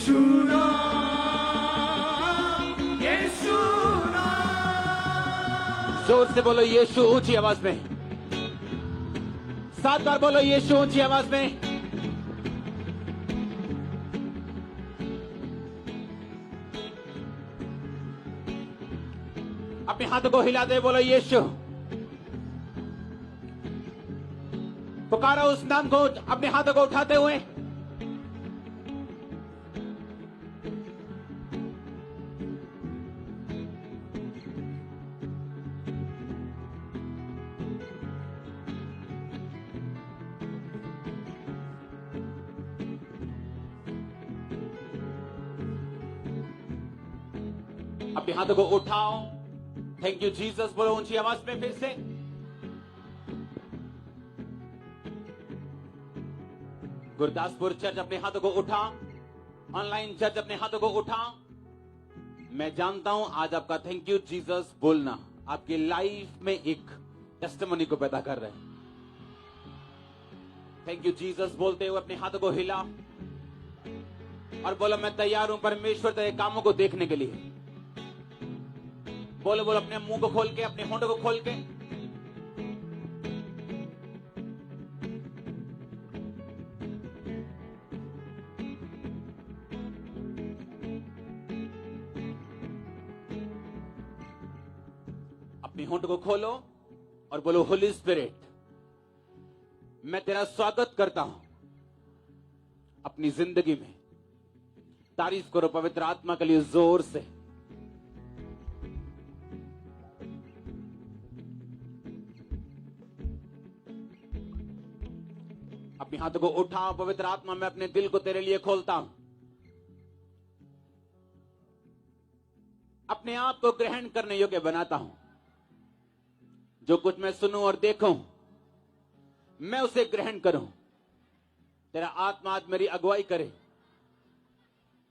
यीशु नाम, यीशु नाम। जोर से बोलो यीशु, ऊंची आवाज में। 7 बार बोलो यीशु, ऊंची आवाज में। अपने हाथों को हिलाते हुए बोलो यीशु। पुकारा उस नाम को अपने हाथों को उठाते हुए। अपने हाथों को उठाओ। थैंक यू जीसस बोलो ऊंची आवाज में फिर से। गुरदासपुर चर्च अपने हाथों को उठा। ऑनलाइन चर्च अपने हाथों को उठा। मैं जानता हूं आज आपका थैंक यू जीसस बोलना आपकी लाइफ में एक टेस्टिमनी को पैदा कर रहे हैं। थैंक यू जीसस बोलते हुए अपने हाथों को हिला और बोलो मैं तैयार हूं परमेश्वर तेरे कामों को देखने के लिए। बोलो बोलो अपने मुंह को खोल के, अपने होंठों को खोल के। अपने होंठों को खोलो और बोलो होली स्पिरिट मैं तेरा स्वागत करता हूं अपनी जिंदगी में। तारीफ करो पवित्र आत्मा के लिए जोर से। अपने हाथों को उठाओ। पवित्र आत्मा मैं अपने दिल को तेरे लिए खोलता हूं। अपने आप को ग्रहण करने योग्य बनाता हूं। जो कुछ मैं सुनूं और देखूं मैं उसे ग्रहण करूं। तेरा आत्मा आज मेरी अगुवाई करे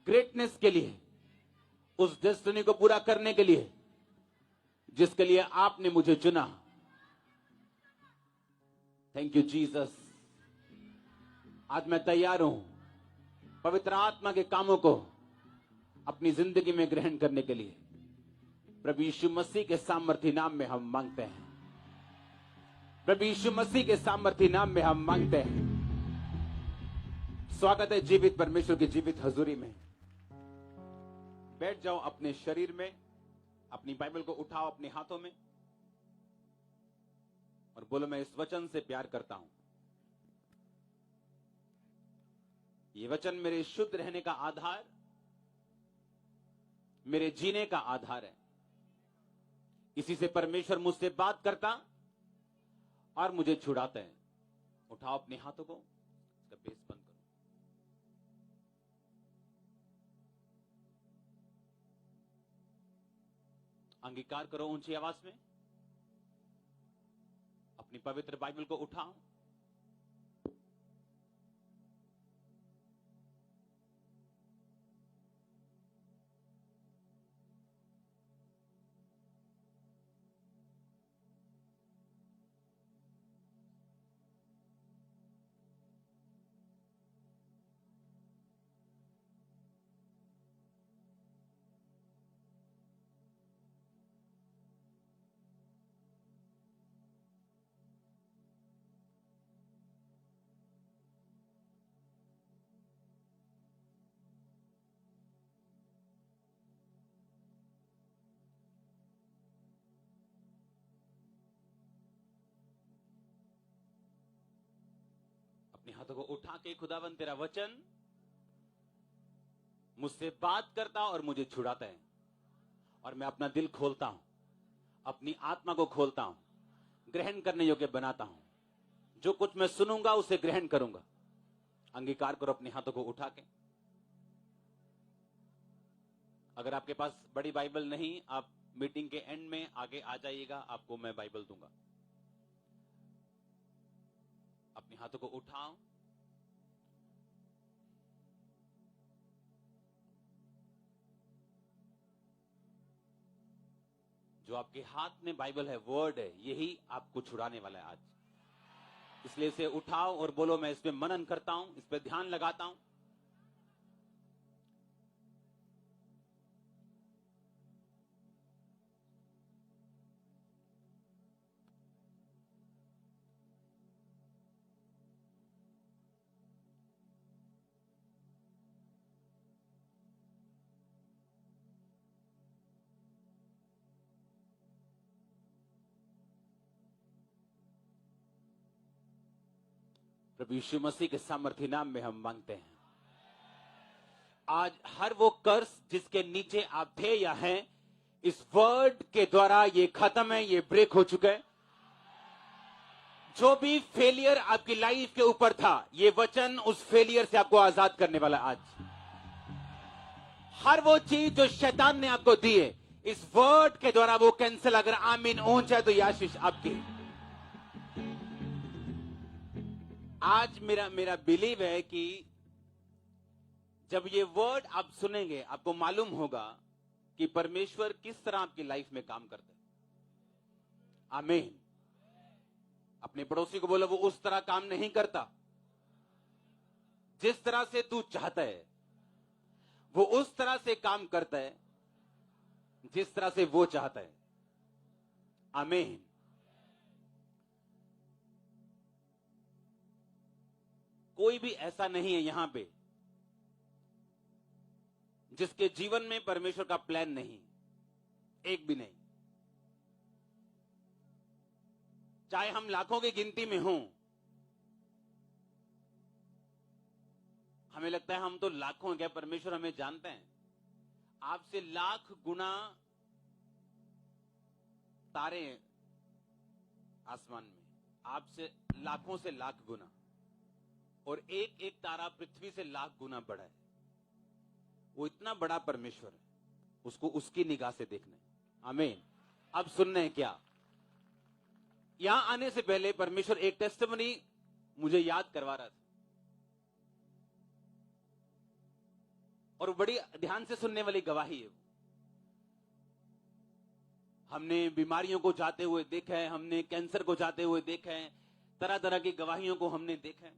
ग्रेटनेस के लिए, उस डेस्टिनी को पूरा करने के लिए जिसके लिए आपने मुझे चुना। Thank you Jesus. आज मैं तैयार हूं पवित्र आत्मा के कामों को अपनी जिंदगी में ग्रहण करने के लिए। प्रभु यीशु मसीह के सामर्थी नाम में हम मांगते हैं। प्रभु यीशु मसीह के सामर्थी नाम में हम मांगते हैं। स्वागत है जीवित परमेश्वर की जीवित हजूरी में। बैठ जाओ अपने शरीर में। अपनी बाइबल को उठाओ अपने हाथों में और बोलो मैं इस वचन से प्यार करता हूं। ये वचन मेरे शुद्ध रहने का आधार, मेरे जीने का आधार है। इसी से परमेश्वर मुझसे बात करता और मुझे छुड़ाते हैं। उठाओ अपने हाथों को, इसका बेस बंद करो। अंगीकार करो ऊंची आवाज में। अपनी पवित्र बाइबल को उठाओ। अपने हाथों को उठा के खुदावन तेरा वचन मुझसे बात करता और मुझे छुड़ाता है और मैं अपना दिल खोलता हूं, अपनी आत्मा को खोलता हूं, ग्रहण करने योग्य बनाता हूं। जो कुछ मैं सुनूंगा उसे ग्रहण करूंगा। अंगीकार करो अपने हाथों को उठा के। अगर आपके पास बड़ी बाइबल नहीं, आप मीटिंग के एंड में आगे आ जाइएगा, आपको मैं बाइबल दूंगा। अपने हाथों को उठाओ। जो आपके हाथ में बाइबल है, वर्ड है, यही आपको छुड़ाने वाला है आज। इसलिए इसे उठाओ और बोलो मैं इस पे मनन करता हूं, इस पे ध्यान लगाता हूं। प्रभु यीशु मसीह के सामर्थ्य नाम में हम मांगते हैं। आज हर वो कर्ज जिसके नीचे आप थे या हैं, इस वर्ड के द्वारा ये खत्म है, ये ब्रेक हो चुका है। जो भी फेलियर आपकी लाइफ के ऊपर था, ये वचन उस फेलियर से आपको आजाद करने वाला। आज हर वो चीज जो शैतान ने आपको दी है, इस वर्ड के द्वारा वो कैंसिल। अगर आमीन ऊंचा है तो ये आशीष आपकी। आज मेरा बिलीव है कि जब ये वर्ड आप सुनेंगे, आपको मालूम होगा कि परमेश्वर किस तरह आपकी लाइफ में काम करता है। आमीन। अपने पड़ोसी को बोलो, वो उस तरह काम नहीं करता जिस तरह से तू चाहता है, वो उस तरह से काम करता है जिस तरह से वो चाहता है। आमीन। कोई भी ऐसा नहीं है यहां पे जिसके जीवन में परमेश्वर का प्लान नहीं, एक भी नहीं। चाहे हम लाखों की गिनती में हों, हमें लगता है हम तो लाखों, क्या परमेश्वर हमें जानते हैं? आपसे लाख गुना तारे आसमान में, आपसे लाखों से लाख गुना, और एक एक तारा पृथ्वी से लाख गुना बड़ा है। वो इतना बड़ा परमेश्वर है, उसको उसकी निगाह से देखना है। आमीन। अब सुनना है क्या? यहां आने से पहले परमेश्वर एक टेस्टिमनी मुझे याद करवा रहा था, और बड़ी ध्यान से सुनने वाली गवाही है। हमने बीमारियों को जाते हुए देखा है, हमने कैंसर को जाते हुए देखा है, तरह तरह की गवाहियों को हमने देखा है।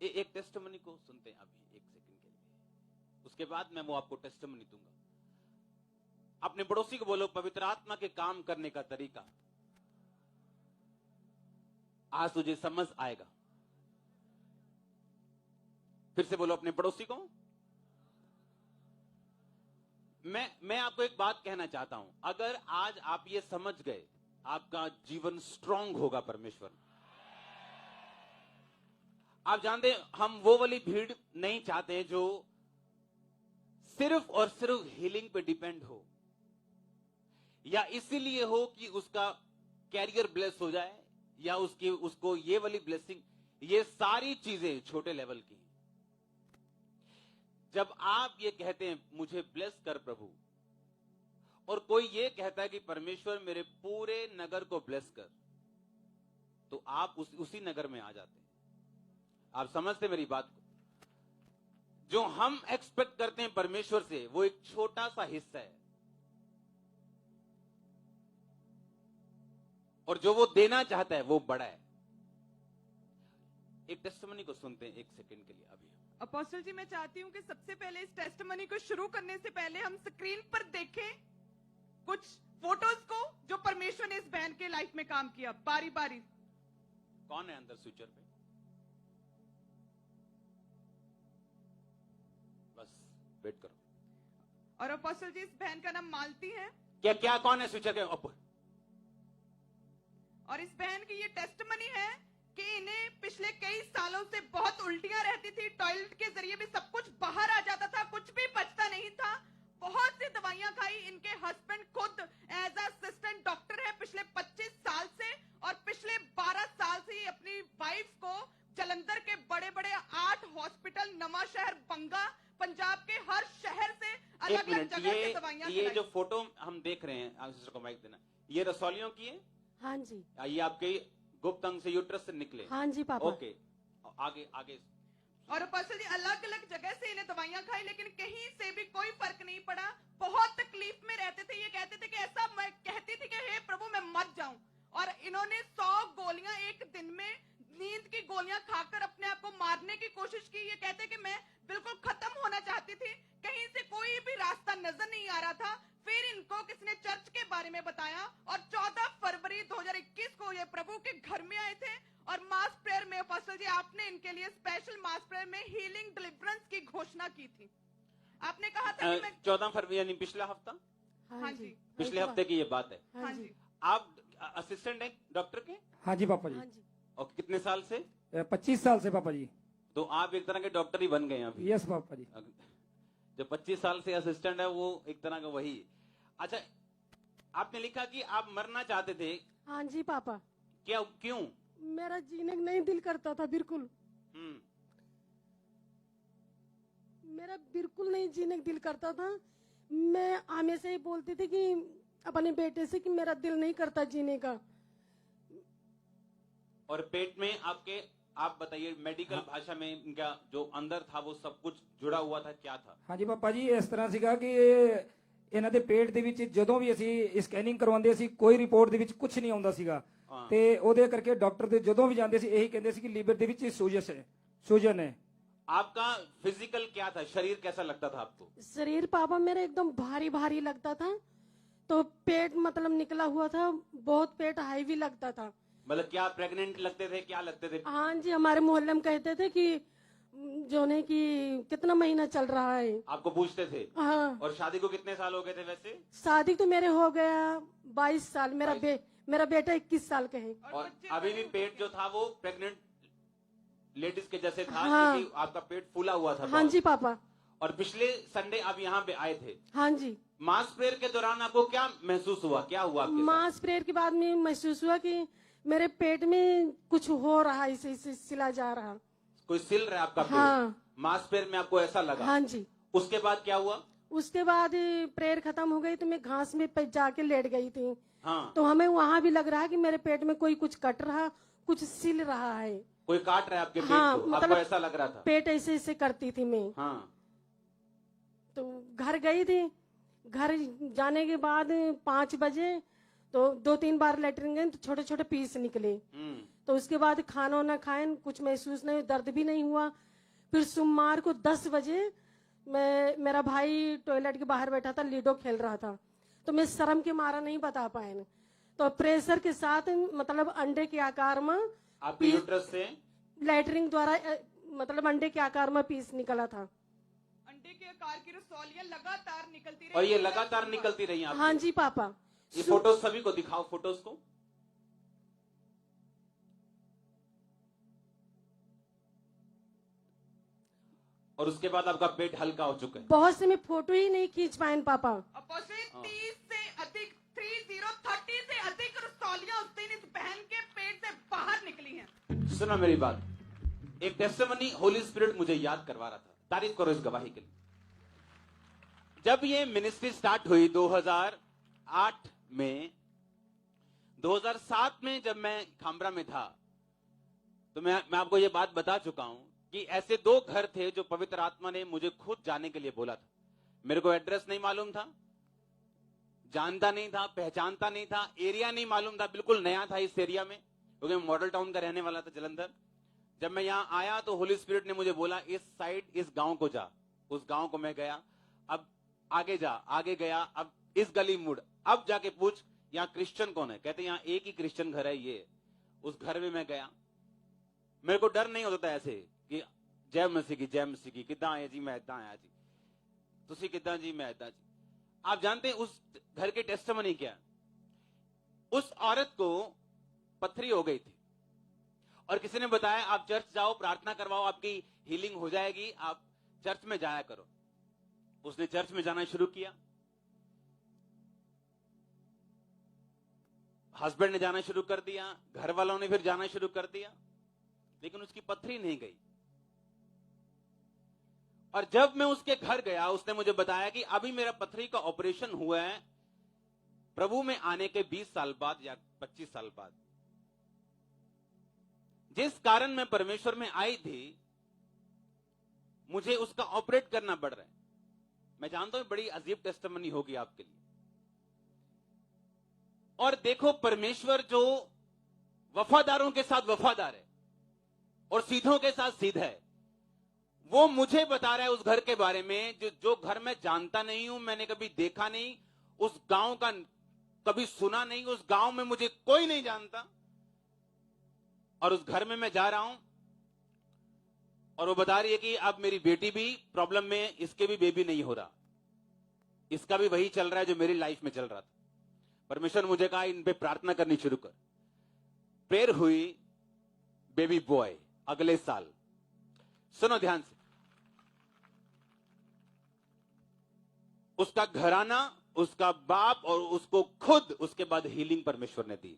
एक टेस्टिमनी को सुनते हैं अभी, एक सेकंड के लिए, उसके बाद मैं वो आपको टेस्टिमनी दूंगा। अपने पड़ोसी को बोलो, पवित्र आत्मा के काम करने का तरीका आज तुझे समझ आएगा। फिर से बोलो अपने पड़ोसी को। मैं आपको एक बात कहना चाहता हूं, अगर आज आप ये समझ गए, आपका जीवन स्ट्रांग होगा परमेश्वर। आप जानते हैं, हम वो वाली भीड़ नहीं चाहते जो सिर्फ और सिर्फ हीलिंग पे डिपेंड हो, या इसीलिए हो कि उसका कैरियर ब्लेस हो जाए, या उसको ये वाली ब्लेसिंग। ये सारी चीजें छोटे लेवल की। जब आप ये कहते हैं मुझे ब्लेस कर प्रभु, और कोई ये कहता है कि परमेश्वर मेरे पूरे नगर को ब्लेस कर, तो आप उसी नगर में आ जाते हैं। आप समझते मेरी बात को? जो हम एक्सपेक्ट करते हैं परमेश्वर से, वो एक छोटा सा हिस्सा है, और जो वो देना चाहता है वो बड़ा है। एक टेस्टिमनी को सुनते हैं एक सेकंड के लिए अभी। अपोस्टल जी, मैं चाहती हूँ कि सबसे पहले इस टेस्टिमनी को शुरू करने से पहले हम स्क्रीन पर देखें कुछ फोटोज को जो परमेश्वर ने इस बहन के लाइफ में काम किया, बारी बारी। कौन है अंदर स्विचर पे? बस वेट करो। और अपोस्टल जी, इस बहन का नाम मालती है। क्या कौन है स्विचर के ऊपर? और इस बहन की ये टेस्टिमनी है कि इन्हें पिछले कई सालों से बहुत उल्टियां रहती थी, टॉयलेट के जरिए भी सब कुछ बाहर आ जाता था, कुछ भी बचता नहीं था। बहुत सी दवाइयां खाई। इनके हस्बैंड खुद एज असिस्टेंट डॉक्टर है पिछले 25 साल से, और पिछले 12 साल से ये अपनी वाइफ को जलंधर के बड़े बड़े 8 हॉस्पिटल, नवांशहर, बंगा, पंजाब के हर शहर से अलग अलग जगह से दवाइयां। ये जो फोटो हम देख रहे हैं, सिस्टर को माइक देना, ये रसौलियों की है? हाँ जी। ये आपके गुप्त अंग से, यूट्रस से निकले? हाँ जी पापा। ओके, आगे। और अपोस्टल जी, अलग अलग जगह से इन्हें दवाइयां खाई, लेकिन कहीं से भी कोई फर्क नहीं पड़ा। बहुत तकलीफ में रहते थे। ये कहते थे कि ऐसा, मैं कहती थी कि हे प्रभु मैं मर जाऊं। और इन्होंने 100 गोलियां एक दिन में, नींद की गोलियां खाकर अपने आप को मारने की कोशिश की। ये कहते कि मैं बिल्कुल खत्म होना चाहती थी, कहीं से कोई भी रास्ता नजर नहीं आ रहा था। फिर इनको किसी ने चर्च के बारे में बताया, और 14 फरवरी 2021 को ये प्रभु के घर में आए थे। और मास प्रेयर में अपोस्टल जी, आपने इनके लिए स्पेशल मास प्रेयर में हीलिंग डिलीवरेंस की घोषणा की थी। आपने कहा था कि मैं 14 फरवरी यानी पिछला हफ्ता? हाँ जी, पिछले हफ्ते की ये बात है। हाँ जी। आप असिस्टेंट हैं डॉक्टर के? हाँ जी पापा जी। हाँ जी। और कितने साल से? 25 साल से पापा जी। तो आप एक तरह के डॉक्टर ही बन गए हैं अभी। यस पापा जी। जो 25 साल से असिस्टेंट है वो एक तरह का वही। अच्छा, आपने लिखा कि आप मरना चाहते थे। हाँ जी पापा। क्या, क्यों? मेरा जीने का नहीं दिल करता था बिल्कुल। मेरा बिल्कुल नहीं जीने का दिल करता था। मैं हमेशा ही बोलती थी कि अपने बेटे से कि मेरा दिल नहीं करता जीने का। और पेट में आपके, आप बताइए मेडिकल भाषा में इनका जो अंदर था वो सब कुछ जुड़ा हुआ था, क्या था? हाँ जी पापा जी, ਇਸ ਤਰ੍ਹਾਂ ਸੀਗਾ ਕਿ ਇਹਨਾਂ ਦੇ ਪੇਟ ਦੇ ਵਿੱਚ ਜਦੋਂ ਵੀ ਅਸੀਂ ਸਕੈਨਿੰਗ ਕਰਵਾਉਂਦੇ ਸੀ ਕੋਈ ਰਿਪੋਰਟ ਦੇ ਵਿੱਚ ਕੁਝ ਨਹੀਂ ਆਉਂਦਾ ਸੀਗਾ ਤੇ ਉਹਦੇ ਕਰਕੇ ਡਾਕਟਰ ਦੇ ਜਦੋਂ ਵੀ ਜਾਂਦੇ ਸੀ ਇਹੀ ਕਹਿੰਦੇ ਸੀ ਕਿ ਲੀਵਰ ਦੇ ਵਿੱਚ सूजन है। आपका फिजिकल क्या था, शरीर कैसा लगता था आपको? शरीर पापा मेरा एकदम भारी भारी लगता था। तो पेट मतलब निकला हुआ था, बहुत पेट हैवी लगता था। मतलब क्या प्रेग्नेंट लगते थे, क्या लगते थे? हाँ जी, हमारे मोहल्ले में कहते थे कि जो ने कि कितना महीना चल रहा है। आपको पूछते थे? हाँ। और शादी को कितने साल हो गए थे वैसे? शादी तो मेरे हो गया 22 साल। मेरा बेटा 21 साल का है। और अभी भी पेट जो था वो प्रेग्नेंट लेडीज के जैसे था? हाँ। क्योंकि आपका पेट फूला हुआ था। हाँ जी पापा। और पिछले संडे आप यहाँ पे आए थे? हाँ जी। मास प्रेयर के दौरान आपको क्या महसूस हुआ, क्या हुआ आपके साथ? मास प्रेयर के बाद में महसूस हुआ कि मेरे पेट में कुछ हो रहा है, इसे सिला जा रहा। कोई सिल रहा है आपका पेट? हाँ। मास प्रेयर में आपको ऐसा लगा? हाँ जी। उसके बाद क्या हुआ? उसके बाद प्रेयर खत्म हो गई तो मैं घास में जाके लेट गई थी। हाँ। तो हमें वहाँ भी लग रहा है कि मेरे पेट में कोई कुछ कट रहा, कुछ सिल रहा है। कोई काट रहा है आपके पेट हाँ, को? मतलब आपको ऐसा लग रहा था? पेट ऐसे ऐसे करती थी मैं। हाँ। तो घर गई थी। घर जाने के बाद 5 बजे तो 2-3 बार लेटरिन गई तो छोटे छोटे पीस निकले। तो उसके बाद खाना वाना खाए, कुछ महसूस नहीं, दर्द भी नहीं हुआ। फिर सोमवार को 10 बजे मेरा भाई टॉयलेट के बाहर बैठा था, लीडो खेल रहा था। तो मैं शर्म के मारा नहीं बता पाए। तो प्रेशर के साथ मतलब अंडे के आकार में आपके यूट्रस से लेटरिन द्वारा मतलब अंडे के आकार में पीस निकला था। अंडे के आकार की रसौलियां लगातार निकलती रही। और ये लगातार निकलती रही आपकी? हाँ जी पापा। ये फोटोज सभी को दिखाओ, फोटोज को। और उसके बाद आपका पेट हल्का हो चुका है। बहुत से मैं फोटो ही नहीं खींच पाए पापा। अपोजिट 30 से अधिक रसौलियां उस दिन इस बहन के पेट से बाहर निकली हैं। सुनो मेरी बात, एक टेस्टिमनी होली स्पिरिट मुझे याद करवा रहा था। तारीफ करो इस गवाही के लिए। जब ये मिनिस्ट्री स्टार्ट हुई 2008 में, 2007 में जब मैं खामरा में था, तो मैं आपको ये बात बता चुका हूं कि ऐसे 2 घर थे जो पवित्र आत्मा ने मुझे खुद जाने के लिए बोला था। मेरे को एड्रेस नहीं मालूम था, जानता नहीं था, पहचानता नहीं था, एरिया नहीं मालूम था, बिल्कुल नया था इस एरिया में, क्योंकि मैं मॉडल टाउन का रहने वाला था, जलंधर। जब मैं यहाँ आया तो होली स्पिरिट ने मुझे बोला इस साइड, इस गांव को जा। उस गांव को मैं गया। अब आगे जा, आगे गया, अब इस गली मुड़, अब जाके पूछ यहाँ क्रिश्चियन कौन है। कहते यहाँ एक ही क्रिश्चियन घर है ये। उस घर में मैं गया। मेरे को डर नहीं होता था ऐसे कि जय मसीह की किदा आए जी, मैं इदा आया जी, तुसी किदा जी, मैं इदा जी। आप जानते हैं उस घर के टेस्टिमनी क्या? उस औरत को पथरी हो गई थी और किसी ने बताया आप चर्च जाओ, प्रार्थना करवाओ, आपकी हीलिंग हो जाएगी, आप चर्च में जाया करो। उसने चर्च में जाना शुरू किया। हस्बैंड ने जाना शुरू कर दिया, घर वालों ने फिर जाना शुरू कर दिया, लेकिन उसकी पथरी नहीं गई। और जब मैं उसके घर गया, उसने मुझे बताया कि अभी मेरा पथरी का ऑपरेशन हुआ है प्रभु में आने के 20 साल बाद या 25 साल बाद। जिस कारण मैं परमेश्वर में आई थी, मुझे उसका ऑपरेट करना पड़ रहा है। मैं जानता हूं बड़ी अजीब टेस्टिमनी होगी आपके लिए। और देखो, परमेश्वर जो वफादारों के साथ वफादार है और सीधों के साथ सीधा है, वो मुझे बता रहा है उस घर के बारे में जो घर मैं जानता नहीं हूं, मैंने कभी देखा नहीं, उस गांव का कभी सुना नहीं, उस गांव में मुझे कोई नहीं जानता, और उस घर में मैं जा रहा हूं और वो बता रही है कि अब मेरी बेटी भी प्रॉब्लम में, इसके भी बेबी नहीं हो रहा, इसका भी वही चल रहा है जो मेरी लाइफ में चल रहा था। परमेश्वर मुझे कहा इन पे प्रार्थना करनी शुरू कर। प्रेयर हुई, बेबी बॉय अगले साल। सुनो ध्यान से, उसका घराना, उसका बाप और उसको खुद उसके बाद हीलिंग परमेश्वर ने दी।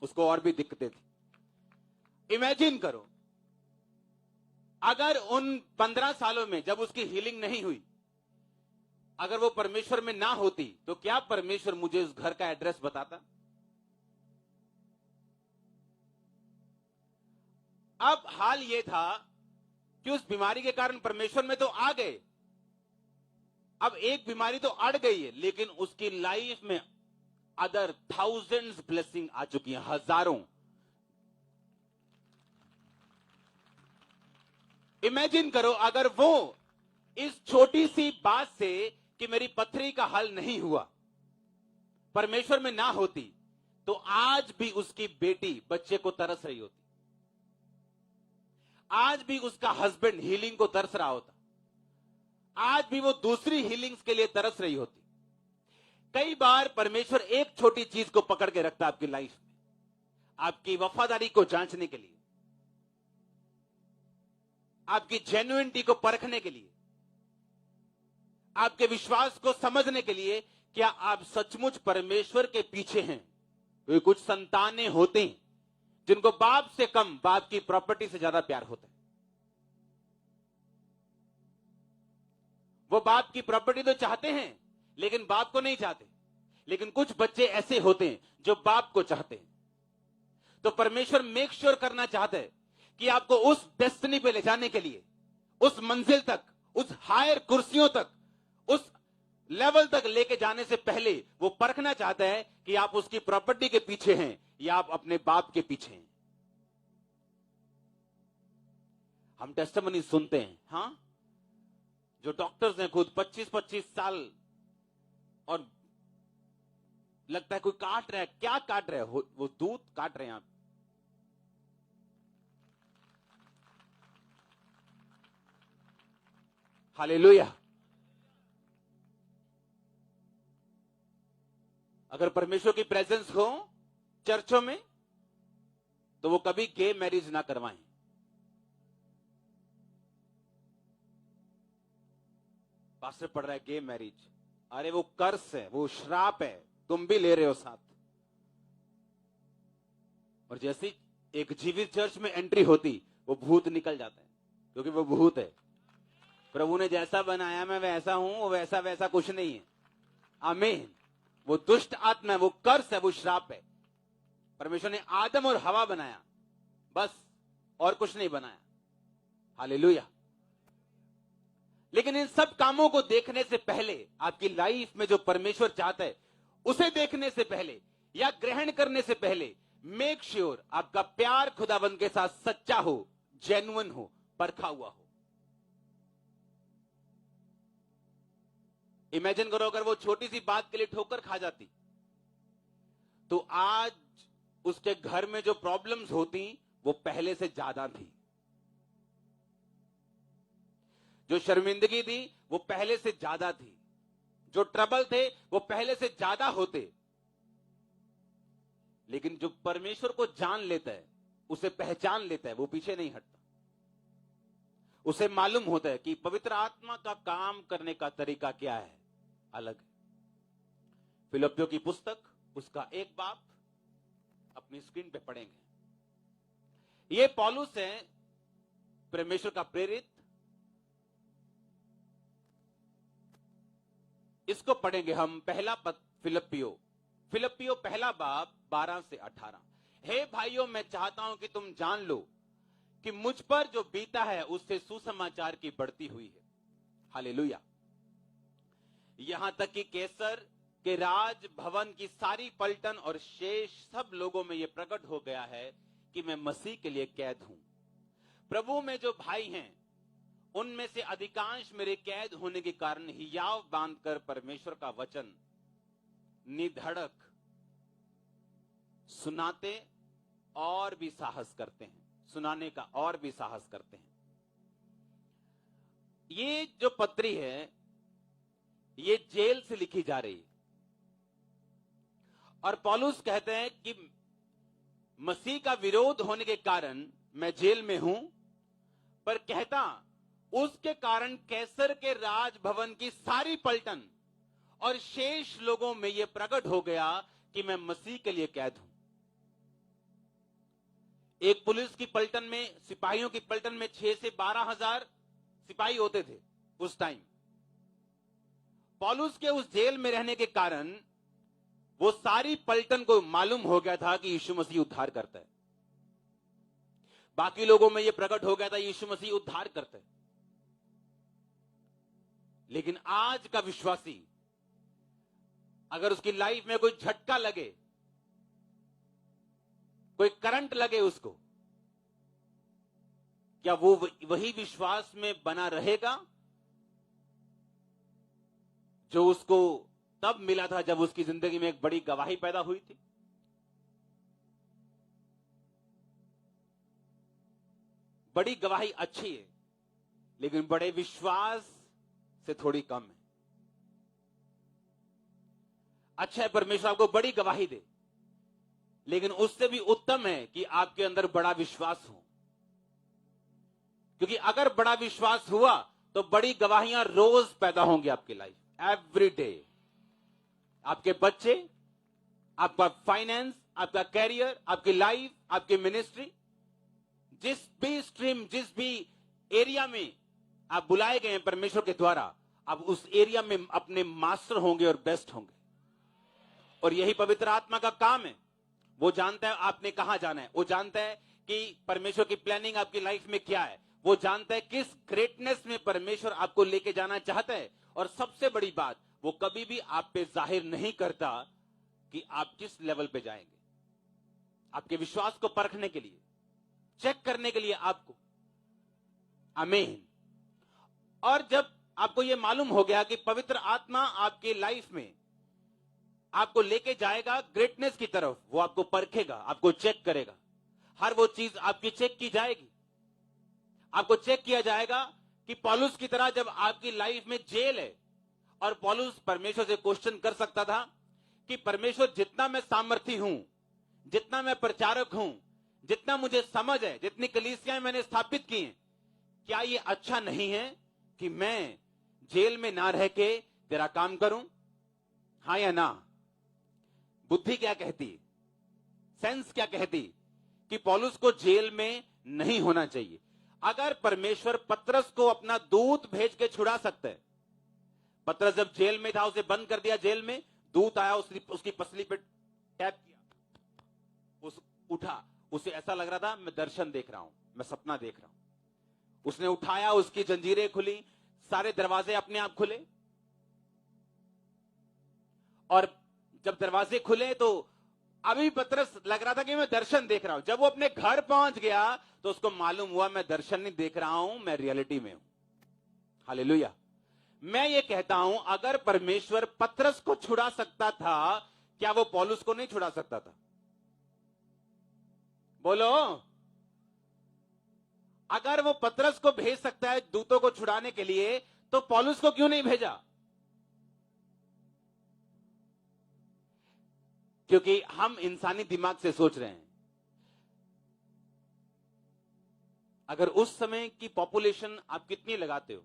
उसको और भी दिक्कतें थी। इमेजिन करो, अगर उन 15 सालों में जब उसकी हीलिंग नहीं हुई, अगर वो परमेश्वर में ना होती, तो क्या परमेश्वर मुझे उस घर का एड्रेस बताता? अब हाल ये था कि उस बीमारी के कारण परमेश्वर में तो आ गए, अब एक बीमारी तो अड़ गई है, लेकिन उसकी लाइफ में अदर थाउजेंड्स ब्लेसिंग आ चुकी हैं, हजारों। इमेजिन करो, अगर वो इस छोटी सी बात से कि मेरी पथरी का हल नहीं हुआ परमेश्वर में ना होती, तो आज भी उसकी बेटी बच्चे को तरस रही होती, आज भी उसका हस्बैंड हीलिंग को तरस रहा होता, आज भी वो दूसरी हीलिंग्स के लिए तरस रही होती। कई बार परमेश्वर एक छोटी चीज को पकड़ के रखता आपकी लाइफ में, आपकी वफादारी को जांचने के लिए, आपकी जेन्युइनिटी को परखने के लिए, आपके विश्वास को समझने के लिए, क्या आप सचमुच परमेश्वर के पीछे हैं। वे कुछ संतानें होते हैं जिनको बाप से कम बाप की प्रॉपर्टी से ज्यादा प्यार होता है। वो बाप की प्रॉपर्टी तो चाहते हैं लेकिन बाप को नहीं चाहते। लेकिन कुछ बच्चे ऐसे होते हैं जो बाप को चाहते हैं। तो परमेश्वर मेक श्योर करना चाहता है कि आपको उस डेस्टिनी पे ले जाने के लिए, उस मंजिल तक, उस हायर कुर्सियों तक, उस लेवल तक लेके जाने से पहले वो परखना चाहता है कि आप उसकी प्रॉपर्टी के पीछे हैं या आप अपने बाप के पीछे हैं। हम टेस्टिमनी सुनते हैं, हां, जो डॉक्टर्स हैं खुद 25-25 साल, और लगता है कोई काट रहा है, क्या काट रहा है, वो दूध काट रहे हैं आप। हालेलुया। अगर परमेश्वर की प्रेजेंस हो चर्चों में, तो वो कभी गे मैरिज ना करवाएं। पास्टर पढ़ रहा है गे मैरिज, अरे वो कर्स है, वो श्राप है, तुम भी ले रहे हो साथ। और जैसी एक जीवित चर्च में एंट्री होती, वो भूत निकल जाता है, क्योंकि वो भूत है। प्रभु ने जैसा बनाया मैं वैसा हूं, वो वैसा वैसा कुछ नहीं है। आमीन। वो दुष्ट आत्मा है, वो कर्स है, वो श्राप है। परमेश्वर ने आदम और हवा बनाया, बस, और कुछ नहीं बनाया। हालेलुया। लेकिन इन सब कामों को देखने से पहले, आपकी लाइफ में जो परमेश्वर चाहता है उसे देखने से पहले या ग्रहण करने से पहले, मेक श्योर आपका प्यार खुदावंद के साथ सच्चा हो, जेन्युइन हो, परखा हुआ हो। इमेजिन करो, अगर वो छोटी सी बात के लिए ठोकर खा जाती, तो आज उसके घर में जो प्रॉब्लम्स होती वो पहले से ज्यादा थी। जो शर्मिंदगी थी वो पहले से ज्यादा थी। जो ट्रबल थे वो पहले से ज्यादा होते। लेकिन जो परमेश्वर को जान लेता है, उसे पहचान लेता है, वो पीछे नहीं हटता। उसे मालूम होता है कि पवित्र आत्मा का काम करने का तरीका क्या है, अलग है। फिलिप्पियों की पुस्तक, उसका 1 बाब अपनी स्क्रीन पे पढ़ेंगे। ये पौलुस है, परमेश्वर का प्रेरित। इसको पढ़ेंगे हम, पहला पद फिलिप्पियों 1 बाब 12 से 18। हे भाइयों, मैं चाहता हूं कि तुम जान लो कि मुझ पर जो बीता है उससे सुसमाचार की बढ़ती हुई है। हालेलुया। यहां तक कि कैसर के राज भवन की सारी पलटन और शेष सब लोगों में यह प्रकट हो गया है कि मैं मसीह के लिए कैद हूं। प्रभु में जो भाई हैं, उनमें से अधिकांश मेरे कैद होने के कारण हियाव बांधकर परमेश्वर का वचन निधड़क सुनाते और भी साहस करते हैं, सुनाने का और भी साहस करते हैं। ये जो पत्री है, ये जेल से लिखी जा रही है, और पौलुस कहते हैं कि मसीह का विरोध होने के कारण मैं जेल में हूं, पर कहता उसके कारण कैसर के राजभवन की सारी पलटन और शेष लोगों में यह प्रकट हो गया कि मैं मसीह के लिए कैद हूं। एक पुलिस की पलटन में, सिपाहियों की पलटन में 6 से 12 हजार सिपाही होते थे उस टाइम। पौलुस के उस जेल में रहने के कारण वो सारी पलटन को मालूम हो गया था कि यीशु मसीह उद्धार करता है। बाकी लोगों में यह प्रकट हो गया था यीशु मसीह उद्धार करता है। लेकिन आज का विश्वासी, अगर उसकी लाइफ में कोई झटका लगे, कोई करंट लगे उसको, क्या वो वही विश्वास में बना रहेगा जो उसको तब मिला था जब उसकी जिंदगी में एक बड़ी गवाही पैदा हुई थी? बड़ी गवाही अच्छी है, लेकिन बड़े विश्वास से थोड़ी कम है। अच्छा है परमेश्वर आपको बड़ी गवाही दे, लेकिन उससे भी उत्तम है कि आपके अंदर बड़ा विश्वास हो, क्योंकि अगर बड़ा विश्वास हुआ तो बड़ी गवाहियां रोज पैदा होंगी आपकी लाइफ, एवरी डे। आपके बच्चे, आपका फाइनेंस, आपका कैरियर, आपकी लाइफ, आपकी मिनिस्ट्री, जिस भी स्ट्रीम, जिस भी एरिया में आप बुलाए गए हैं परमेश्वर के द्वारा, आप उस एरिया में अपने मास्टर होंगे और बेस्ट होंगे। और यही पवित्र आत्मा का काम है। वो जानता है आपने कहां जाना है, वो जानता है कि परमेश्वर की प्लानिंग आपकी लाइफ में क्या है, वो जानता है किस ग्रेटनेस में परमेश्वर आपको लेके जाना चाहता है। और सबसे बड़ी बात, वो कभी भी आप पे जाहिर नहीं करता कि आप किस लेवल पे जाएंगे। आपके विश्वास को परखने के लिए, चेक करने के लिए आपको। आमीन। और जब आपको यह मालूम हो गया कि पवित्र आत्मा आपके लाइफ में आपको लेके जाएगा ग्रेटनेस की तरफ, वो आपको परखेगा, आपको चेक करेगा। हर वो चीज आपकी चेक की जाएगी। आपको चेक किया जाएगा कि पौलुस की तरह जब आपकी लाइफ में जेल है, और पौलुस परमेश्वर से क्वेश्चन कर सकता था कि परमेश्वर, जितना मैं सामर्थी हूं, जितना मैं प्रचारक हूं, जितना मुझे समझ है, जितनी कलीसियां मैंने स्थापित की हैं, क्या ये अच्छा नहीं है कि मैं जेल में ना रह के तेरा काम करूं? हाँ या ना? बुद्धि क्या कहती, सेंस क्या कहती कि पौलुस को जेल में नहीं होना चाहिए। अगर परमेश्वर पतरस को अपना दूत भेज के छुड़ा सकता है, पतरस जब जेल में था, उसे बंद कर दिया जेल में, दूत आया, उसकी पसली पे टैप किया, उस उठा, उसे ऐसा लग रहा था मैं दर्शन देख रहा हूं, मैं सपना देख रहा हूं। उसने उठाया, उसकी जंजीरें खुली, सारे दरवाजे अपने आप खुले। और जब दरवाजे खुले तो अभी पतरस लग रहा था कि मैं दर्शन देख रहा हूं। जब वो अपने घर पहुंच गया तो उसको मालूम हुआ मैं दर्शन नहीं देख रहा हूं, मैं रियलिटी में हूं। हालेलुया। मैं ये कहता हूं, अगर परमेश्वर पतरस को छुड़ा सकता था, क्या वो पौलुस को नहीं छुड़ा सकता था? बोलो। अगर वो पतरस को भेज सकता है दूतों को छुड़ाने के लिए, तो पौलुस को क्यों नहीं भेजा? क्योंकि हम इंसानी दिमाग से सोच रहे हैं। अगर उस समय की पॉपुलेशन आप कितनी लगाते हो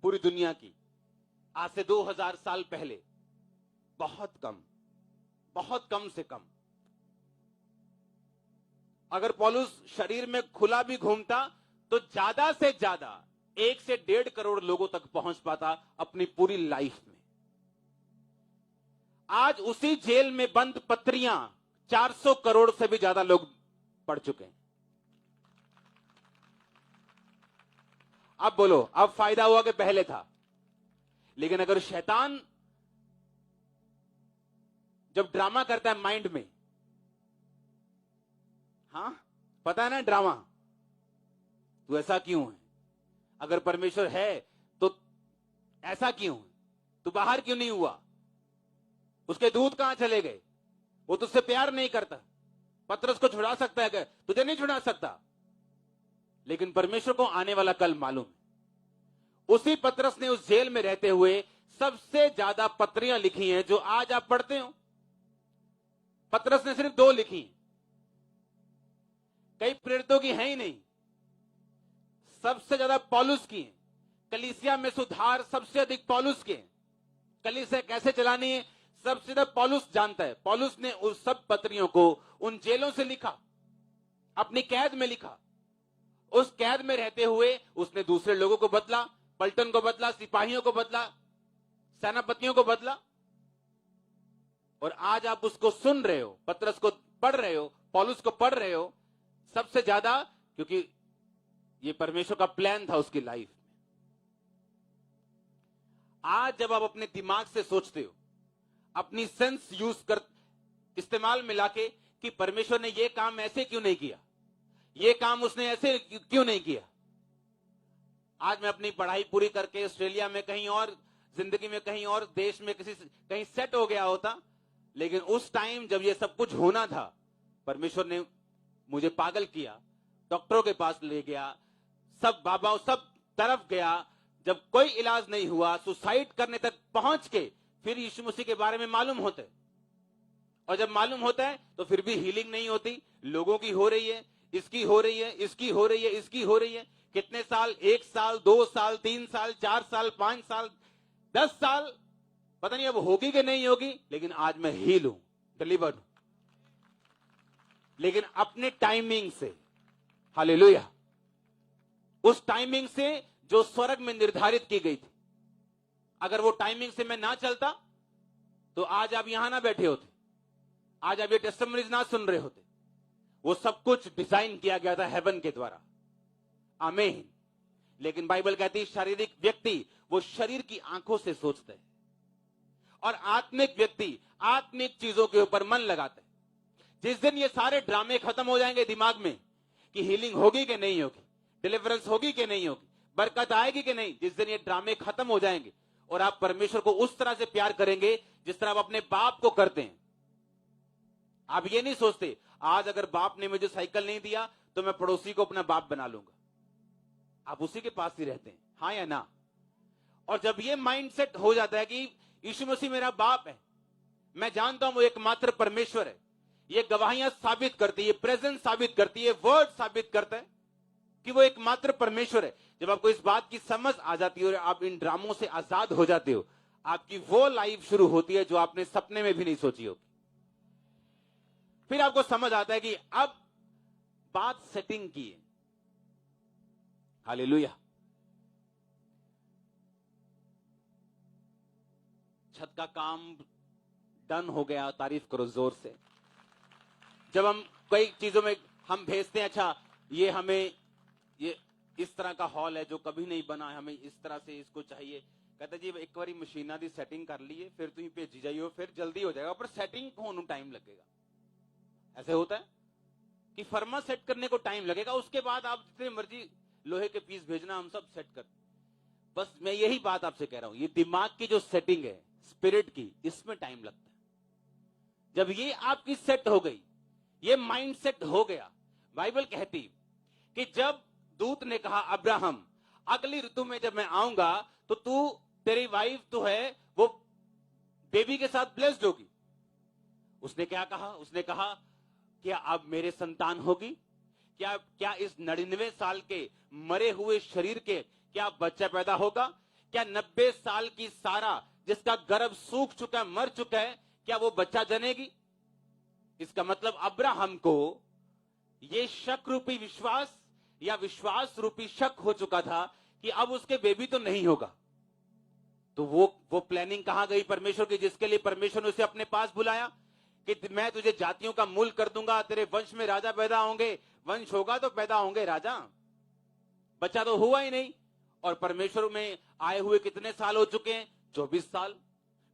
पूरी दुनिया की, आज से 2000 साल पहले, बहुत कम से कम। अगर पौलुस शरीर में खुला भी घूमता तो ज्यादा से ज्यादा 1 से 1.5 करोड़ लोगों तक पहुंच पाता अपनी पूरी लाइफ में। आज उसी जेल में बंद पत्रियां 400 करोड़ से भी ज्यादा लोग पढ़ चुके हैं। अब बोलो, अब फायदा हुआ कि पहले था? लेकिन अगर शैतान जब ड्रामा करता है माइंड में, हाँ पता है ना ड्रामा, तू ऐसा क्यों है? अगर परमेश्वर है तो ऐसा क्यों है? तू बाहर क्यों नहीं हुआ? उसके दूत कहां चले गए? वो तुझसे प्यार नहीं करता। पतरस को छुड़ा सकता है, तुझे नहीं छुड़ा सकता। लेकिन परमेश्वर को आने वाला कल मालूम है। उसी पतरस ने उस जेल में रहते हुए सबसे ज्यादा पत्रियां लिखी हैं जो आज आप पढ़ते हो। पतरस ने सिर्फ 2 लिखी। कई प्रेरितों की हैं ही नहीं, सबसे ज्यादा पौलुस की है। कलीसिया में सुधार सबसे अधिक पौलुस के। कलीसिया कैसे चलानी है सबसे ज्यादा पौलुस जानता है। पौलुस ने उस सब पत्रियों को उन जेलों से लिखा, अपनी कैद में लिखा। उस कैद में रहते हुए उसने दूसरे लोगों को बदला, पलटन को बदला, सिपाहियों को बदला, सेनापतियों को बदला। और आज आप उसको सुन रहे हो, पतरस को पढ़ रहे हो, पौलुस को पढ़ रहे हो, सबसे ज्यादा क्योंकि ये परमेश्वर का प्लान था उसकी लाइफ में। आज जब आप अपने दिमाग से सोचते हो, अपनी सेंस यूज कर इस्तेमाल मिला के कि परमेश्वर ने ये काम ऐसे क्यों नहीं किया, ये काम उसने ऐसे क्यों नहीं किया। आज मैं अपनी पढ़ाई पूरी करके ऑस्ट्रेलिया में कहीं और जिंदगी में कहीं और देश में कहीं सेट हो गया होता, लेकिन उस टाइम जब ये सब कुछ होना था, परमेश्वर ने मुझे पागल किया, डॉक्टरों के पास ले गया, सब बाबा सब तरफ गया, जब कोई इलाज नहीं हुआ, सुसाइड करने तक पहुंच के फिर यीशु मसीह के बारे में मालूम होता है। और जब मालूम होता है तो फिर भी हीलिंग नहीं होती। लोगों की हो रही है, इसकी हो रही है, इसकी हो रही है, इसकी हो रही है। कितने साल, 1 साल, 2 साल, 3 साल, 4 साल, 5 साल, 10 साल, पता नहीं अब होगी कि नहीं होगी, लेकिन आज मैं हील हूं, डिलीवर्ड हूं, लेकिन अपने टाइमिंग से। हालेलुया। उस टाइमिंग से जो स्वर्ग में निर्धारित की गई थी। अगर वो टाइमिंग से मैं ना चलता तो आज आप यहां ना बैठे होते, आज आप ये टेस्टिमनीज ना सुन रहे होते। वो सब कुछ डिजाइन किया गया था हेवन के द्वारा। आमीन। लेकिन बाइबल कहती है शारीरिक व्यक्ति वो शरीर की आंखों से सोचता है और आत्मिक व्यक्ति आत्मिक चीजों के ऊपर मन लगाता है। जिस दिन ये सारे ड्रामे खत्म हो जाएंगे दिमाग में कि हीलिंग होगी कि नहीं होगी, डिलीवरेंस होगी कि नहीं होगी, बरकत आएगी कि नहीं, जिस दिन ये ड्रामे खत्म हो जाएंगे और आप परमेश्वर को उस तरह से प्यार करेंगे जिस तरह आप अपने बाप को करते हैं। आप ये नहीं सोचते आज अगर बाप ने मुझे साइकिल नहीं दिया तो मैं पड़ोसी को अपना बाप बना लूंगा। आप उसी के पास ही रहते हैं, हाँ या ना। और जब ये माइंडसेट हो जाता है कि यीशु मसीह मेरा बाप है, मैं जानता हूं वो एकमात्र परमेश्वर है, ये गवाहियां साबित करती है, ये प्रेजेंस साबित करती है, वर्ड साबित करता है कि वो एकमात्र परमेश्वर है। जब आपको इस बात की समझ आ जाती है और आप इन ड्रामों से आजाद हो जाते हो, आपकी वो लाइफ शुरू होती है जो आपने सपने में भी नहीं सोची होगी। फिर आपको समझ आता है कि अब बात सेटिंग की है। हालेलुया। छत का काम डन हो गया, तारीफ करो जोर से। जब हम कई चीजों में हम भेजते हैं, अच्छा ये हमें ये इस तरह का हॉल है जो कभी नहीं बना है, हमें इस तरह से इसको चाहिए। कहते जी एक बार मशीना दी सेटिंग कर लीए, फिर तुम भेजी जाइयो, फिर जल्दी हो जाएगा, पर सेटिंग होने टाइम लगेगा। ऐसे होता है कि फर्मा सेट करने को टाइम लगेगा, उसके बाद आप जितने मर्जी लोहे के पीस भेजना हम सब सेट कर। बस मैं यही बात आपसे कह रहा हूं, ये दिमाग की जो सेटिंग है स्पिरिट की, इसमें टाइम लगता है। जब ये आपकी सेट हो गई, ये माइंड सेट हो गया, बाइबल कहती कि जब दूत ने कहा अब्राहम अगली ऋतु में जब मैं आऊंगा तो तू तेरी वाइफ तो है वो बेबी के साथ ब्लेस्ड होगी। उसने क्या कहा? उसने कहा क्या अब मेरे संतान होगी? क्या इस 99 साल के मरे हुए शरीर के क्या बच्चा पैदा होगा? क्या 90 साल की सारा जिसका गर्भ सूख चुका है, मर चुका है, क्या वो बच्चा जनेगी? इसका मतलब अब्राहम को ये शक रूपी विश्वास या विश्वास रूपी शक हो चुका था कि अब उसके बेबी तो नहीं होगा। तो वो प्लानिंग कहां गई परमेश्वर की, जिसके लिए परमेश्वर ने उसे अपने पास बुलाया कि मैं तुझे जातियों का मूल कर दूंगा, तेरे वंश में राजा पैदा होंगे। वंश होगा तो पैदा होंगे राजा, बच्चा तो हुआ ही नहीं। और परमेश्वर में आए हुए कितने साल हो चुके हैं? 24 साल।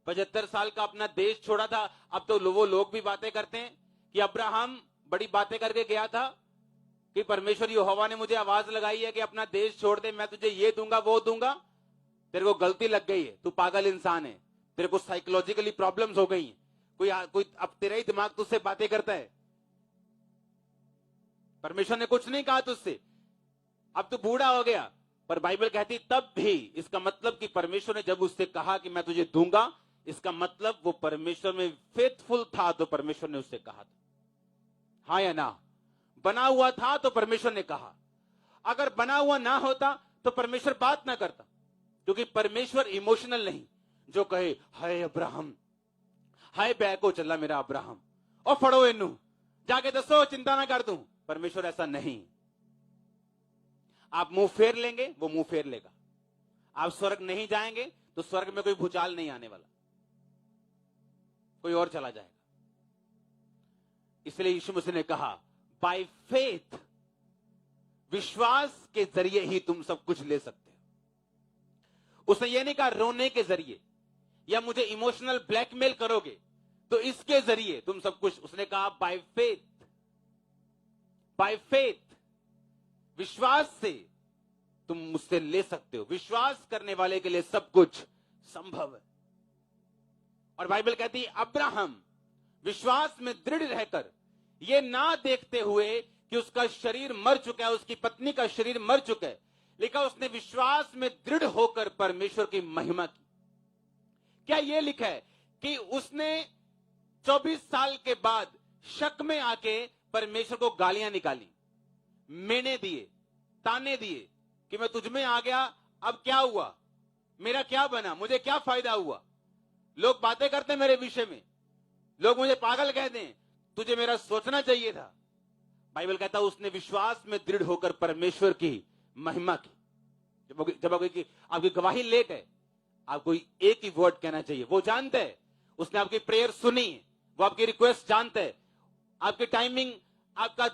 75 साल का अपना देश छोड़ा था। अब तो वो लोग भी बातें करते हैं कि अब्राहम बड़ी बातें करके गया था कि परमेश्वर यहोवा ने मुझे आवाज लगाई है कि अपना देश छोड़ दे, मैं तुझे ये दूंगा वो दूंगा। तेरे को गलती लग गई है, तू पागल इंसान है, तेरे को साइकोलॉजिकली प्रॉब्लम्स हो गई हैं। कोई अब तेरा ही दिमाग तुझसे बातें करता है। परमेश्वर ने कुछ नहीं कहा तुझसे, अब तू बूढ़ा हो गया। पर बाइबल कहती तब भी, इसका मतलब कि परमेश्वर ने जब उससे कहा कि मैं तुझे दूंगा, इसका मतलब वो परमेश्वर में फेथफुल था, तो परमेश्वर ने उससे कहा था। हाँ या ना? बना हुआ था तो परमेश्वर ने कहा, अगर बना हुआ ना होता तो परमेश्वर बात ना करता, क्योंकि परमेश्वर इमोशनल नहीं जो कहे हाय अब्राहम, हाय बैको चला मेरा अब्राहम और फड़ो इनू जाके दसो चिंता ना कर दूं। परमेश्वर ऐसा नहीं। आप मुंह फेर लेंगे वो मुंह फेर लेगा। आप स्वर्ग नहीं जाएंगे तो स्वर्ग में कोई भूचाल नहीं आने वाला, कोई और चला जाएगा। इसलिए यीशु मसीह ने कहा बाय फेथ, विश्वास के जरिए ही तुम सब कुछ ले सकते हो। उसने ये नहीं कहा रोने के जरिए या मुझे इमोशनल ब्लैकमेल करोगे तो इसके जरिए तुम सब कुछ। उसने कहा बाय फेथ, बाय फेथ, विश्वास से तुम मुझसे ले सकते हो। विश्वास करने वाले के लिए सब कुछ संभव है। और बाइबल कहती है अब्राहम विश्वास में दृढ़ रहकर, ये ना देखते हुए कि उसका शरीर मर चुका है, उसकी पत्नी का शरीर मर चुका है, लिखा उसने विश्वास में दृढ़ होकर परमेश्वर की महिमा की। क्या यह लिखा है कि उसने 24 साल के बाद शक में आके परमेश्वर को गालियां निकाली, मेने दिए, ताने दिए कि मैं तुझ में आ गया, अब क्या हुआ, मेरा क्या बना, मुझे क्या फायदा हुआ, लोग बातें करते हैं मेरे विषय में, लोग मुझे पागल कहते हैं, तुझे मेरा सोचना चाहिए था। बाइबल कहता है उसने विश्वास में दृढ़ होकर परमेश्वर की महिमा की। जब आपकी गवाही लेट है, आपको एक ही वर्ड कहना चाहिए, वो जानता है, उसने आपकी प्रेयर सुनी, वो आपकी रिक्वेस्ट जानता है, आपकी टाइमिंग, आपका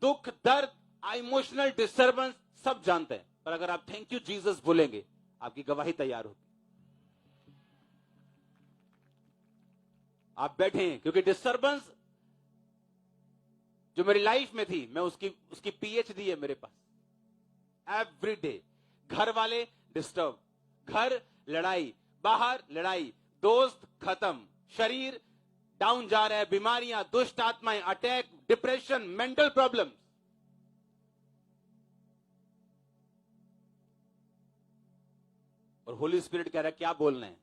दुख दर्द, इमोशनल डिस्टर्बेंस सब जानते हैं। पर अगर आप थैंक यू जीसस बोलेंगे, आपकी गवाही तैयार होगी। आप बैठे हैं क्योंकि डिस्टर्बेंस जो मेरी लाइफ में थी, मैं उसकी पीएचडी है मेरे पास। एवरी डे घर वाले डिस्टर्ब, घर लड़ाई, बाहर लड़ाई, दोस्त खत्म, शरीर डाउन जा रहा है, बीमारियां, दुष्ट आत्माएं, अटैक, डिप्रेशन, मेंटल प्रॉब्लम। और होली स्पिरिट कह रहा है क्या बोलना है,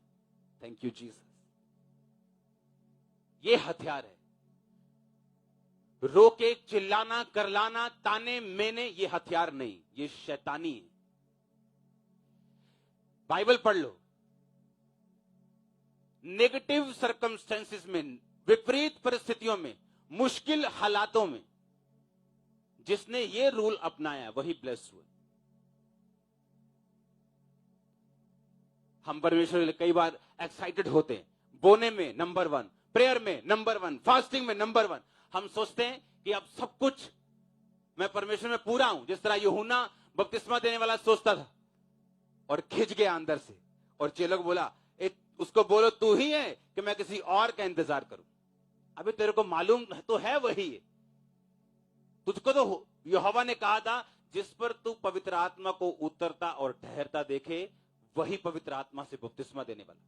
थैंक यू जीसस। ये हथियार है। रोके, चिल्लाना, करलाना, ताने मेने, ये हथियार नहीं, ये शैतानी है। बाइबल पढ़ लो। नेगेटिव सर्कमस्टेंसेस में, विपरीत परिस्थितियों में, मुश्किल हालातों में जिसने ये रूल अपनाया वही ब्लेस हुए। हम परमेश्वर के लिए कई बार एक्साइटेड होते हैं, बोने में नंबर 1, प्रेयर में नंबर 1, फास्टिंग में नंबर 1। हम सोचते हैं कि अब सब कुछ मैं परमेश्वर में पूरा हूं, जिस तरह यूहन्ना बपतिस्मा देने वाला सोचता था और खिंच गया अंदर से। और चेलों को बोला उसको बोलो तू ही है कि मैं किसी और का इंतजार करूं। अभी तेरे को मालूम तो है वही है, तुझको तो यहोवा ने कहा था जिस पर तू पवित्र आत्मा को उतरता और ठहरता देखे वही पवित्र आत्मा से बपतिस्मा देने वाला।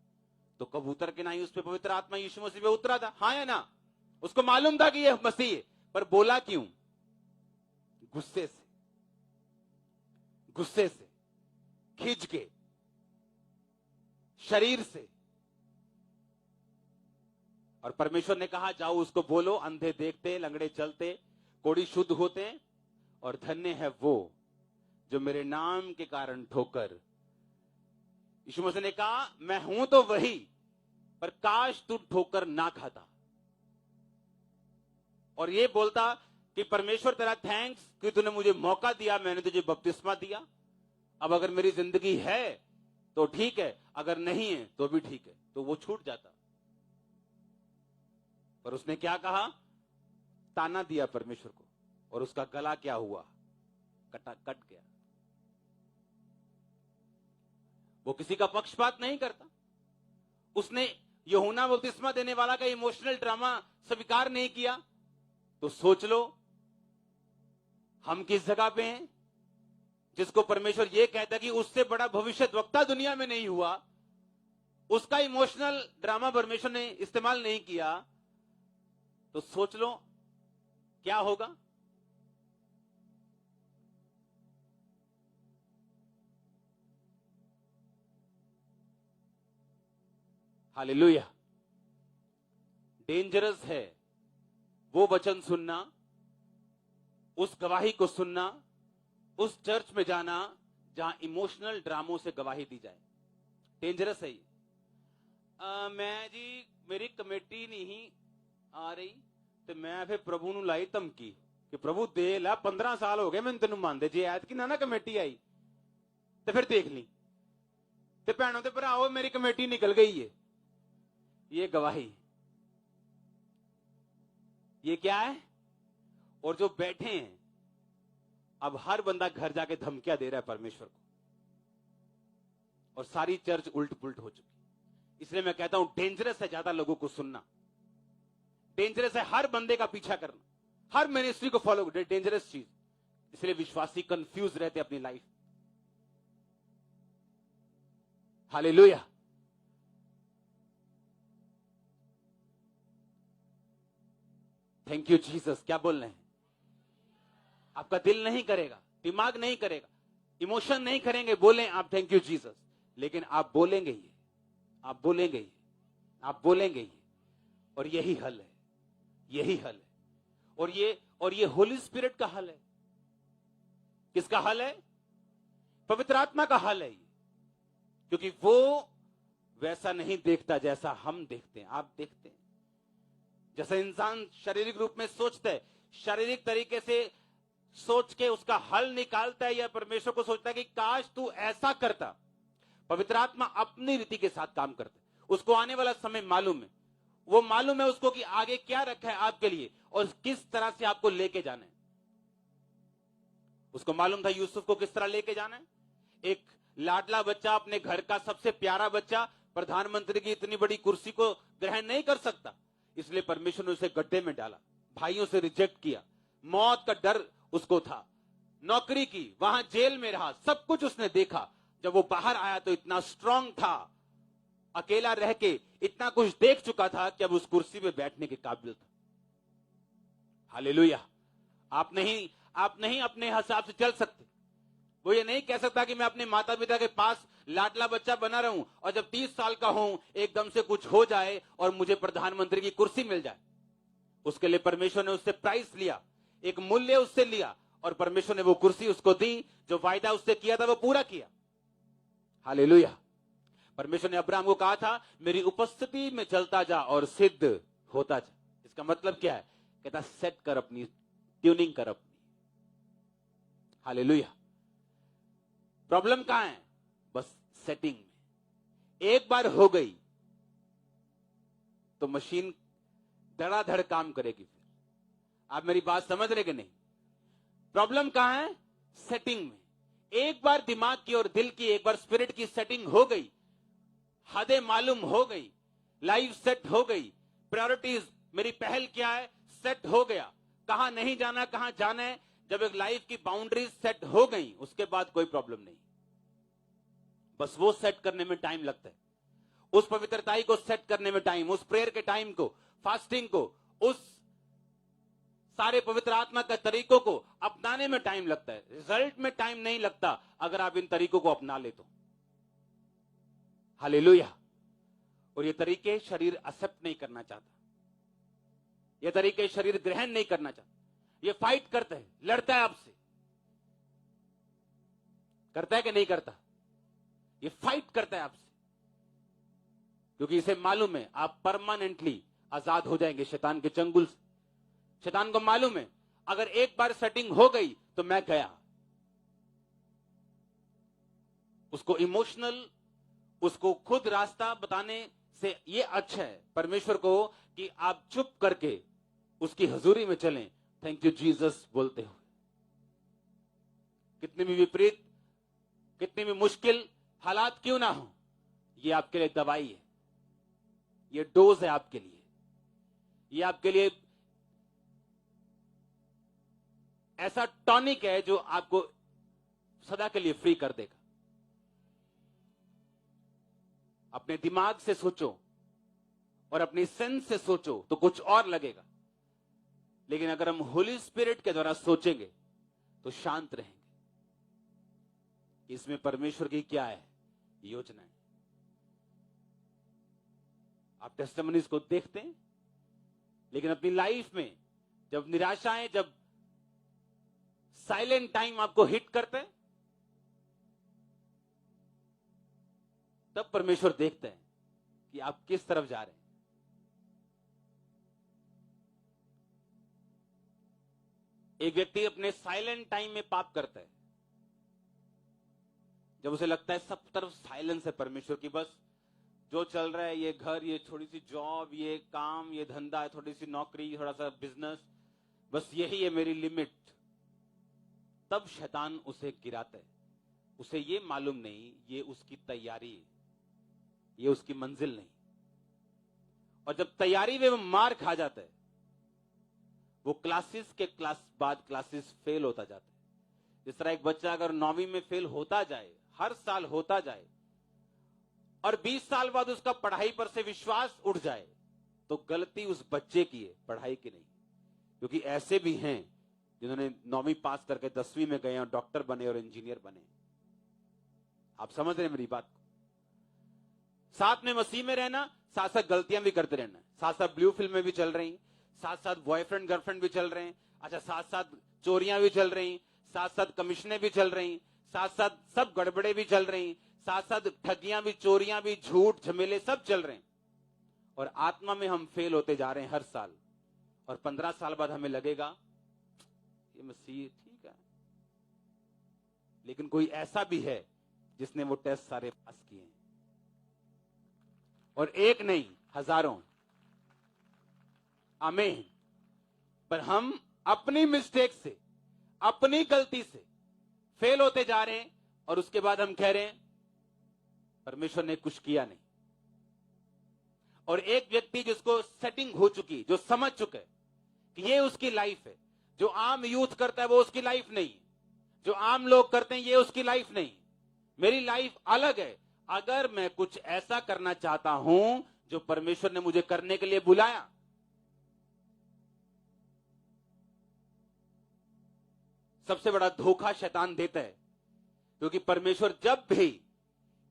तो कबूतर के नहीं उस पर पवित्र आत्मा यीशु मसीह पे उतरा था, हाँ या ना? उसको मालूम था कि यह मसीह है, पर बोला क्यों? गुस्से से, गुस्से से, खिंच के, शरीर से। और परमेश्वर ने कहा जाओ उसको बोलो, अंधे देखते, लंगड़े चलते, कोढ़ी शुद्ध होते, और धन्य है वो जो मेरे नाम के कारण ठोकर। यीशु मसीह ने कहा मैं हूं तो वही, पर काश तू ठोकर ना खाता और ये बोलता कि परमेश्वर तेरा थैंक्स कि तूने मुझे मौका दिया, मैंने तुझे बपतिस्मा दिया। अब अगर मेरी जिंदगी है तो ठीक है, अगर नहीं है तो भी ठीक है, तो वो छूट जाता। पर उसने क्या कहा? ताना दिया परमेश्वर को, और उसका गला क्या हुआ? कट गया। वो किसी का पक्षपात नहीं करता। उसने यूहन्ना बपतिस्मा देने वाला का इमोशनल ड्रामा स्वीकार नहीं किया। तो सोच लो हम किस जगह पे हैं, जिसको परमेश्वर ये कहता है कि उससे बड़ा भविष्यद्वक्ता दुनिया में नहीं हुआ, उसका इमोशनल ड्रामा परमेश्वर ने इस्तेमाल नहीं किया। तो सोच लो क्या होगा। हालेलुया। डेंजरस है वो वचन सुनना उस गवाही को सुनना, उस चर्च में जाना जहां इमोशनल ड्रामों से गवाही दी जाए, डेंजरस है ये। मैं जी मेरी कमेटी नहीं आ रही तो मैं फिर प्रभु ਨੂੰ ਲਾਈ ਧਮਕੀ ਕਿ ਪ੍ਰਭੂ ਦੇ ਲੈ 15 ਸਾਲ ਹੋ ਗਏ ਮੈਨੂੰ ਤੈਨੂੰ ਮੰਨਦੇ, ਜੇ ਐਤ ਕੀ ਨਾ ਕਮੇਟੀ ਆਈ ਤੇ ਫਿਰ ਦੇਖ ਲਈ। ਤੇ ਭੈਣੋਂ ਤੇ ਭਰਾਓ ਮੇਰੀ ਕਮੇਟੀ ਨਿਕਲ ਗਈ है। ये गवाही, ये क्या है? और जो बैठे हैं अब हर बंदा घर जाके धमकियां दे रहा है परमेश्वर को, और सारी चर्च उल्ट पुल्ट हो चुकी। इसलिए मैं कहता हूं डेंजरस है ज्यादा लोगों को सुनना, डेंजरस है हर बंदे का पीछा करना, हर मिनिस्ट्री को फॉलो, डेंजरस चीज। इसलिए विश्वासी कंफ्यूज रहते अपनी life. Hallelujah. Thank you Jesus. क्या बोल रहे हैं? आपका दिल नहीं करेगा, दिमाग नहीं करेगा, इमोशन नहीं करेंगे, बोलें आप थैंक यू जीसस, लेकिन आप बोलेंगे ये, आप बोलेंगे ये, आप बोलेंगे ये, और यही हल है, यही हल है। और ये होली स्पिरिट का हल है। किसका हल है? पवित्र आत्मा का हल है ये, क्योंकि वो वैसा नहीं देखता जैसा हम देखते हैं, आप देखते हैं। जैसा इंसान शारीरिक रूप में सोचता है, शारीरिक तरीके से सोच के उसका हल निकालता है, या परमेश्वर को सोचता है कि काश तू ऐसा करता। पवित्र आत्मा अपनी रीति के साथ काम करता है, उसको आने वाला समय मालूम है, वो मालूम है उसको कि आगे क्या रखा है आपके लिए और किस तरह से आपको लेके जाना है। उसको मालूम था यूसुफ को किस तरह लेके जाना है। एक लाडला बच्चा, अपने घर का सबसे प्यारा बच्चा, प्रधानमंत्री की इतनी बड़ी कुर्सी को ग्रहण नहीं कर सकता, इसलिए परमेश्वर ने उसे गड्ढे में डाला, भाइयों से रिजेक्ट किया, मौत का डर उसको था, नौकरी की, वहां जेल में रहा, सब कुछ उसने देखा। जब वो बाहर आया तो इतना स्ट्रांग था, अकेला रह के इतना कुछ देख चुका था कि अब उस कुर्सी पे बैठने के काबिल था। हालेलुया। आप नहीं अपने हिसाब से चल सकते। वो ये नहीं कह सकता कि मैं अपने माता पिता के पास लाडला बच्चा बना रहूं और जब 30 साल का हूं एकदम से कुछ हो जाए और मुझे प्रधानमंत्री की कुर्सी मिल जाए। उसके लिए परमेश्वर ने उससे प्राइस लिया, एक मूल्य उससे लिया, और परमेश्वर ने वो कुर्सी उसको दी, जो वायदा उससे किया था वो पूरा किया। हालेलुया। परमेश्वर ने अब्राहम को कहा था मेरी उपस्थिति में चलता जा और सिद्ध होता जा। इसका मतलब क्या है? कहता सेट कर अपनी, ट्यूनिंग कर अपनी। हालेलुया। प्रॉब्लम कहां है? बस सेटिंग में। एक बार हो गई तो मशीन धड़ाधड़ काम करेगी। फिर आप मेरी बात समझ रहे कि नहीं? प्रॉब्लम कहां है? सेटिंग में। एक बार दिमाग की और दिल की, एक बार स्पिरिट की सेटिंग हो गई, हदें मालूम हो गई, लाइफ सेट हो गई, प्रायोरिटीज, मेरी पहल क्या है, सेट हो गया, कहां नहीं जाना कहां जाना है। जब एक लाइफ की बाउंड्रीज सेट हो गई, उसके बाद कोई प्रॉब्लम नहीं। बस वो सेट करने में टाइम लगता है, उस पवित्रताई को सेट करने में टाइम, उस प्रेयर के टाइम को, फास्टिंग को, उस सारे पवित्र आत्मा के तरीकों को अपनाने में टाइम लगता है। रिजल्ट में टाइम नहीं लगता अगर आप इन तरीकों को अपना ले तो। हालेलुया। और ये तरीके शरीर एक्सेप्ट नहीं करना चाहता, ये तरीके शरीर ग्रहण नहीं करना चाहता। ये फाइट करता है, लड़ता है आपसे। करता है कि नहीं करता? ये फाइट करता है आपसे, क्योंकि इसे मालूम है आप परमानेंटली आजाद हो जाएंगे शैतान के चंगुल से। शैतान को मालूम है अगर एक बार सेटिंग हो गई तो मैं गया। उसको इमोशनल, उसको खुद रास्ता बताने से ये अच्छा है परमेश्वर को कि आप चुप करके उसकी हजूरी में चलें, थैंक यू जीसस बोलते हुए। कितने भी विपरीत, कितनी भी मुश्किल हालात क्यों ना हो, ये आपके लिए दवाई है, ये डोज है आपके लिए, ये आपके लिए ऐसा टॉनिक है जो आपको सदा के लिए फ्री कर देगा। अपने दिमाग से सोचो और अपनी सेंस से सोचो तो कुछ और लगेगा, लेकिन अगर हम होली स्पिरिट के द्वारा सोचेंगे तो शांत रहेंगे। इसमें परमेश्वर की क्या है योजना है। आप टेस्टिमनीज को देखते हैं, लेकिन अपनी लाइफ में जब निराशाएं, जब साइलेंट टाइम आपको हिट करता है, तब परमेश्वर देखते हैं कि आप किस तरफ जा रहे हैं। एक व्यक्ति अपने साइलेंट टाइम में पाप करता है, जब उसे लगता है सब तरफ साइलेंस है परमेश्वर की, बस जो चल रहा है, ये घर, ये थोड़ी सी जॉब, ये काम, ये धंधा है, थोड़ी सी नौकरी, थोड़ा सा बिजनेस, बस यही है मेरी लिमिट, तब शैतान उसे गिराता है। उसे ये मालूम नहीं ये उसकी तैयारी है, ये उसकी मंजिल नहीं। और जब तैयारी में वो मार खा जाता है, वो क्लासेस के बाद क्लासेस फेल होता जाता है। जिस तरह एक बच्चा अगर 9वीं में फेल होता जाए, हर साल होता जाए, और 20 साल बाद उसका पढ़ाई पर से विश्वास उठ जाए, तो गलती उस बच्चे की है, पढ़ाई की नहीं। क्योंकि ऐसे भी हैं जिन्होंने 9वीं पास करके 10वीं में गए और डॉक्टर बने और इंजीनियर बने। आप समझ रहे हैं मेरी बात को? साथ में मसीह में रहना, साथ साथ गलतियां भी करते रहना, साथ साथ ब्लू फिल्म में भी चल रही, साथ साथ बॉयफ्रेंड गर्लफ्रेंड भी चल रहे हैं, अच्छा साथ साथ चोरियां भी चल रही, साथ साथ कमीशनें भी चल रही, साथ साथ सब गड़बड़े भी चल रही, साथ साथ ठगियां भी, चोरियां भी, झूठ झमेले सब चल रहे हैं, और आत्मा में हम फेल होते जा रहे हैं हर साल। और 15 साल बाद हमें लगेगा ये मसीह ठीक है, लेकिन कोई ऐसा भी है जिसने वो टेस्ट सारे पास किए हैं, और एक नहीं हजारों। आमीन। पर हम अपनी मिस्टेक से, अपनी गलती से फेल होते जा रहे हैं, और उसके बाद हम कह रहे हैं परमेश्वर ने कुछ किया नहीं। और एक व्यक्ति जिसको सेटिंग हो चुकी, जो समझ चुका है कि ये उसकी लाइफ है, जो आम यूथ करता है वो उसकी लाइफ नहीं, जो आम लोग करते हैं ये उसकी लाइफ नहीं, मेरी लाइफ अलग है। अगर मैं कुछ ऐसा करना चाहता हूं जो परमेश्वर ने मुझे करने के लिए बुलाया, सबसे बड़ा धोखा शैतान देता है, क्योंकि परमेश्वर जब भी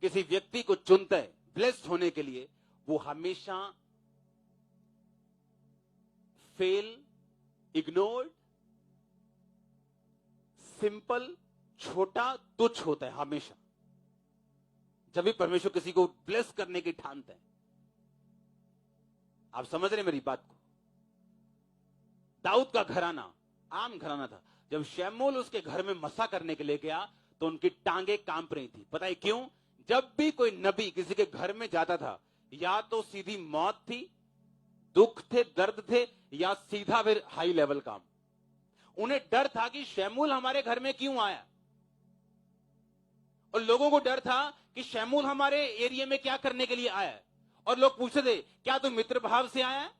किसी व्यक्ति को चुनता है ब्लेस्ड होने के लिए, वो हमेशा फेल, इग्नोर्ड, सिंपल, छोटा, तुच्छ होता है हमेशा। जब भी परमेश्वर किसी को ब्लेस करने की ठानता है, आप समझ रहे मेरी बात को? दाऊद का घराना आम घराना था। जब शमूएल उसके घर में मसा करने के लिए गया तो उनकी टांगे कांप रही थी। पता है क्यों? जब भी कोई नबी किसी के घर में जाता था, या तो सीधी मौत थी, दुख थे, दर्द थे, या सीधा फिर हाई लेवल काम। उन्हें डर था कि शमूएल हमारे घर में क्यों आया, और लोगों को डर था कि शमूएल हमारे एरिया में क्या करने के लिए आया है। और लोग पूछते थे, क्या तू मित्र भाव से आया है,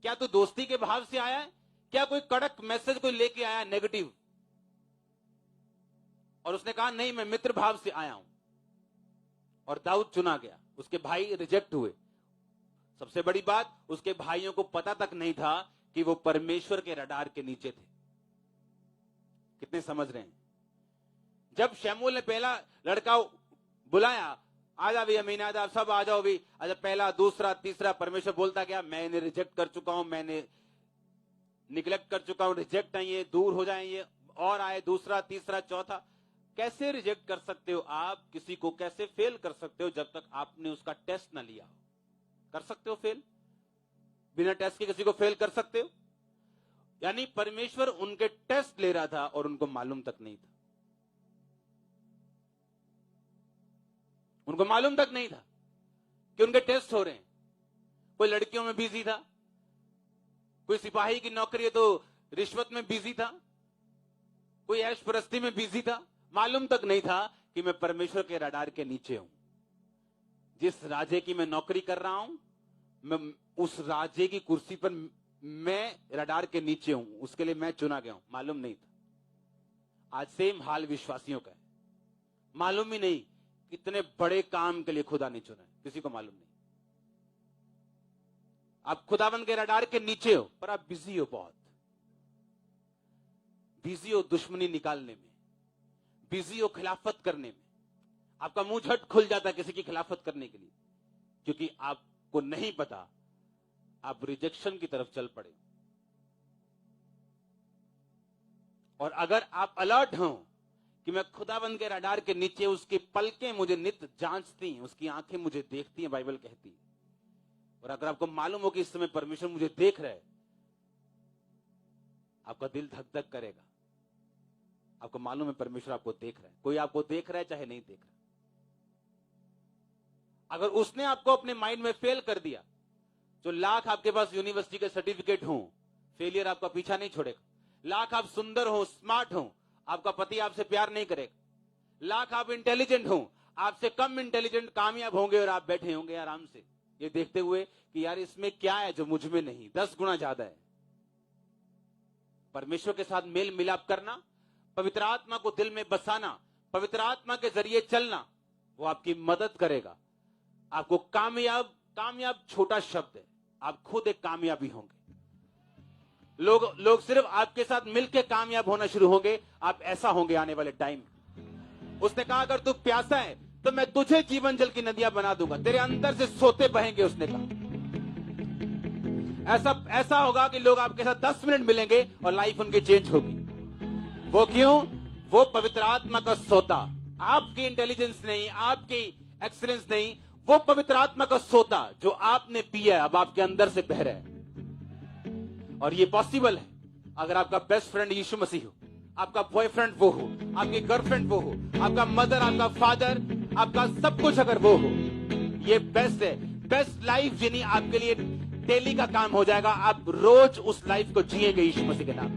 क्या तू दोस्ती के भाव से आया है, क्या कोई कड़क मैसेज कोई लेके आया है नेगेटिव? और उसने कहा नहीं, मैं मित्र भाव से आया हूं। और दाऊद चुना गया, उसके भाई रिजेक्ट हुए। सबसे बड़ी बात, उसके भाइयों को पता तक नहीं था कि वो परमेश्वर के रडार के नीचे थे। कितने समझ रहे हैं? जब शमूएल ने पहला लड़का बुलाया, आ जा भी अमीनादाब, सब आ जाओ भी, अच्छा पहला, दूसरा, तीसरा, परमेश्वर बोलता गया मैंने रिजेक्ट कर चुका हूं, मैंने निगलेक्ट कर चुका हूं, रिजेक्ट है ये, दूर हो जाए ये, और आए दूसरा, तीसरा, चौथा। कैसे रिजेक्ट कर सकते हो आप किसी को? कैसे फेल कर सकते हो जब तक आपने उसका टेस्ट ना लिया हो? कर सकते हो फेल? बिना टेस्ट के किसी को फेल कर सकते हो? यानी परमेश्वर उनके टेस्ट ले रहा था और उनको मालूम तक नहीं था। उनको मालूम तक नहीं था कि उनके टेस्ट हो रहे हैं। कोई लड़कियों में बिजी था, कोई सिपाही की नौकरी है तो रिश्वत में बिजी था, कोई ऐश परस्ती में बिजी था। मालूम तक नहीं था कि मैं परमेश्वर के रडार के नीचे हूं। जिस राजे की मैं नौकरी कर रहा हूं, मैं उस राजे की कुर्सी पर मैं रडार के नीचे हूं, उसके लिए मैं चुना गया हूं। मालूम नहीं था। आज सेम हाल विश्वासियों का है। मालूम ही नहीं कितने बड़े काम के लिए खुदा ने चुना है, किसी को मालूम नहीं। आप खुदाबंद के रडार के नीचे हो, पर आप बिजी हो, बहुत बिजी हो दुश्मनी निकालने में, बिजी हो खिलाफत करने में। आपका मुंह झट खुल जाता है किसी की खिलाफत करने के लिए, क्योंकि आपको नहीं पता आप रिजेक्शन की तरफ चल पड़े। और अगर आप अलर्ट हो कि मैं खुदाबंद के रडार के नीचे, उसकी पलकें मुझे नित्य जांचती हैं, उसकी आंखें मुझे देखती हैं, बाइबल कहती है। और अगर आपको मालूम हो कि इस समय परमेश्वर मुझे देख रहा है, आपका दिल धक धक करेगा। आपको मालूम है परमेश्वर आपको देख रहा है। कोई आपको देख रहा है चाहे नहीं देख रहा। अगर उसने आपको अपने माइंड में फेल कर दिया, जो लाख आपके पास यूनिवर्सिटी के सर्टिफिकेट हो, फेलियर आपका पीछा नहीं छोड़ेगा। लाख आप सुंदर हो, स्मार्ट हो, आपका पति आपसे प्यार नहीं करेगा। लाख आप इंटेलिजेंट हो, आपसे कम इंटेलिजेंट कामयाब होंगे और आप बैठे होंगे आराम से, ये देखते हुए कि यार इसमें क्या है जो मुझ में नहीं, 10 गुना ज्यादा है। परमेश्वर के साथ मेल मिलाप करना, पवित्र आत्मा को दिल में बसाना, पवित्र आत्मा के जरिए चलना, वो आपकी मदद करेगा। आपको कामयाब, कामयाब छोटा शब्द है, आप खुद एक कामयाबी होंगे। लोग सिर्फ आपके साथ मिलकर कामयाब होना शुरू होंगे। आप ऐसा होंगे आने वाले टाइम। उसने कहा अगर तू प्यासा है तो मैं तुझे जीवन जल की नदियां बना दूंगा, तेरे अंदर से सोते बहेंगे। उसने कहा ऐसा होगा कि लोग आपके साथ 10 मिनट मिलेंगे और लाइफ उनकी चेंज होगी। वो क्यों? वो पवित्र आत्मा का सोता, आपकी इंटेलिजेंस नहीं, आपकी एक्सीलेंस नहीं, वो पवित्र आत्मा का सोता जो आपने पिया अब आपके अंदर से बह रहा है। और ये पॉसिबल है अगर आपका बेस्ट फ्रेंड यीशु मसीह हो, आपका बॉयफ्रेंड वो हो, आपकी गर्लफ्रेंड वो हो, आपका मदर, आपका फादर, आपका सब कुछ अगर वो हो। ये बेस्ट है। बेस्ट लाइफ जीनी आपके लिए डेली का काम हो जाएगा। आप रोज उस लाइफ को जिएंगे यीशु मसीह के नाम।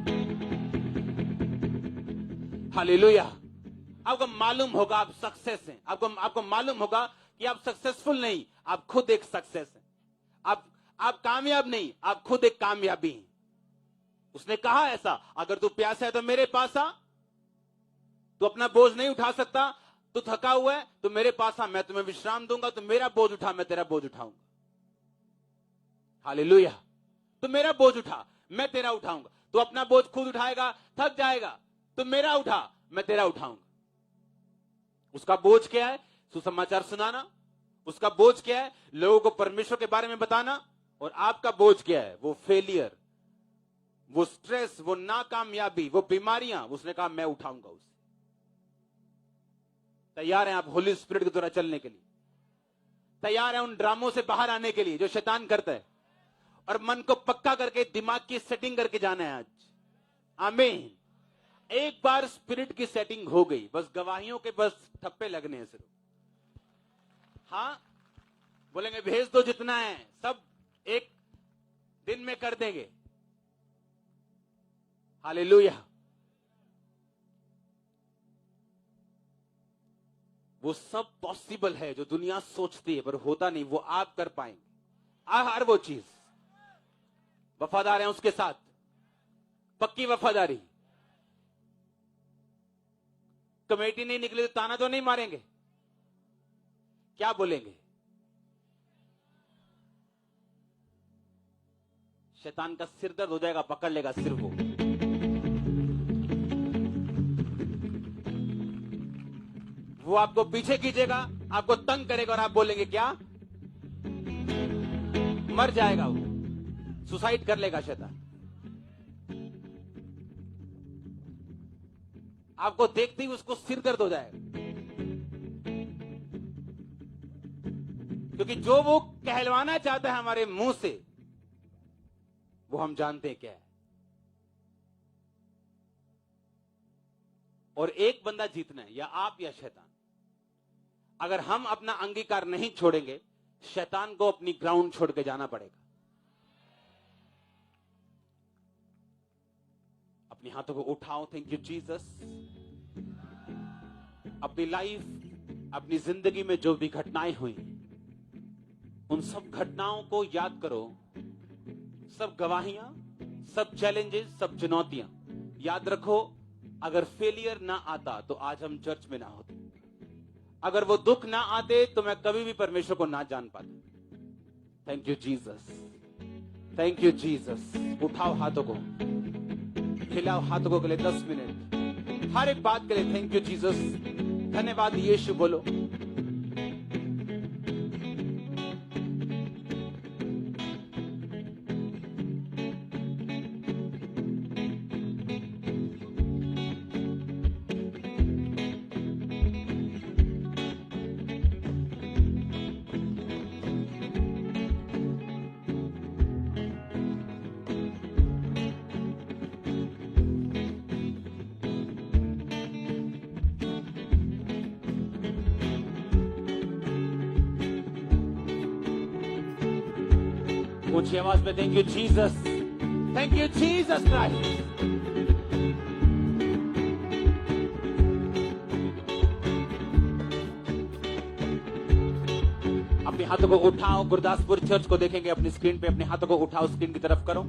हालेलुया। आपको मालूम होगा आप सक्सेस हैं। आपको मालूम होगा कि आप सक्सेसफुल नहीं, आप खुद एक सक्सेस हैं। आप कामयाब नहीं, आप खुद एक कामयाबी हैं। उसने कहा ऐसा, अगर तू प्यासा है तो मेरे पास आ। तू अपना बोझ नहीं उठा सकता, तू थका हुआ है तो मेरे पास आ, मैं तुम्हें विश्राम दूंगा। तो मेरा बोझ उठा, मैं तेरा बोझ उठाऊंगा। हालेलुया। तो मेरा बोझ उठा, मैं तेरा उठाऊंगा। तू अपना बोझ खुद उठाएगा, थक जाएगा, तो मेरा उठा, मैं तेरा उठाऊंगा। उसका बोझ क्या है? सुसमाचार सुनाना। उसका बोझ क्या है? लोगों को परमेश्वर के बारे में बताना। और आपका बोझ क्या है? वो फेलियर, वो स्ट्रेस, वो नाकामयाबी, वो बीमारियां। उसने कहा मैं उठाऊंगा उसे। तैयार हैं आप होली स्पिरिट के द्वारा चलने के लिए? तैयार हैं उन ड्रामों से बाहर आने के लिए जो शैतान करता है? और मन को पक्का करके, दिमाग की सेटिंग करके जाना है आज। आमीन। एक बार स्पिरिट की सेटिंग हो गई, बस गवाहियों के बस ठप्पे लगने हैं सिर्फ। हाँ, बोलेंगे भेज दो जितना है, सब एक दिन में कर देंगे। हालेलुया। वो सब पॉसिबल है जो दुनिया सोचती है, पर होता नहीं। वो आप कर पाएंगे हर वो चीज। वफादार हैं उसके साथ, पक्की वफादारी। कमेटी नहीं निकली तो ताना तो नहीं मारेंगे? क्या बोलेंगे? शैतान का सिर दर्द हो जाएगा, पकड़ लेगा सिर को। वो आपको पीछे खींचेगा, आपको तंग करेगा और आप बोलेंगे क्या? मर जाएगा वो, सुसाइड कर लेगा शैतान। आपको देखते ही उसको सिर दर्द हो जाएगा, क्योंकि जो वो कहलवाना चाहता है हमारे मुंह से, वो हम जानते हैं क्या है। और एक बंदा जीतना है, या आप या शैतान। अगर हम अपना अंगीकार नहीं छोड़ेंगे, शैतान को अपनी ग्राउंड छोड़ के जाना पड़ेगा। अपने हाथों को उठाओ। Thank you Jesus. अपनी लाइफ, अपनी जिंदगी में जो भी घटनाएं हुई, उन सब घटनाओं को याद करो। सब गवाहियां, सब चैलेंजेस, सब चुनौतियां याद रखो। अगर फेलियर ना आता तो आज हम चर्च में ना होते। अगर वो दुख ना आते तो मैं कभी भी परमेश्वर को ना जान पाता। Thank you Jesus, thank you Jesus. उठाओ हाथों को, हिलाओ हाथों को के लिए 10 मिनट, हर एक बात के लिए थैंक यू जीसस, धन्यवाद यीशु बोलो। ऊंची आवाज में thank you Jesus, thank you Jesus Christ. अपने हाथों को उठाओ, गुरदासपुर चर्च को देखेंगे अपनी स्क्रीन पे, अपने हाथों को उठाओ, स्क्रीन की तरफ करो।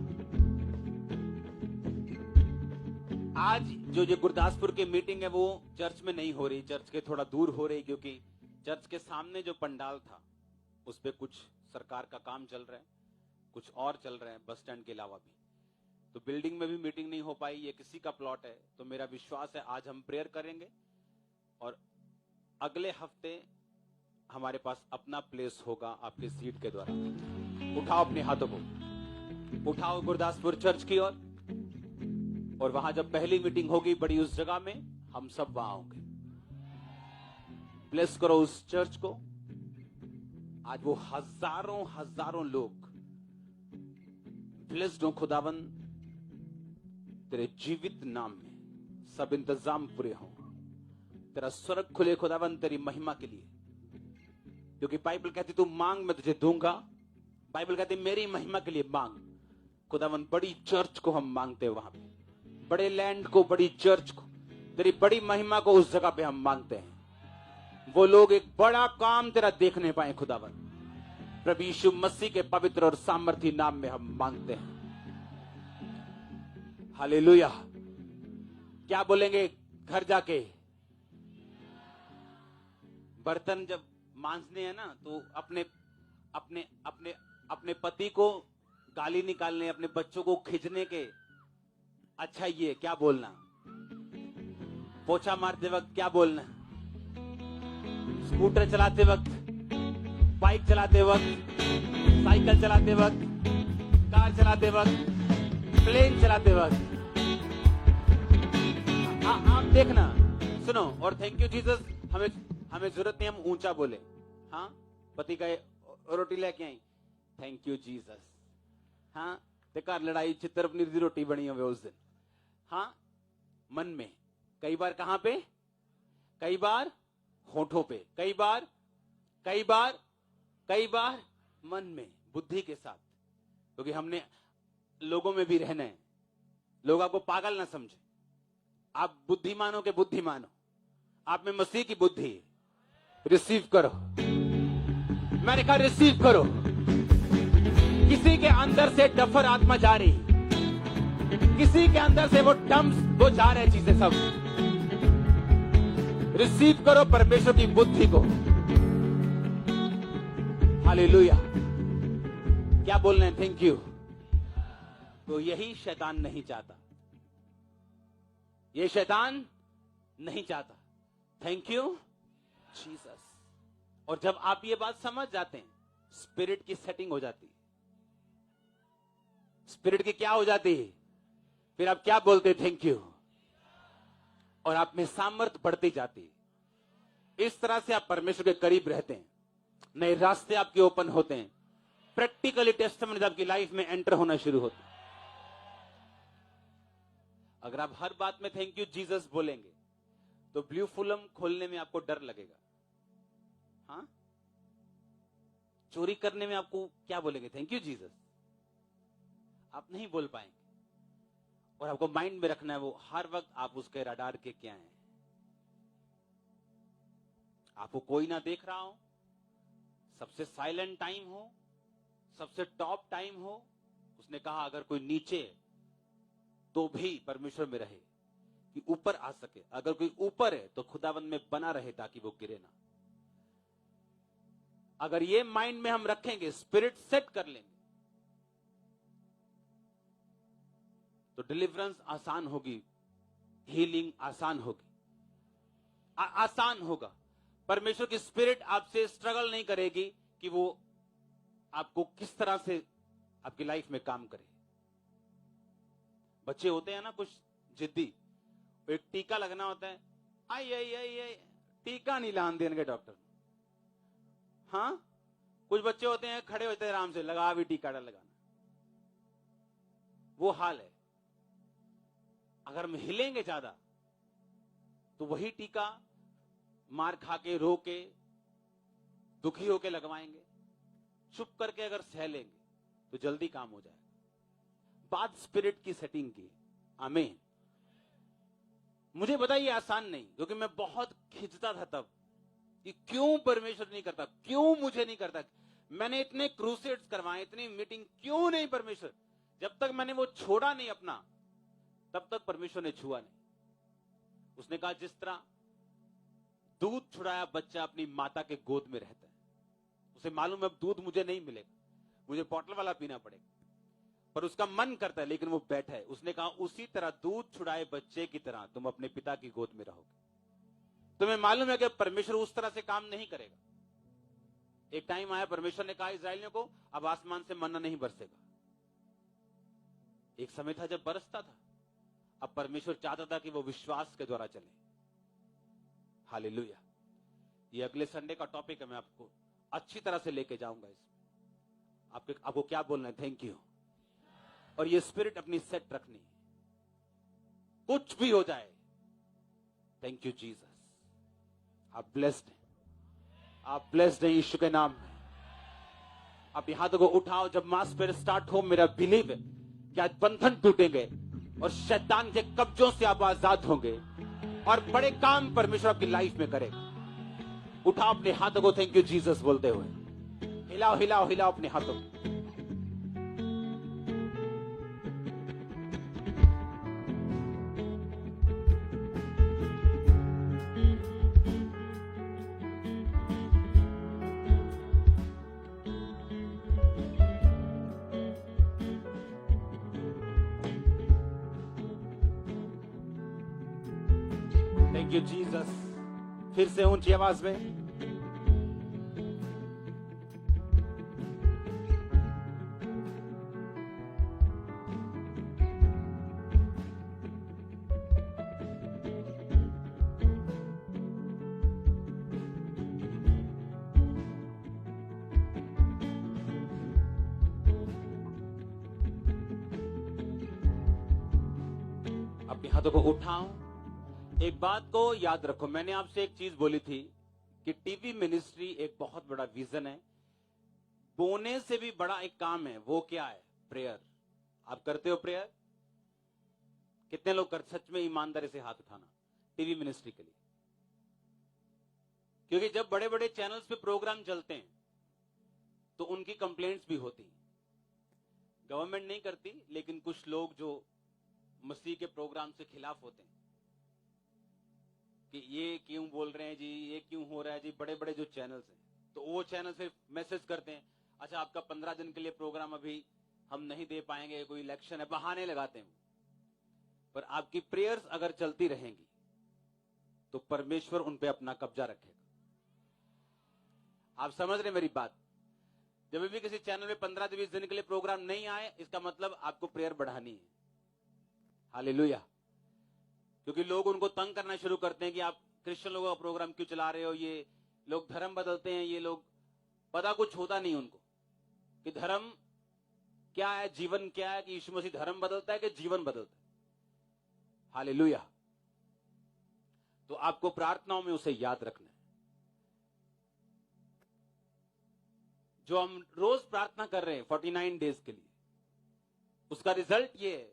आज जो ये गुरदासपुर की मीटिंग है वो चर्च में नहीं हो रही, चर्च के थोड़ा दूर हो रही, क्योंकि चर्च के सामने जो पंडाल था उस पे कुछ सरकार का काम चल रहा है, कुछ और चल रहा है बस स्टैंड के अलावा भी, तो बिल्डिंग में भी मीटिंग नहीं हो पाई। ये किसी का प्लॉट है, तो मेरा विश्वास है आज हम प्रेयर करेंगे और अगले हफ्ते हमारे पास अपना प्लेस होगा आपके सीट के द्वारा। उठाओ अपने हाथों को, उठाओ गुरदासपुर चर्च की ओर, और वहां जब पहली मीटिंग होगी बड़ी उस जगह में, हम सब वहां होंगे। ब्लेस करो उस चर्च को। आज वो हजारों हजारों लोग ब्लेस्ड हो खुदावन, तेरे जीवित नाम में सब इंतजाम पूरे हों, तेरा स्वर्ग खुले खुदावन तेरी महिमा के लिए, क्योंकि बाइबल कहती तू मांग मैं तुझे दूंगा। बाइबल कहती मेरी महिमा के लिए मांग। खुदावन बड़ी चर्च को हम मांगते हैं, वहां पे बड़े लैंड को, बड़ी चर्च को, तेरी बड़ी महिमा को उस जगह पे हम मांगते हैं। वो लोग एक बड़ा काम तेरा देखने पाए खुदावन, प्रभु यीशु मसीह के पवित्र और सामर्थी नाम में हम मांगते हैं। हालेलुया। क्या बोलेंगे घर जाके? बर्तन जब मांजने हैं ना, तो अपने अपने अपने अपने पति को गाली निकालने, अपने बच्चों को खींचने के अच्छा ये क्या बोलना, पोछा मारते वक्त क्या बोलना, स्कूटर चलाते वक्त, बाइक चलाते वक्त, साइकिल चलाते वक्त, कार चलाते वक्त, प्लेन चलाते वक्त, आप देखना, सुनो। और थैंक यू जीसस, हमें जरूरत नहीं हम ऊंचा बोले। हाँ, पति का रोटी लेके आई, थैंक यू जीसस। हाँ, ते घर लड़ाई चित्र पनीर की रोटी बनी हुई उस दिन। हाँ, मन में कई बार, कहां पे? कई बार होठों पे, कई बार मन में, बुद्धि के साथ, क्योंकि हमने लोगों में भी रहना है। लोग आपको पागल ना समझे, आप बुद्धिमानों के बुद्धिमान हो, आप में मसीह की बुद्धि है। रिसीव करो, मैंने कहा रिसीव करो। किसी के अंदर से डफर आत्मा जा रही, किसी के अंदर से वो डम्स वो जा रहे चीजें सब। रिसीव करो परमेश्वर की बुद्धि को। हालेलुया। क्या बोलना है? Thank you. तो यही शैतान नहीं चाहता, ये शैतान नहीं चाहता। Thank you Jesus. और जब आप ये बात समझ जाते हैं, स्पिरिट की सेटिंग हो जाती है। स्पिरिट की क्या हो जाती है? फिर आप क्या बोलते हैं? Thank you. और आप में सामर्थ बढ़ती जाती है। इस तरह से आप परमेश्वर के करीब रहते हैं, नए रास्ते आपके ओपन होते हैं, प्रैक्टिकली टेस्टिमनी आपकी लाइफ में एंटर होना शुरू होता है। अगर आप हर बात में थैंक यू जीसस बोलेंगे तो ब्लू फुलम खोलने में आपको डर लगेगा। हाँ, चोरी करने में आपको क्या बोलेंगे? Thank you Jesus. आप नहीं बोल पाएंगे। और आपको माइंड में रखना है वो हर वक्त आप उसके रडार के क्या हैं। आपको कोई ना देख रहा हो, सबसे साइलेंट टाइम हो, सबसे टॉप टाइम हो, उसने कहा अगर कोई नीचे तो भी परमेश्वर में रहे कि ऊपर आ सके। अगर कोई ऊपर है तो खुदावंद में बना रहे ताकि वो गिरे ना। अगर ये माइंड में हम रखेंगे, स्पिरिट सेट कर लेंगे, तो डिलीवरेंस आसान होगी, हीलिंग आसान होगी, आसान होगा। परमेश्वर की स्पिरिट आपसे स्ट्रगल नहीं करेगी कि वो आपको किस तरह से आपकी लाइफ में काम करे। बच्चे होते हैं ना कुछ जिद्दी, एक टीका लगना होता है, आई आई आई आई, टीका नहीं लान देंगे डॉक्टर। हाँ, कुछ बच्चे होते हैं खड़े होते हैं आराम से, लगा भी टीका लगाना। वो हाल है। अगर हम हिलेंगे ज्यादा तो वही टीका मार खा के, रो के, दुखी होके लगवाएंगे। चुप करके अगर सह लेंगे तो जल्दी काम हो जाएगा। बात स्पिरिट की सेटिंग की। आमीन। मुझे पता ये आसान नहीं, क्योंकि मैं बहुत खिंचता था तब कि क्यों परमेश्वर नहीं करता, क्यों मुझे नहीं करता। मैंने इतने क्रूसेड्स करवाए, इतनी मीटिंग, क्यों नहीं परमेश्वर। जब तक मैंने वो छोड़ा नहीं अपना, तब तक परमेश्वर ने छुआ नहीं। उसने कहा जिस तरह दूध छुड़ाया बच्चा अपनी माता के गोद में रहता है, उसे मालूम है अब दूध मुझे नहीं मिलेगा, मुझे बॉटल वाला पीना पड़ेगा, पर उसका मन करता है, लेकिन वो बैठा है। उसने कहा उसी तरह दूध छुड़ाए बच्चे की तरह तुम अपने पिता की गोद में रहोगे। तुम्हें मालूम है कि परमेश्वर उस तरह से काम नहीं करेगा। एक टाइम आया, परमेश्वर ने कहा इस्राएलियों को अब आसमान से मन्ना नहीं बरसेगा। एक समय था जब बरसता था। अब परमेश्वर चाहता था कि वो विश्वास के द्वारा चले। हालेलुया। ये अगले संडे का टॉपिक है, मैं आपको अच्छी तरह से लेके जाऊंगा इसमें। आपको क्या बोलना है? Thank you. और ये स्पिरिट अपनी सेट रखनी, कुछ भी हो जाए। Thank you Jesus. आप ब्लेस्ड हैं, आप ब्लेस्ड हैं यीशु के नाम में। आप हाथों को उठाओ। जब मास पर स्टार्ट हो, मेरा बिलीव है कि आज बंधन टूटेंगे और शैतान के कब्जों से आप आजाद होंगे और बड़े काम परमेश्वर आपकी लाइफ में करेगा। उठाओ अपने हाथों को थैंक यू जीसस बोलते हुए, हिलाओ हिलाओ हिलाओ अपने हाथों को। Thank you Jesus. फिर से ऊंची आवाज में अपने हाथों को उठाओ। एक बात को याद रखो, मैंने आपसे एक चीज बोली थी कि टीवी मिनिस्ट्री एक बहुत बड़ा विजन है। बोने से भी बड़ा एक काम है। वो क्या है? प्रेयर। आप करते हो प्रेयर? कितने लोग कर सच में ईमानदारी से हाथ उठाना टीवी मिनिस्ट्री के लिए? क्योंकि जब बड़े बड़े चैनल्स पे प्रोग्राम चलते हैं तो उनकी कंप्लेंट्स भी होती हैं। गवर्नमेंट नहीं करती, लेकिन कुछ लोग जो मसीह के प्रोग्राम से खिलाफ होते हैं कि ये क्यों बोल रहे हैं जी, ये क्यों हो रहा है जी। बड़े बड़े जो चैनल्स हैं, तो वो चैनल फिर मैसेज करते हैं, अच्छा आपका 15 दिन के लिए प्रोग्राम अभी हम नहीं दे पाएंगे, कोई इलेक्शन है, बहाने लगाते हैं। पर आपकी प्रेयर्स अगर चलती रहेंगी तो परमेश्वर उन पे अपना कब्जा रखेगा। आप समझ रहे मेरी बात? जब भी किसी चैनल में 15-20 दिन के लिए प्रोग्राम नहीं आए, इसका मतलब आपको प्रेयर बढ़ानी है। हालेलुया। क्योंकि लोग उनको तंग करना शुरू करते हैं कि आप क्रिश्चियन लोगों का प्रोग्राम क्यों चला रहे हो, ये लोग धर्म बदलते हैं। ये लोग पता कुछ होता नहीं उनको कि धर्म क्या है, जीवन क्या है, कि यीशु मसीह धर्म बदलता है कि जीवन बदलता है। हालेलुया। तो आपको प्रार्थनाओं में उसे याद रखना है। जो हम रोज प्रार्थना कर रहे हैं 49 डेज के लिए, उसका रिजल्ट ये है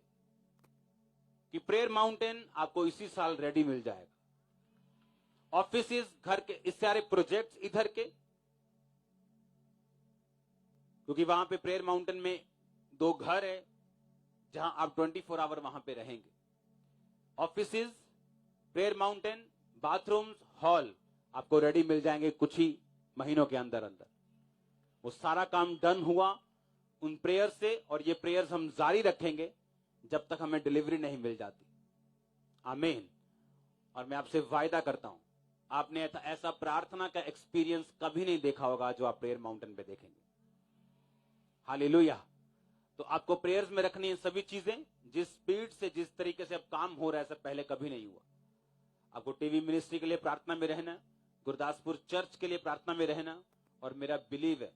कि प्रेयर माउंटेन आपको इसी साल रेडी मिल जाएगा। ऑफिसेस, घर के इस सारे प्रोजेक्ट्स इधर के, क्योंकि वहां पे प्रेयर माउंटेन में 2 घर है जहां आप 24 आवर वहां पे रहेंगे। Offices, prayer mountain, bathrooms, hall आपको रेडी मिल जाएंगे कुछ ही महीनों के अंदर अंदर। वो सारा काम डन हुआ उन प्रेयर से, और ये प्रेयर्स हम जारी रखेंगे जब तक हमें डिलीवरी नहीं मिल जाती। आमीन। और मैं आपसे वायदा करता हूं, आपने ऐसा प्रार्थना का एक्सपीरियंस कभी नहीं देखा होगा जो आप प्रेयर माउंटेन पे देखेंगे। हालेलुया। तो आपको प्रेयर्स में रखनी है सभी चीजें। जिस स्पीड से, जिस तरीके से अब काम हो रहा है, सब पहले कभी नहीं हुआ। आपको टीवी मिनिस्ट्री के लिए प्रार्थना में रहना, गुरदासपुर चर्च के लिए प्रार्थना में रहना, और मेरा बिलीव है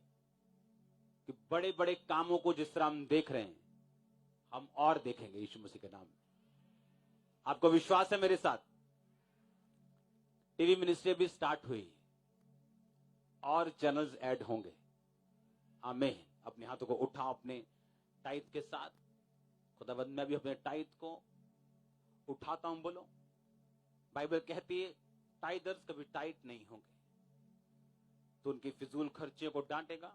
कि बड़े बड़े कामों को जिस तरह हम देख रहे हैं, हम और देखेंगे यीशु मसीह के नाम में। आपको विश्वास है मेरे साथ? टीवी मिनिस्ट्री भी स्टार्ट हुई और चैनल्स ऐड होंगे। आमीन। अपने हाथों को उठाओ अपने टाइट के साथ। खुदावंद मैं भी अपने टाइट को उठाता हूं, बोलो। बाइबल कहती है टाइदर्स कभी टाइट नहीं होंगे तो उनकी फिजूल खर्चियों को डांटेगा।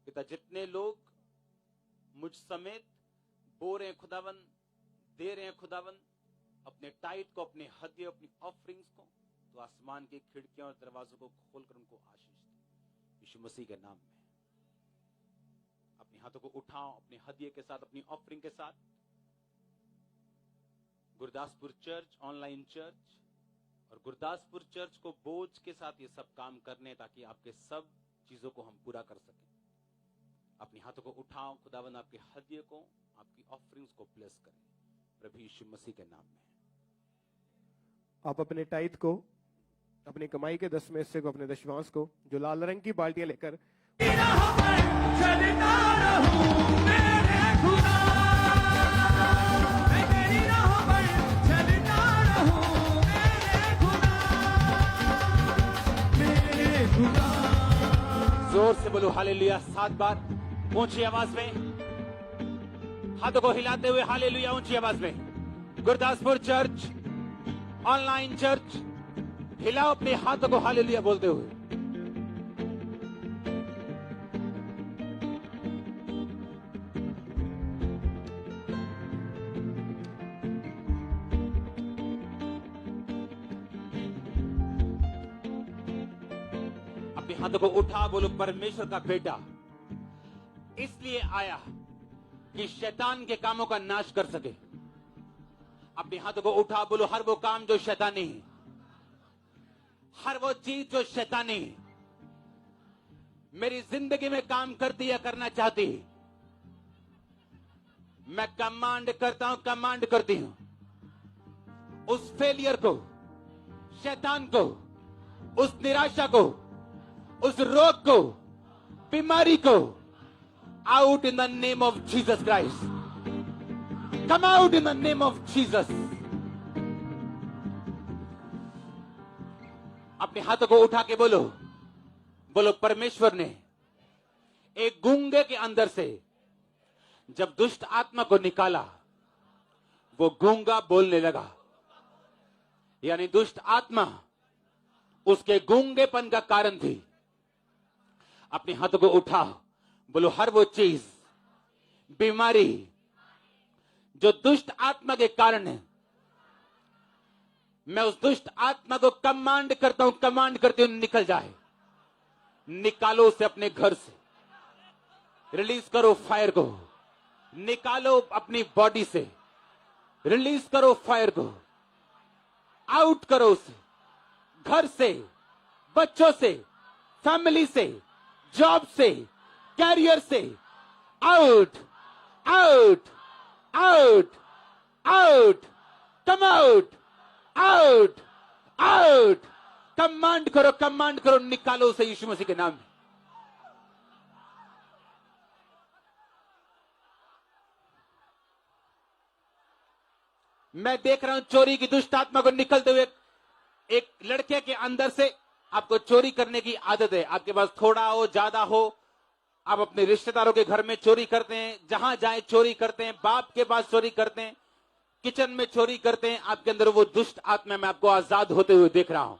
पिता जितने लोग मुझ समेत बो रहे हैं खुदावंद, दे रहे हैं खुदावंद अपने टाइट को, अपने हदिये, अपनी ऑफरिंग्स को, तो आसमान की खिड़कियां और दरवाजों को खोलकर उनको आशीष दे यीशु मसीह के नाम में। अपने हाथों को उठाओ अपने हदिये के साथ, अपनी ऑफरिंग के साथ। गुरदासपुर चर्च, ऑनलाइन चर्च और गुरदासपुर चर्च को बोझ के साथ ये सब काम करने, ताकि आपके सब चीजों को हम पूरा कर सकें। अपने हाथों को उठाओ, खुदावंद आपके हदिये को, आपकी ऑफरिंग्स को ब्लेस करें प्रभु यीशु मसीह के नाम में। आप अपने टाइट को, अपनी कमाई के 10 में हिस्से को, अपने दशमांश को, जो लाल रंग की बाल्टियां लेकर जोर से बोलो हालेलुया 7 बार ऊंची आवाज में, हाथों को हिलाते हुए हालेलुया ऊंची आवाज में। गुरदासपुर चर्च, ऑनलाइन चर्च, हिलाओ अपने हाथों को हालेलुया बोलते हुए। अपने हाथों को उठा, बोलो परमेश्वर का बेटा इसलिए आया कि शैतान के कामों का नाश कर सके। अपने हाथों को उठा, बोलो हर वो काम जो शैतानी है, हर वो चीज जो शैतानी है, मेरी जिंदगी में काम करती या करना चाहती है, मैं कमांड करता हूं, कमांड करती हूं उस फेलियर को, शैतान को, उस निराशा को, उस रोग को, बीमारी को, out in the name of Jesus Christ. Come out in the name of Jesus. अपने हाथों को उठा के बोलो, बोलो परमेश्वर ने एक गूंगे के अंदर से जब दुष्ट आत्मा को निकाला, वो गूंगा बोलने लगा। यानी दुष्ट आत्मा उसके गूंगेपन का कारण थी। अपने हाथों को उठा, बोलो हर वो चीज, बीमारी जो दुष्ट आत्मा के कारण है, मैं उस दुष्ट आत्मा को कमांड करता हूं, कमांड करती हूं निकल जाए। निकालो उसे अपने घर से, रिलीज करो फायर को, निकालो अपनी बॉडी से, रिलीज करो फायर को, आउट करो उसे घर से, बच्चों से, फैमिली से, जॉब से, कैरियर से। Out out out out, come out out out, command करो, निकालो उसे यीशु मसीह के नाम में। मैं देख रहा हूं चोरी की दुष्ट आत्मा को निकलते हुए। एक लड़के के अंदर से आपको चोरी करने की आदत है, आपके पास थोड़ा हो ज्यादा हो, आप अपने रिश्तेदारों के घर में चोरी करते हैं, जहां जाए चोरी करते हैं, बाप के पास चोरी करते हैं, किचन में चोरी करते हैं। आपके अंदर वो दुष्ट आत्मा, मैं आपको आजाद होते हुए देख रहा हूं।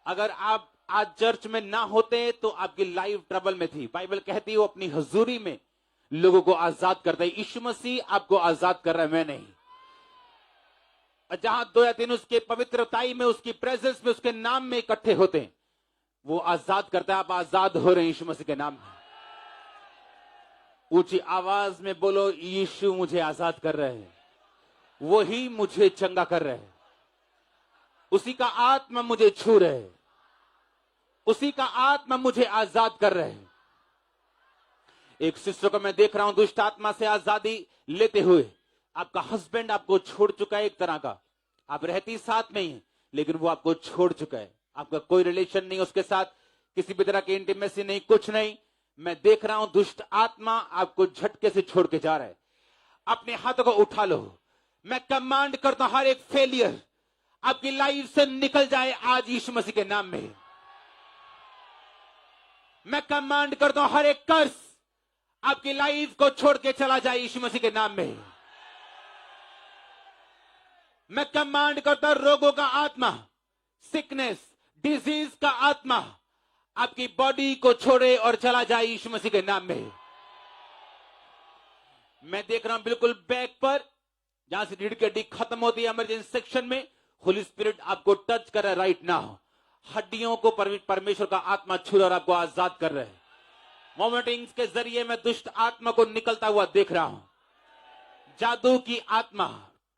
अगर आप आज चर्च में ना होते तो आपकी लाइफ ट्रबल में थी। बाइबल कहती है वो अपनी हजूरी में लोगों को आजाद करता है। यीशु मसीह आपको आजाद कर रहा है, मैं नहीं। जहां 2 या 3 उसके पवित्रताई में, उसकी प्रेजेंस में, उसके नाम में इकट्ठे होते हैं, वो आजाद करता है। आप आजाद हो रहे हैं यीशु मसीह के नाम में। ऊंची आवाज में बोलो, यीशु मुझे आजाद कर रहे हैं, वही मुझे चंगा कर रहे हैं, उसी का आत्मा मुझे छू रहे हैं, उसी का आत्मा मुझे आजाद कर रहे हैं। एक शिष्य को मैं देख रहा हूं दुष्ट आत्मा से आजादी लेते हुए। आपका हस्बैंड आपको छोड़ चुका है, एक तरह का आप रहती साथ में ही हैं, लेकिन वो आपको छोड़ चुका है। आपका कोई रिलेशन नहीं उसके साथ, किसी भी तरह की इंटीमेसी नहीं, कुछ नहीं। मैं देख रहा हूं दुष्ट आत्मा आपको झटके से छोड़ के जा रहा है। अपने हाथों को उठा लो। मैं कमांड करता हूं हर एक फेलियर आपकी लाइफ से निकल जाए आज यीशु मसीह के नाम में। मैं कमांड करता हूं हर एक कर्स आपकी लाइफ को छोड़ के चला जाए यीशु मसीह के नाम में। मैं कमांड करता हूं रोगों का आत्मा, सिकनेस, डिजीज का आत्मा आपकी बॉडी को छोड़े और चला जाए यीशु मसीह के नाम में। मैं देख रहा हूं बिल्कुल बैक पर जहां से रीढ़ की हड्डी खत्म होती है, इमरजेंसी सेक्शन में होली स्पिरिट आपको टच कर रहा है राइट नाउ। हड्डियों को परमेश्वर का आत्मा छू रहा और आपको आजाद कर रहा है। वॉमिटिंग्स के जरिए मैं दुष्ट आत्मा को निकलता हुआ देख रहा हूं। जादू की आत्मा,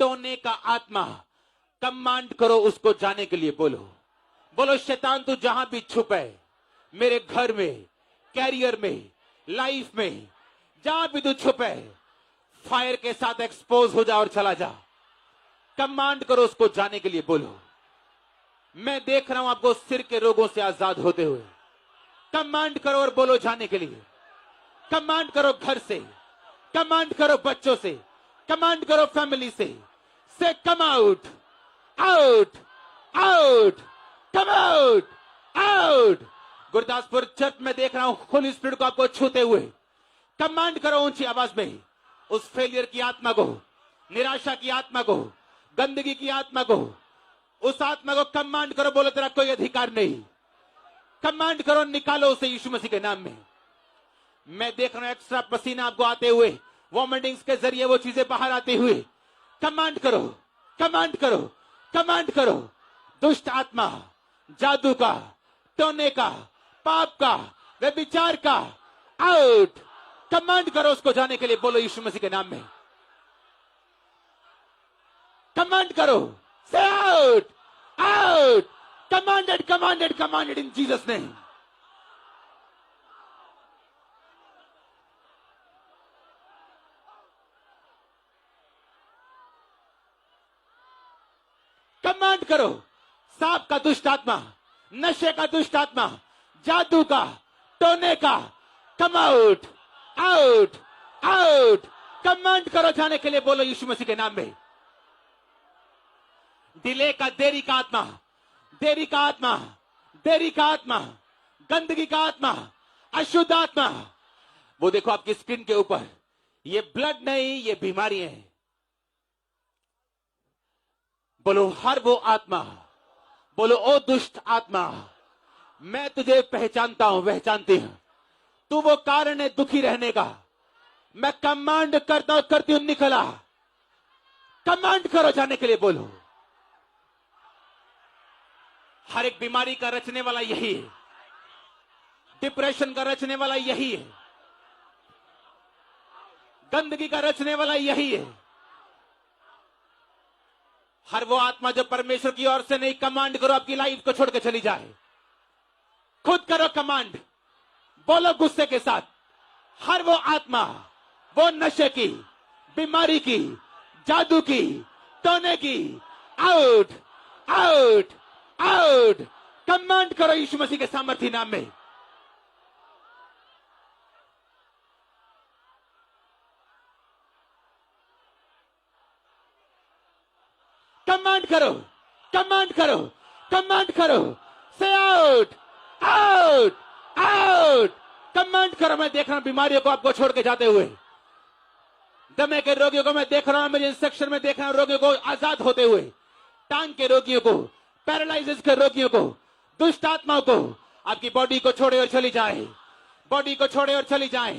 टोने का आत्मा, कमांड करो उसको जाने के लिए। बोलो बोलो शैतान तू जहां भी छुप है, मेरे घर में, कैरियर में, लाइफ में, जहां भी तू छुप है, फायर के साथ एक्सपोज हो जा और चला जा। कमांड करो उसको जाने के लिए। बोलो मैं देख रहा हूं आपको सिर के रोगों से आजाद होते हुए। कमांड करो और बोलो जाने के लिए। कमांड करो घर से, कमांड करो बच्चों से, कमांड करो फैमिली से come out, out, out, come out, out. Gurdaspur church में देख रहा हूं होली स्पिरिट को आपको छूते हुए। कमांड करो ऊंची आवाज में उस फेलियर की आत्मा को, निराशा की आत्मा को, गंदगी की आत्मा को, उस आत्मा को कमांड करो। बोलो तेरा कोई अधिकार नहीं। कमांड करो, निकालो उसे यीशु मसीह के नाम में। मैं देख रहा हूं एक्स्ट्रा पसीना आपको आते हुए, वॉमिटिंग्स के जरिए वो चीजें बाहर आते हुए। कमांड करो, कमांड करो, कमांड करो। दुष्ट आत्मा, जादू का, टोने का, पाप का, व्यभिचार का, आउट। कमांड करो उसको जाने के लिए। बोलो यीशु मसीह के नाम में। कमांड करो, से out, out. Commanded, commanded, commanded in Jesus' name. Command करो सांप का दुष्ट आत्मा, नशे का दुष्ट आत्मा, जादू का, टोने का, come out, out, out. Command करो जाने के लिए। बोलो यीशु मसीह के नाम में। डिले का, देरी का आत्मा, देरी का आत्मा, देरी का आत्मा, गंदगी का आत्मा, अशुद्ध आत्मा, वो देखो आपकी स्किन के ऊपर। ये ब्लड नहीं, ये बीमारी है। बोलो हर वो आत्मा, बोलो ओ दुष्ट आत्मा, मैं तुझे पहचानता हूं, पहचानती हूं। तू वो कारण है दुखी रहने का। मैं कमांड करता हूं, करती हूं, निकला। कमांड करो जाने के लिए। बोलो हर एक बीमारी का रचने वाला यही है। डिप्रेशन का रचने वाला यही है। गंदगी का रचने वाला यही है। हर वो आत्मा जो परमेश्वर की ओर से नहीं, कमांड करो आपकी लाइफ को छोड़ के चली जाए। खुद करो कमांड। बोलो गुस्से के साथ, हर वो आत्मा, वो नशे की, बीमारी की, जादू की, टोने की, आउट, आउट, आउट। कमांड करो यीशु मसीह के सामर्थी नाम में। कमांड करो, कमांड करो, कमांड करो। से आउट, आउट, आउट। कमांड करो। मैं देख रहा हूं बीमारियों को आपको छोड़ के जाते हुए। दमे के रोगियों को मैं देख रहा हूं, इमरजेंसी सेक्शन में देख रहा हूं रोगियों को आजाद होते हुए। टांग के रोगियों को, पैरालाइसिस के रोगियों को, दुष्ट आत्माओं को आपकी बॉडी को छोड़े और चली जाए। बॉडी को छोड़े और चली जाए।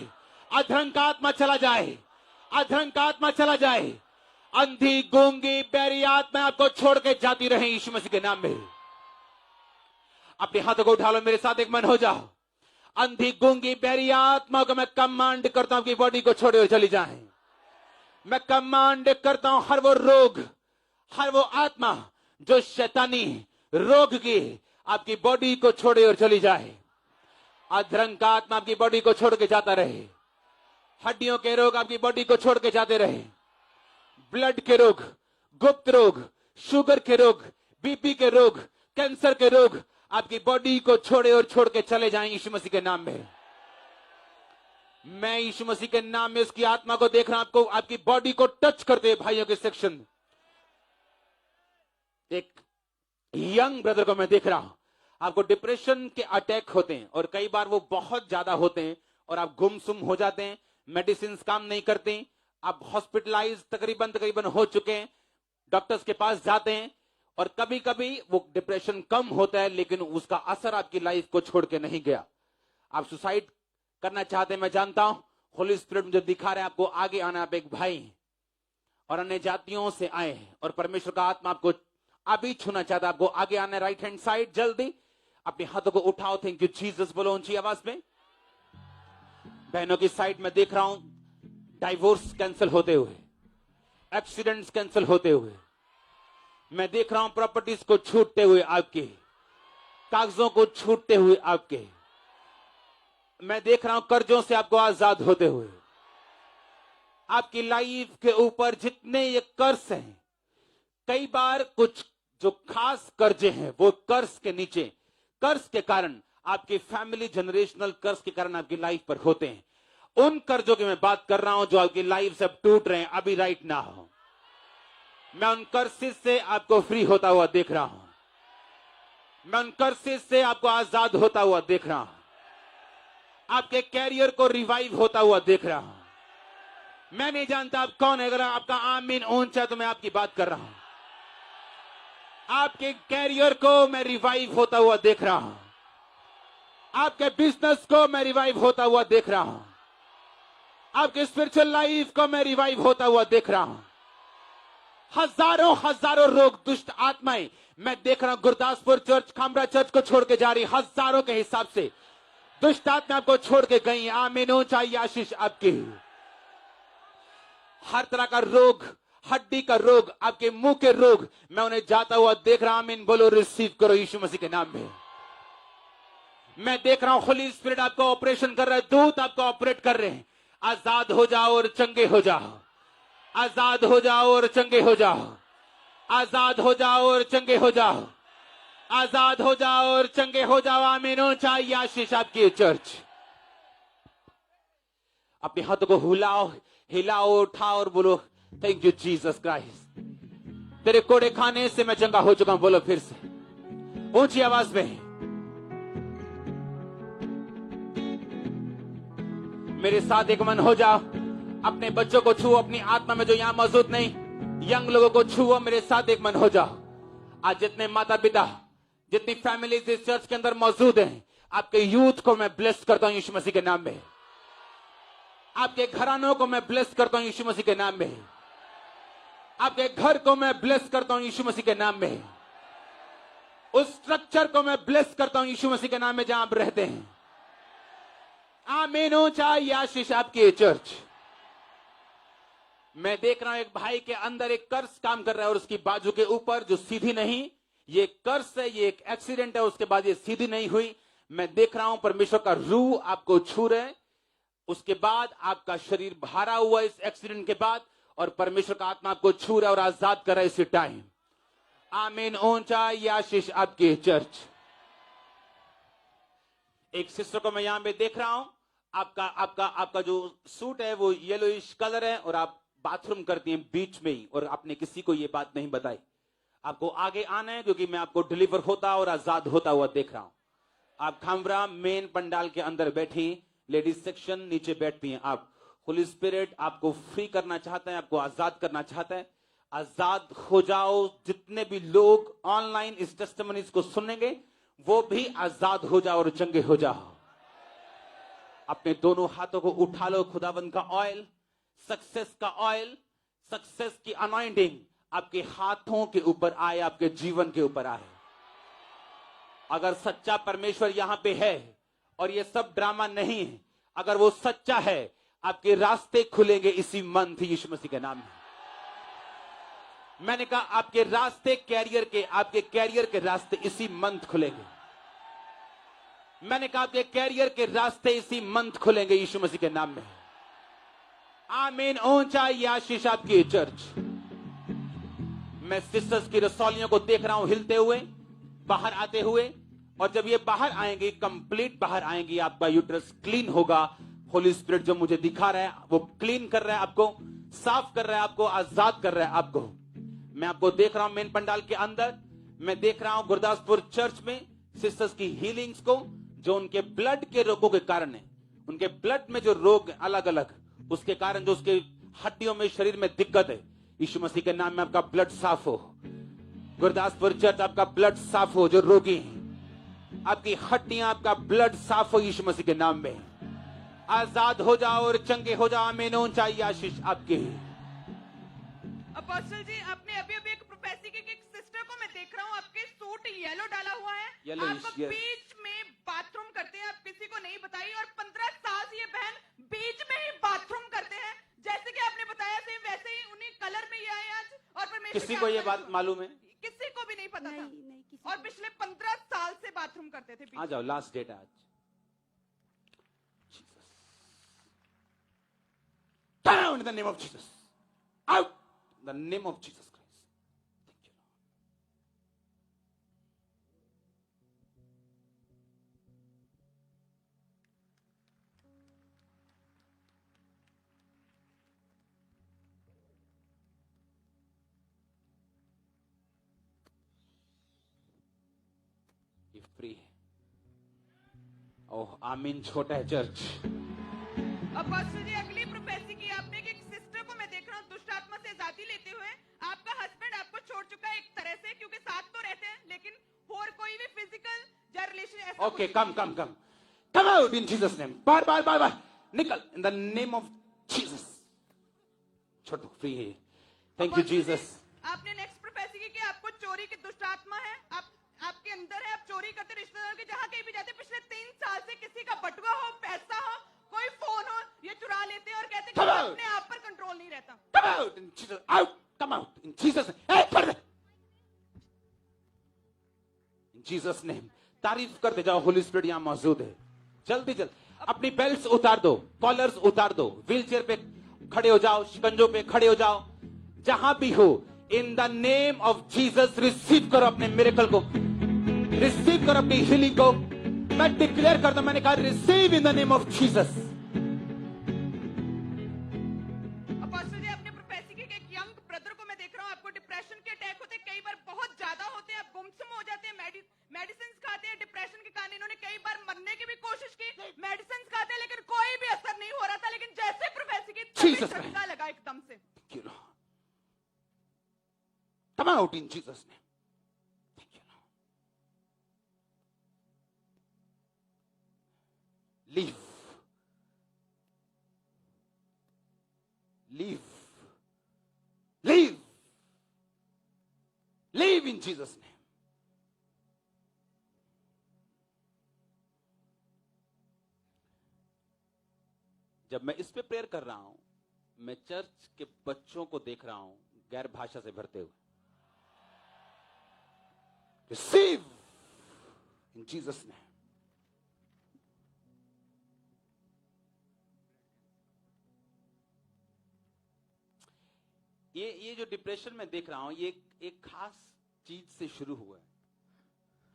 अधरंग का आत्मा चला जाए। अधरंग का आत्मा चला जाए। अंधी, गूंगी, बैरी आत्मा आपको छोड़ के जाती रहे यीशु मसीह के नाम में। अपने हाथों को उठा लो, मेरे साथ एक मन हो जाओ। अंधी, गूंगी, बैरी आत्मा को मैं कमांड करता हूं कि बॉडी को छोड़े और चली जाए। मैं कमांड करता हूं हर वो रोग, हर वो आत्मा जो शैतानी रोग की आपकी बॉडी को छोड़े और चली जाए। अधरंग का आत्मा आपकी बॉडी को छोड़ के जाता रहे। हड्डियों के रोग आपकी बॉडी को छोड़ के जाते रहे। ब्लड के रोग, गुप्त रोग, शुगर के रोग, बीपी के रोग, कैंसर के रोग आपकी बॉडी को छोड़े और छोड़ के चले जाएं यीशु मसीह के नाम में। मैं यीशु मसीह के नाम में उसकी आत्मा को देख रहा हूं, आपको आपकी बॉडी को टच करते भाइयों के सेक्शन। एक यंग ब्रदर को मैं देख रहा हूं, आपको डिप्रेशन के अटैक होते हैं और कई बार वो बहुत ज्यादा होते हैं और आप गुमसुम हो जाते हैं। मेडिसिन काम नहीं करती, आप हॉस्पिटलाइज तकरीबन हो चुके हैं, डॉक्टर्स के पास जाते हैं और कभी कभी वो डिप्रेशन कम होता है लेकिन उसका असर आपकी लाइफ को छोड़ के नहीं गया। आप सुसाइड करना चाहते हैं, मैं जानता हूं, होली स्पिरिट मुझे दिखा रहा है आपको आगे आना। आप एक भाई हैं और अन्य जातियों से आए हैं और परमेश्वर का आत्मा आपको अभी छूना चाहता है, आपको आगे आना है। राइट हैंड साइड, जल्दी अपने हाथों को उठाओ, थैंक यू जीसस बोलो ऊंची आवाज में। बहनों की साइड में देख रहा हूं डाइवोर्स कैंसिल होते हुए, एक्सीडेंट्स कैंसिल होते हुए, मैं देख रहा हूं प्रॉपर्टीज को छूटते हुए, आपके कागजों को छूटते हुए, आपके मैं देख रहा हूं कर्जों से आपको आजाद होते हुए। आपकी लाइफ के ऊपर जितने ये कर्ज हैं, कई बार कुछ जो खास कर्जे हैं वो कर्ज के नीचे, कर्ज के कारण, आपकी फैमिली जनरेशनल कर्ज के कारण आपकी लाइफ पर होते हैं। उन कर्जों की मैं बात कर रहा हूं जो आपकी लाइफ से अब टूट रहे हैं अभी राइट ना हो। मैं उन कर्सेस से आपको फ्री होता हुआ देख रहा हूं, मैं उन कर्सेस से आपको आजाद होता हुआ देख रहा हूं, आपके कैरियर को रिवाइव होता हुआ देख रहा हूं। मैं नहीं जानता आप कौन है, अगर आपका आमीन ऊंचा तो मैं आपकी बात कर रहा हूं। आपके कैरियर को मैं रिवाइव होता हुआ देख रहा हूं, आपके बिजनेस को मैं रिवाइव होता हुआ देख रहा हूं, आपके स्पिरिचुअल लाइफ को मैं रिवाइव होता हुआ देख रहा हूं। हजारों लोग, दुष्ट आत्माएं, मैं देख रहा हूं गुरदासपुर चर्च, खामरा चर्च को छोड़ के जा रही, हजारों के हिसाब से दुष्ट आत्मा आपको छोड़ के गई। आमीन चाहिए आशीष आपकी। हर तरह का रोग, हड्डी का रोग, आपके मुंह के रोग, मैं उन्हें जाता हुआ देख रहा हूं। आमीन बोलो, रिसीव करो यीशु मसीह के नाम में। मैं देख रहा हूं होली स्पिरिट आपको ऑपरेशन कर रहा है, दूत आपको ऑपरेट कर रहे हैं। आजाद हो जाओ और चंगे हो जाओ, आजाद हो जाओ और चंगे हो जाओ, आजाद हो जाओ और चंगे हो जाओ, आजाद हो जाओ और चंगे हो जाओ। आमीन चाहिए आशीष आपकी चर्च। अपने हाथों को हिलाओ, हिलाओ, उठाओ और बोलो थैंक यू जीसस क्राइस्ट। तेरे कोड़े खाने से मैं चंगा हो चुका हूं। बोलो फिर से ऊंची आवाज में, मेरे साथ एक मन हो जाओ। अपने बच्चों को छुओ, अपनी आत्मा में जो यहां मौजूद नहीं, यंग लोगों को छुओ, मेरे साथ एक मन हो जाओ। आज जितने माता पिता, जितनी फैमिलीज इस चर्च के अंदर मौजूद हैं, आपके यूथ को मैं ब्लेस करता हूं यीशु मसीह के नाम में। आपके घरानों को मैं ब्लेस करता हूं यीशु मसीह के नाम में। आपके घर को मैं ब्लेस करता हूं यीशु मसीह के नाम में। उस स्ट्रक्चर को मैं ब्लेस करता हूं यीशु मसीह के नाम में जहां आप रहते हैं। आमीन चाहिए आशीष आपकी चर्च। मैं देख रहा हूं एक भाई के अंदर एक कर्ज काम कर रहा है और उसकी बाजू के ऊपर जो सीधी नहीं, ये कर्ज है, ये एक एक्सीडेंट है, उसके बाद ये सीधी नहीं हुई। मैं देख रहा हूं परमेश्वर का रूह आपको छू रहा है, उसके बाद आपका शरीर भरा हुआ इस एक्सीडेंट के बाद, और परमेश्वर का आत्मा आपको छू रहा है और आजाद कर रहा है इसी टाइम। आमीन ऊंचा ये आशीष आपकी चर्च। एक सिस्टर को मैं यहां पे देख रहा हूं, आपका आपका आपका जो सूट है वो येलोइश कलर है और आप बाथरूम करती हैं बीच में ही, और आपने किसी को ये बात नहीं बताई। आपको आगे आना है क्योंकि मैं आपको डिलीवर होता और आजाद होता हुआ देख रहा हूं। आप खामरा मेन पंडाल के अंदर बैठी, लेडीज सेक्शन नीचे बैठती हैं। आप होली स्पिरिट आपको फ्री करना चाहता है, आपको आजाद करना चाहता है। आजाद हो जाओ। जितने भी लोग ऑनलाइन इस टेस्टिमनीज को सुनेंगे वो भी आजाद हो जाओ और चंगे हो जाओ। अपने दोनों हाथों को उठा लो। खुदावंद का ऑयल, सक्सेस का ऑयल, सक्सेस की अनॉइंटिंग आपके हाथों के ऊपर आए, आपके जीवन के ऊपर आए। अगर सच्चा परमेश्वर यहां पे है और ये सब ड्रामा नहीं है, अगर वो सच्चा है, आपके रास्ते खुलेंगे इसी मंथ यीशु मसीह के नाम में। मैंने कहा आपके रास्ते कैरियर के, आपके कैरियर के रास्ते इसी मंथ खुलेंगे। मैंने कहा आपके कैरियर के रास्ते इसी मंथ खुलेंगे यीशु मसीह के नाम में। आमीन ऊंचा ये आशीष आपकी चर्च। मैं सिस्टर्स की रसौलियों को देख रहा हूं हिलते हुए, बाहर आते हुए, और जब ये बाहर आएंगी, कंप्लीट बाहर आएंगी, आपका यूट्रस क्लीन होगा। होली स्पिरिट जो मुझे दिखा रहा है वो क्लीन कर रहा है आपको, साफ कर रहा है आपको, आजाद कर रहा है आपको। मैं आपको देख रहा हूं मेन पंडाल के अंदर। मैं देख रहा हूं गुरदासपुर चर्च में सिस्टर्स की हीलिंग्स को, जो उनके ब्लड के रोगों के कारण है, उनके ब्लड में जो रोग अलग अलग, उसके कारण जो उसके हड्डियों में शरीर में दिक्कत है, यीशु मसीह के नाम में आपका ब्लड साफ हो। गुरदासपुर चर्च आपका ब्लड साफ हो। जो रोगी हैं आपकी हड्डियां, आपका ब्लड साफ हो यीशु मसीह के नाम में। आजाद हो जाओ और चंगे हो जाओ। आमीन। चाहिए आशीष आपके। अपोस्टल जी, आपने अभी अभी एक प्रोफेसी की एक सिस्टर को मैं देख रहा हूँ, आपके सूट येलो डाला हुआ है, Yellowish, आप yes. बीच में बाथरूम करते हैं, आप किसी को नहीं बताइए, और 15 साल से ये बहन बीच में ही बाथरूम करते हैं। जैसे कि आपने बताया सेम वैसे ही उन्हीं कलर में ये आए आज। और परमेश्वर किसी के को ये आत्मा बात को- मालूम है? किसी को भी नहीं पता था। नहीं, किसी और को- पिछले 15 साल से बाथरूम करते थे आ जाओ, लास्ट डेट आज। Down in the name of Jesus. Out in the name of Jesus Christ. Thank you, Lord. ये फ्री है। ओह आमीन। छोटा है चर्च। अपोस्टल जी, अगली प्रोफेसी की आपने कि एक सिस्टर को मैं देख रहा हूँ दुष्ट आत्मा से आजादी लेते हुए। आपका हस्बैंड आपको छोड़ चुका है एक तरह से, क्योंकि साथ तो रहते हैं, लेकिन और कोई भी फिजिकल या रिलेशन ऐसा Okay, कुछ come, come, come. Come out in Jesus' name. Bye. Nikal in the name of Jesus. Chhotu free है। Thank you, apostle ji, Jesus. आपने नेक्स्ट प्रोफेसी की कि आपको चोरी की दुष्ट आत्मा है, आपके अंदर है, आप चोरी करते रिश्तेदारों के, जहाँ कहीं भी जाते पिछले 3 साल से किसी का बटुआ हो, पैसा हो, कोई फोन हो, ये चुरा लेते हैं और कहते हैं कि Come out. अपने आप पर कंट्रोल नहीं रहता। Come out in Jesus. Out. Come out in Jesus' name. Hey, put it. In Jesus' name. तारीफ करते जाओ। होली स्पिरिट यहाँ मौजूद है। जल्दी अपनी बेल्ट्स उतार दो, कॉलर्स उतार दो, व्हीलचेयर पे खड़े हो जाओ, शिकंजों पे खड़े हो जाओ, जहां भी हो। इन the name of Jesus receive करो अपने मिरेकल को, रिसीव करो अपनी हीलिंग को। मैं डिक्लेयर करता हूं, मैंने कहा receive in the name of Jesus. Apostle ji, अपने प्रोफेसी के एक यंग ब्रदर को मैं देख रहा हूँ, आपको डिप्रेशन के अटैक होते हैं, कई बार बहुत ज्यादा होते हैं, आप गुमसुम हो जाते हैं, मेडिसिन खाते हैं डिप्रेशन के कारण। इन्होंने कई बार मरने की भी कोशिश की, मेडिसिन खाते हैं, लेकिन कोई भी असर नहीं हो रहा था। लेकिन जैसे प्रोफेसी की Jesus झटका लगा एकदम से। Thank you, Lord. Come out in Jesus' name. Thank you, Lord. Leave. Leave. Leave. Leave in Jesus' name. जब मैं इस पे प्रेयर कर रहा हूं, मैं चर्च के बच्चों को देख रहा हूं गैर भाषा से भरते हुए। Receive in Jesus name. ये जो डिप्रेशन में देख रहा हूं, ये एक खास चीज से शुरू हुआ है।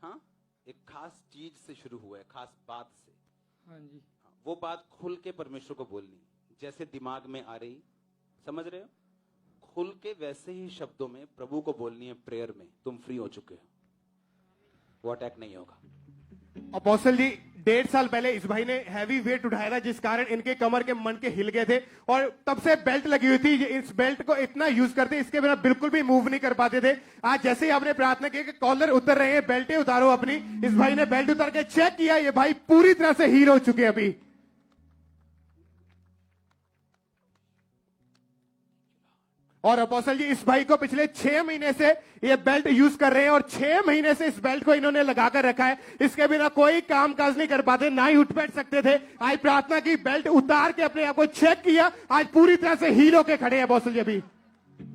हाँ, एक खास चीज से शुरू हुआ है, खास बात से। हाँ जी। वो बात खुल के परमेश्वर को बोलनी, जैसे दिमाग में आ रही, समझ रहे हो? खुल के वैसे ही शब्दों में प्रभु को बोलनी है प्रेयर में। तुम फ्री हो चुके हो, वो अटैक नहीं होगा। अपोस्टल जी, 1.5 साल पहले इस भाई ने हैवी वेट उठाया था, जिस कारण इनके कमर के मन के हिल गए थे, और तब से बेल्ट लगी हुई थी। इस बेल्ट को इतना यूज करते, इसके बिना बिल्कुल भी मूव नहीं कर पाते थे। आज जैसे ही आपने प्रार्थना की कि कॉलर उतर रहे हैं, बेल्टें उतारो अपनी, इस भाई ने बेल्ट उतार के चेक किया, ये भाई पूरी तरह से हील हो चुके अभी। और अपोस्टल जी, इस भाई को पिछले 6 महीने से ये बेल्ट यूज कर रहे हैं, और 6 महीने से इस बेल्ट को इन्होंने लगाकर रखा है। इसके बिना कोई काम काज नहीं कर पाते, ना ही उठ बैठ सकते थे। आज प्रार्थना की, बेल्ट उतार के अपने आप को चेक किया, आज पूरी तरह से हील होके खड़े हैं अपोस्टल जी अभी।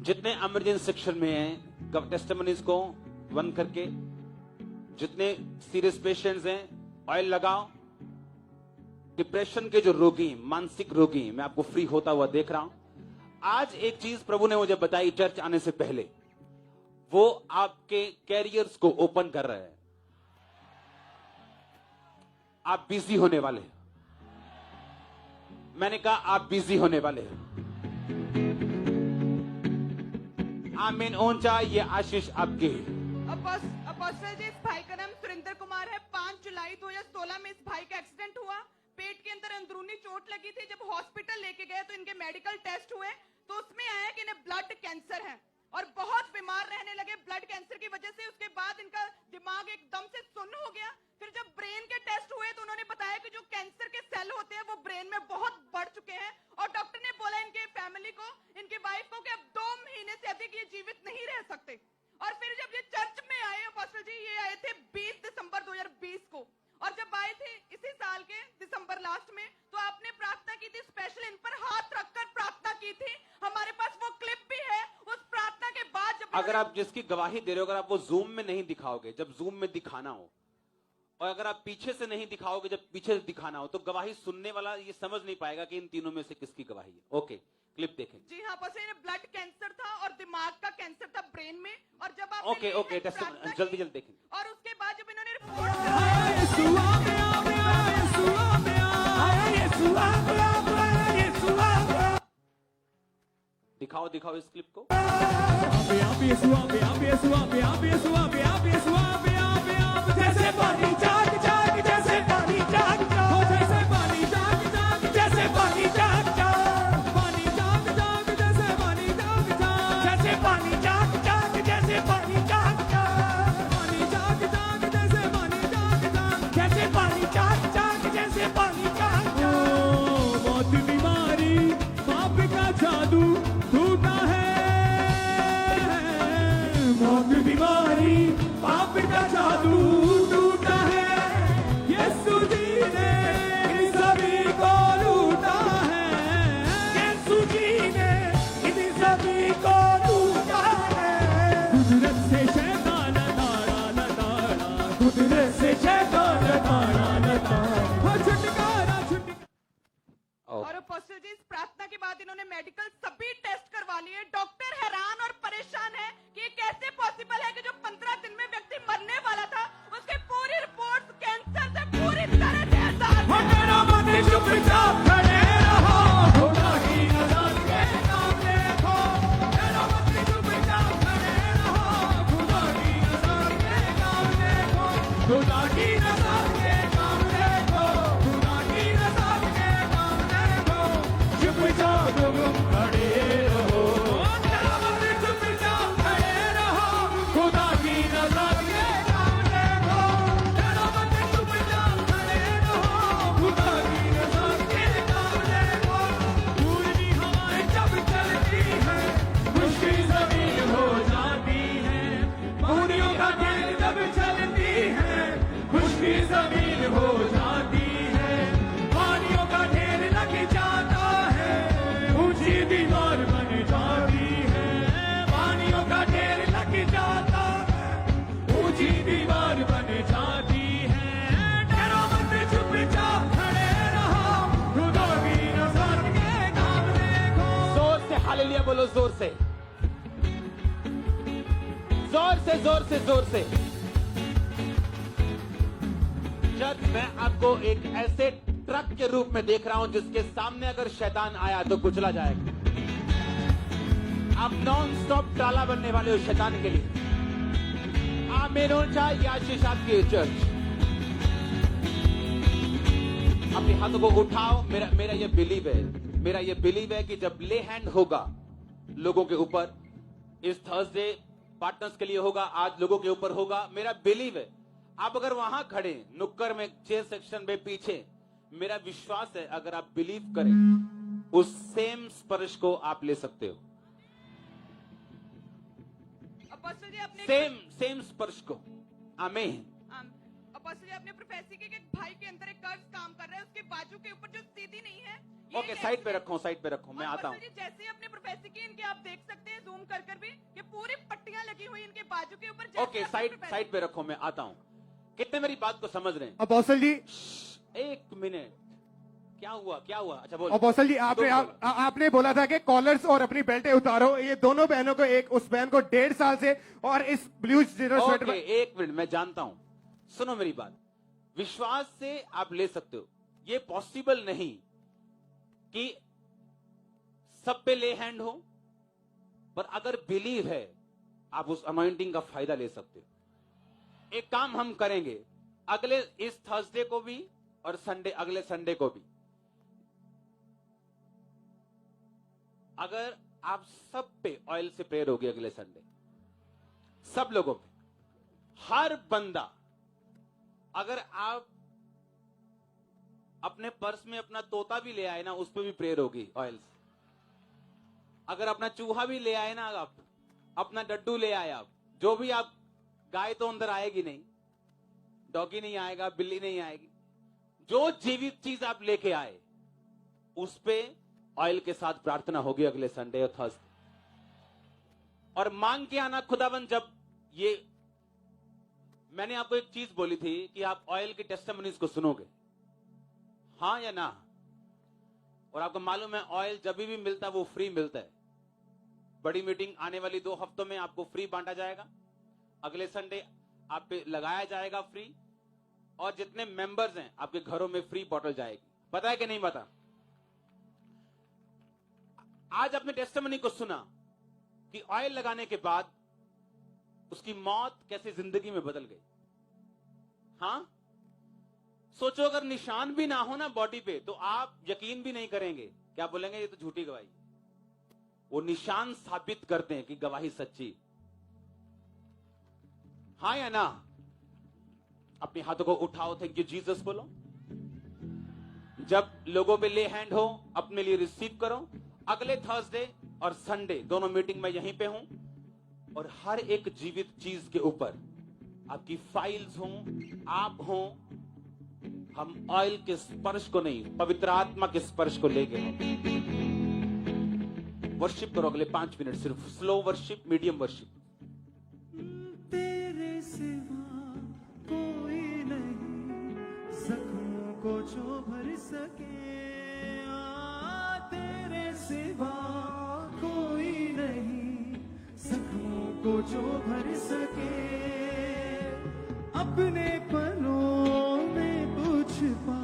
जितने इमरजेंसी सेक्शन में हैं, टेस्टिमनीज को बंद करके, जितने सीरियस पेशेंट्स हैं, ऑयल लगाओ। डिप्रेशन के जो रोगी, मानसिक रोगी, मैं आपको फ्री होता हुआ देख रहा हूं। आज एक चीज प्रभु ने मुझे बताई चर्च आने से पहले, वो आपके कैरियर्स को ओपन कर रहा है। आप बिजी होने वाले हैं। मैंने कहा आप बिजी होने वाले हैं। आमीन। ऊंचा ये आशीष आपकी है। अपोस्टल जी, इस भाई का नाम सुरेंद्र कुमार है। 5 जुलाई 2016 में इस भाई का एक्सीडेंट हुआ। पेट के अंदर अंदरूनी चोट लगी थी। जब हॉस्पिटल लेके गए तो इनके मेडिकल टेस्ट हुए तो उसमें आया कि इन्हें ब्लड कैंसर है और बहुत बीमार रहने लगे ब्लड कैंसर की वजह से। उसके बाद इनका दिमाग एकदम से सुन्न हो गया। फिर जब ब्रेन के टेस्ट हुए तो उन्होंने बताया कि जो कैंसर के सेल होते हैं वो ब्रेन में बहुत बढ़ चुके हैं और डॉक्टर ने बोला इनके फैमिली को, इनकी वाइफ को, कि अब 2 महीने से अधिक ये जीवित नहीं रह सकते। और फिर जब ये चर्च में आए अपोस्टल जी, ये आए थे 20 दिसंबर 2020 को, और जब आए थे इसी साल के दिसंबर लास्ट में, तो आपने प्रार्थना की थी, स्पेशल इन पर हाथ रखकर प्रार्थना की थी। हमारे पास वो क्लिप भी है। उस प्रार्थना के बाद जब अगर आप जिसकी गवाही दे रहे हो, अगर आप वो जूम में नहीं दिखाओगे, जब जूम में दिखाना हो, और अगर आप पीछे से नहीं दिखाओगे, जब पीछे से दिखाना हो, तो गवाही सुनने वाला ये समझ नहीं पाएगा कि इन तीनों में से किसकी गवाही है। ओके, क्लिप देखें। जी हाँ, बस इन्हें ब्लड कैंसर था और दिमाग का कैंसर था ब्रेन में। और जब आप ओके ओके, जल्दी जल्दी देखें। और उसके बाद जब इन्होंने रिपोर्ट दिखाओ दिखाओ इस क्लिप को। जैसे पानी जाग जाग, जैसे पानी जाग जाग, जैसे पानी जाग जाग, जैसे पानी जाग जाग, पानी जाग जाग, जैसे पानी जाग जाग, जैसे पानी जाग जाग, जैसे पानी जाग जाग, पानी जाग जाग, जैसे पानी जाग जाग, जैसे पानी जाग जाग, जैसे पानी जाग जाग। मौत बीमारी पाप का जादू टूटा है, मौत बीमारी पाप का जादू टूटा है, यीशु जी ने इन सभी को लूटा है, यीशु जी ने इन सभी को लूटा है। कुदरत से शैतान ताड़ा न ताड़ा, कुदरत से शैतान ताड़ा न ताड़ा, छुटकारा छुटकारा। और अपोस्टल जी, इस प्रार्थना के बाद इन्होंने मेडिकल सभी टेस्ट करवा लिए। डॉक्टर हैरान और परेशान है कि ये कैसे पॉसिबल है कि जो 15 दिन में व्यक्ति मरने वाला था, उसकी पूरी रिपोर्ट कैंसर से पूरी तरह से आजाद है। मेरा मन चुपचाप खड़े रहो, खुदा की नजर के काम देखो, मेरा मन चुपचाप खड़े रहो, खुदा की नजर के काम देखो, खुदा की नजर के काम देखो, खुदा की नजर के काम देखो, चुपचाप तुम खड़े रहो, मेरा मन चुपचाप खड़े रहो, खुदा की नजर के काम देखो, मेरा मन चुपचाप खड़े रहो, खुदा की नजर के काम देखो। पूर्वी हवाएं जब चलती हैं, खुशकी जमीन हो जाती है, पूरियों का ढेर जब चलती है, खुशकी जमीन हो जाती है, पानियों का ढेर लग जाता है, ऊंची दीवार बन जाती है, पानियों का ढेर लग जाता है, ऊंची दीवार बन जाती है। डरो मत, चुपचाप खड़े रहो, खुदा की नजर के काम देखो। जोर से हालेलुया बोलो, जोर से जोर से जोर से जोर से। चर्च, मैं आपको एक ऐसे ट्रक के रूप में देख रहा हूं जिसके सामने अगर शैतान आया तो कुचला जाएगा। आप नॉन स्टॉप टाला बनने वाले हो शैतान के लिए। आमीन ऊंचा या शीशा की चर्च, अपने हाथों को उठाओ। मेरा ये बिलीव है कि जब ले हैंड होगा लोगों के ऊपर, इस थर्सडे पार्टनर्स के लिए होगा, आज लोगों के ऊपर होगा, मेरा बिलीव है। आप अगर वहां खड़े नुक्कड़ में 6 सेक्शन में पीछे, मेरा विश्वास है अगर आप बिलीव करें उस सेम स्पर्श को आप ले सकते हो, अपोस्टल जी अपने सेम स्पर्श को। आमीन। अपोस्टल जी अपने प्रोफेसी के एक भाई के अंदर एक कर्ज काम कर रहा है, उसके बाजू के ऊपर जो सीधी नहीं है। ये ओके, कैसे- साइड पे रखो, मैं आता हूँ। अपोस्टल जी जैसे ही अपने प्रोफेसी की इनके आप देख सकते हैं जूम कर भी, ये पूरी पट्टियां लगी हुई इनके बाजू के ऊपर। जैसे ओके, अपने प्रोफेसी- साइड पे रखो, मैं आता हूँ। कितने मेरी बात को समझ रहे हैं? अपोस्टल जी, एक मिनट, क्या हुआ? अच्छा बोल। अपोस्टल जी, आपने बोला था कि कॉलर्स और अपनी बेल्टें उतारो। ये दोनों बहनों को, एक उस बहन को 1.5 साल से और इस ब्लू जीरो स्वेटर ओके, में, एक मिनट, मैं जानता हूं। सुनो मेरी बात, विश्वास से आप ले सकते हो। ये पॉसिबल नहीं कि सब पे ले हैंड हो, पर अगर बिलीव है आप उस अनॉइंटिंग का फायदा ले सकते हो। एक काम हम करेंगे, अगले इस थर्सडे को भी और संडे, अगले संडे को भी। अगर आप सब पे ऑयल से प्रेयर होगी अगले संडे, सब लोगों पे, हर बंदा, अगर आप अपने पर्स में अपना तोता भी ले आए ना, उस पे भी प्रेयर होगी ऑयल से। अगर अपना चूहा भी ले आए ना, आप अपना डड्डू ले आए, आप जो भी, आप गाय तो अंदर आएगी नहीं, डॉगी नहीं आएगा, बिल्ली नहीं आएगी, जो जीवित चीज आप लेके आए उस पे ऑयल के साथ प्रार्थना होगी अगले संडे और थर्सडे। और मांग के आना खुदावन। जब ये मैंने आपको एक चीज बोली थी कि आप ऑयल की टेस्टिमनीज को सुनोगे, हाँ या ना? और आपको मालूम है ऑयल जब भी मिलता है वो फ्री मिलता है। बड़ी मीटिंग आने वाली 2 हफ्तों में आपको फ्री बांटा जाएगा, अगले संडे आप पे लगाया जाएगा फ्री, और जितने मेंबर्स हैं आपके घरों में फ्री बॉटल जाएगी। पता है कि नहीं पता? आज आपने टेस्टिमनी को सुना कि ऑयल लगाने के बाद उसकी मौत कैसे जिंदगी में बदल गई। हाँ, सोचो अगर निशान भी ना हो ना बॉडी पे तो आप यकीन भी नहीं करेंगे, क्या बोलेंगे ये तो झूठी गवाही। वो निशान साबित करते हैं कि गवाही सच्ची। हाँ या ना? अपने हाथों को उठाओ, थैंक यू जीसस बोलो। जब लोगों पे ले हैंड हो, अपने लिए रिसीव करो। अगले थर्सडे और संडे दोनों मीटिंग में यहीं पे हूं, और हर एक जीवित चीज के ऊपर आपकी फाइल्स हों, आप हों, हम ऑयल के स्पर्श को नहीं, पवित्र आत्मा के स्पर्श को ले गए। वर्शिप करो अगले 5 मिनट, सिर्फ स्लो वर्शिप, मीडियम वर्शिप। तेरे सिवा कोई नहीं जख्मों को जो भर सके, तेरे सिवा कोई नहीं जख्मों को जो भर सके। अपने पलों में तुझ पा,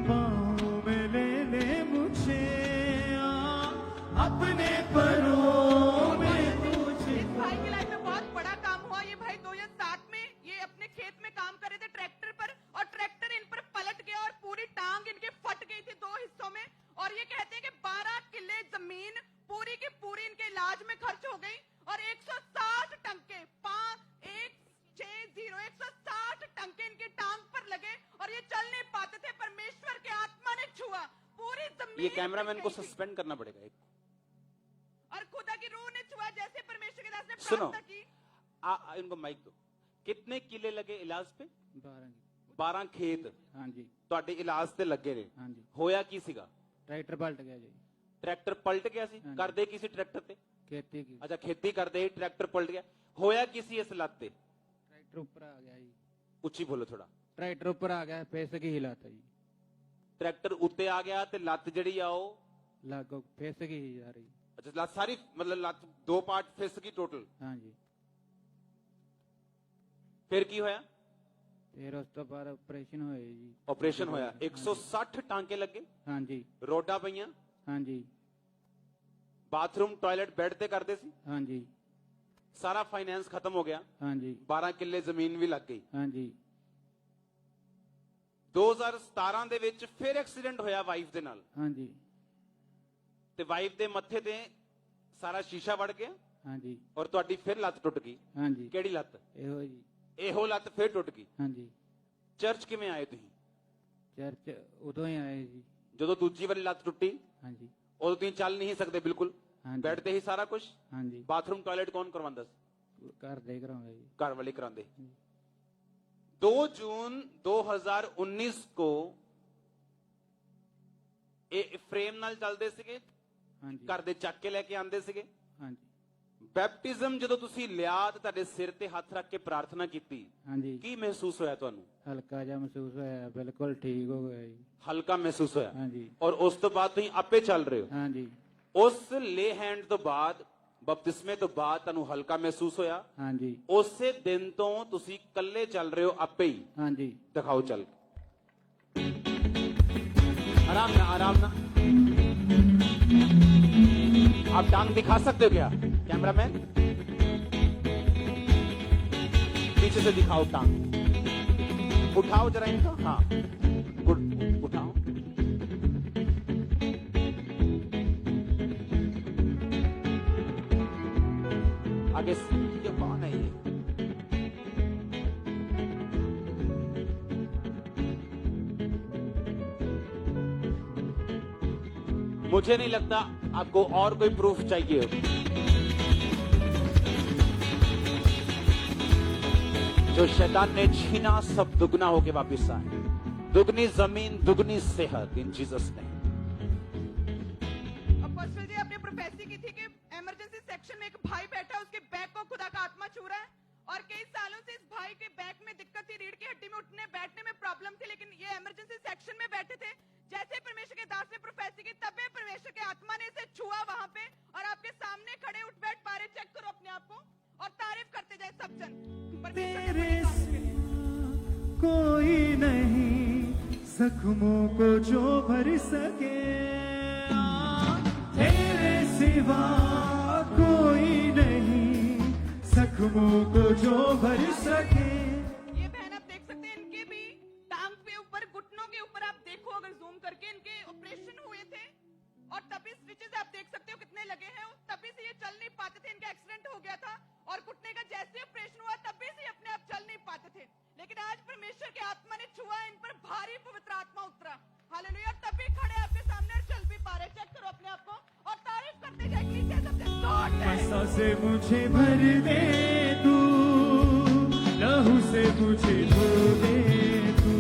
बाहों में ले ले मुझे, अपने पलों में तुझ इस भाई की लाइफ में बहुत बड़ा काम हुआ। ये भाई 2007 में ये अपने खेत में काम कर रहे थे ट्रैक्टर पर, और ट्रैक्टर इन पर पलट गया और पूरी टांग इनके फट गई थी 2 हिस्सों में। और ये कहते हैं कि 12 किले जमीन पूरी की पूरी इनके इलाज में खर्च हो गई, और 160 टंके 160 टंके इनकी टांग पर लगे, और ये चल नहीं पाते थे। परमेश्वर के आत्मा ने छुआ, पूरी जमीन ये कैमरामैन को बच गई थी। सस्पेंड करना पड़ेगा एक। और खुदा की रूह ने छुआ, जैसे परमेश्वर के दास ने सुनो, प्रार्थना की। इनको माइक दो। कितने किले लगे इलाज पे? 12 12 ਖੇਤ ਹਾਂਜੀ ਤੁਹਾਡੇ ਇਲਾਜ ਤੇ ਲੱਗੇ ਨੇ। ਹਾਂਜੀ ਹੋਇਆ ਕੀ ਸੀਗਾ? ਟਰੈਕਟਰ ਪਲਟ ਗਿਆ ਜੀ, ਟਰੈਕਟਰ ਪਲਟ ਗਿਆ ਸੀ। ਹਾਂਜੀ। ਕਰਦੇ ਕੀ ਸੀ ਟਰੈਕਟਰ ਤੇ? ਖੇਤੀ ਕੀ ਅੱਛਾ, ਖੇਤੀ ਕਰਦੇ ਹੀ ਟਰੈਕਟਰ ਪਲਟ ਗਿਆ। ਹੋਇਆ ਕੀ ਸੀ ਇਸ ਲੱਤ ਤੇ? ਟਰੈਕਟਰ ਉੱਪਰ ਆ ਗਿਆ ਜੀ, ਉੱਚੀ ਬੋਲੋ ਥੋੜਾ। ਟਰੈਕਟਰ ਉੱਪਰ ਆ ਗਿਆ, ਫਿਸ ਗਈ ਲੱਤ ਜੀ, ਟਰੈਕਟਰ ਉੱਤੇ ਆ ਗਿਆ ਤੇ ਲੱਤ ਜਿਹੜੀ ਆ ਉਹ, ਲਾਗੋ ਫਿਸ ਗਈ ਜਾ ਰਹੀ। ਅੱਛਾ, ਲੱਤ ਸਾਰੀ, ਮਤਲਬ ਲੱਤ 2 ਪਾਰਟ ਫਿਸ ਗਈ ਟੋਟਲ। ਹਾਂਜੀ, ਫਿਰ ਕੀ ਹੋਇਆ? ਫਿਰ ਉਸ ਤੋਂ ਬਾਅਦ ਆਪਰੇਸ਼ਨ ਹੋਏ ਜੀ। ਆਪਰੇਸ਼ਨ ਹੋਇਆ, 160 ਟਾਂਕੇ ਲੱਗੇ, ਹਾਂਜੀ ਰੋਡਾਂ ਪਈਆਂ, ਹਾਂਜੀ ਬਾਥਰੂਮ ਟਾਇਲਟ ਬੈੱਡ ਤੇ ਕਰਦੇ ਸੀ, ਹਾਂਜੀ ਸਾਰਾ ਫਾਈਨੈਂਸ ਖਤਮ ਹੋ ਗਿਆ, ਹਾਂਜੀ 12 ਕਿੱਲੇ ਜ਼ਮੀਨ ਵੀ ਲੱਗ ਗਈ। ਹਾਂਜੀ 2017 ਦੇ ਵਿੱਚ ਫਿਰ ਐਕਸੀਡੈਂਟ ਹੋਇਆ ਵਾਈਫ ਦੇ ਨਾਲ, ਹਾਂਜੀ ਤੇ ਵਾਈਫ ਦੇ ਮੱਥੇ ਤੇ ਸਾਰਾ ਸ਼ੀਸ਼ਾ ਵੜ ਗਿਆ, ਹਾਂਜੀ ਔਰ ਤੁਹਾਡੀ ਫਿਰ ਲੱਤ ਟੁੱਟ ਗਈ। ਹਾਂਜੀ ਕਿਹੜੀ ਲੱਤ? ਇਹੋ ਜੀ। ਇਹੋ ਲੱਤ ਫਿਰ ਟੁੱਟ ਗਈ। ਹਾਂਜੀ ਚਰਚ ਕਿਵੇਂ ਆਏ ਤੁਸੀਂ? ਚਰਚ ਉਦੋਂ ਹੀ ਆਏ ਜੀ। ਜਦੋਂ ਦੂਜੀ ਵਾਲੀ ਲੱਤ ਟੁੱਟੀ ਹਾਂਜੀ ਉਦੋਂ ਤੁਸੀਂ ਚੱਲ ਨਹੀਂ ਸਕਦੇ ਬਿਲਕੁਲ, ਹਾਂਜੀ ਬੈੱਡ ਤੇ ਹੀ ਸਾਰਾ ਕੁਝ। ਹਾਂਜੀ ਬਾਥਰੂਮ ਟਾਇਲਟ ਕੌਣ ਕਰਵਾਉਂਦਾ ਸੀ? ਘਰ ਦੇ ਕਰਾਉਂਦੇ ਜੀ। घर वाले कराते। 2 जून 2019 को ਇਹ ਫਰੇਮ ਨਾਲ ਚੱਲਦੇ ਸੀਗੇ, ਹਾਂਜੀ ਘਰ ਦੇ ਚੱਕ ਕੇ ਲੈ ਕੇ ਆਂਦੇ ਸੀਗੇ। ਹਾਂਜੀ ਬੈਪਟਿਜ਼ਮ ਜਦੋਂ ਤੁਸੀਂ ਲਿਆ ਤੇ ਤੁਹਾਡੇ ਸਿਰ ਤੇ ਹੱਥ ਰੱਖ ਕੇ ਪ੍ਰਾਰਥਨਾ ਕੀਤੀ, ਹਾਂਜੀ ਕੀ ਮਹਿਸੂਸ ਹੋਇਆ ਤੁਹਾਨੂੰ? ਹਲਕਾ ਜਿਹਾ ਮਹਿਸੂਸ ਹੋਇਆ, ਬਿਲਕੁਲ ਠੀਕ ਹੋ ਗਿਆ ਜੀ। ਹਲਕਾ ਮਹਿਸੂਸ ਹੋਇਆ, ਹਾਂਜੀ ਔਰ ਉਸ ਤੋਂ ਬਾਅਦ ਤੁਸੀਂ ਆਪੇ ਚੱਲ ਰਹੇ ਹੋ। ਹਾਂਜੀ ਉਸ ਲੇ ਹੈਂਡ ਤੋਂ ਬਾਅਦ, ਬਪਤਿਸਮੇ ਤੋਂ ਬਾਅਦ ਤੁਹਾਨੂੰ ਹਲਕਾ ਮਹਿਸੂਸ ਹੋਇਆ। ਹਾਂਜੀ ਉਸੇ ਦਿਨ ਤੋਂ ਤੁਸੀਂ ਇਕੱਲੇ ਚੱਲ ਰਹੇ ਹੋ ਆਪੇ ਹੀ। ਹਾਂਜੀ दिखाओ चल के। आराम ना, आराम ना। आप टांग दिखा सकते हो क्या कैमरामैन? पीछे से दिखाओ टांग, उठाओ जरा इनको। हाँ, इनको उठाओ। आगे ये कौन है ये? मुझे नहीं लगता आपको और कोई प्रूफ चाहिए हो। जो शैतान ने छीना सब दुगना होके वापस आए। दुगनी जमीन, दुगनी सेहत इन जीसस ने। अपोस्टल जी, आपने प्रोफेसी की थी कि इमरजेंसी सेक्शन में एक भाई बैठा, उसके बैक को खुदा का आत्मा छू रहा है और कई सालों से इस भाई के बैक में दिक्कत थी, रीढ़ की हड्डी में उठने बैठने में प्रॉब्लम थी, लेकिन ये इमरजेंसी सेक्शन में बैठे थे। जैसे परमेश्वर के दास ने प्रोफेसी की, तबे परमेश्वर के आत्मा ने इसे छुआ वहां पे और आपके सामने खड़े उठ बैठ पा रहे। चेक करो अपने आप को और तारीफ करते जाए सब जन परमेश्वर के बड़े कामों के लिए। कोई नहीं जख्मों को जो भर सके, तेरे सिवा कोई नहीं जख्मों को जो भर सके। ये बहन आप देख सकते हैं, इनके भी टांग पे ऊपर, घुटनों के ऊपर आप देखो अगर जूम करके, इनके ऑपरेशन हुए थे और तभी स्टिचेस आप देख सकते हो कितने लगे हैं। तभी से ये चल नहीं पाते थे, इनका एक्सीडेंट हो गया था और घुटने का जैसे ऑपरेशन हुआ तभी से अपने आप चल नहीं पाते थे। लेकिन आज परमेश्वर के आत्मा ने छुआ, इन पर भारी पवित्र आत्मा उतरा। हालेलुया, तभी खड़े आपके सामने और चल भी पा रहे। चेक करो अपने आप को और तारीफ करते जाए। नीचे सबसे जोर से आशा से मुझे भर दे तू, लहू से मुझे धो दे तू,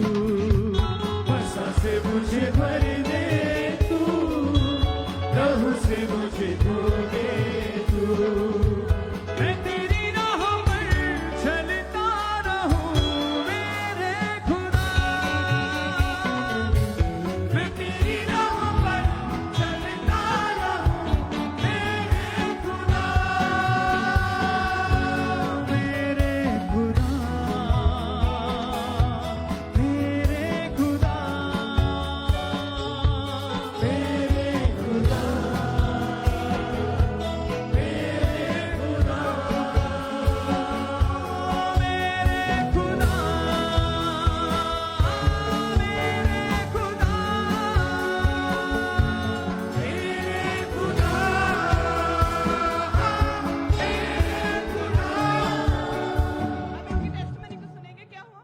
आशा से मुझे भर दे तू, लहू से मुझे धो दे तू। मैं तेरी राहों पर चलता रहूं मेरे खुदा, मैं तेरी राहों पर चलता रहूं मेरे खुदा, मेरे खुदा, मेरे खुदा, मेरे खुदा, अब इनकी टेस्टमनी को सुनेंगे क्या हुआ।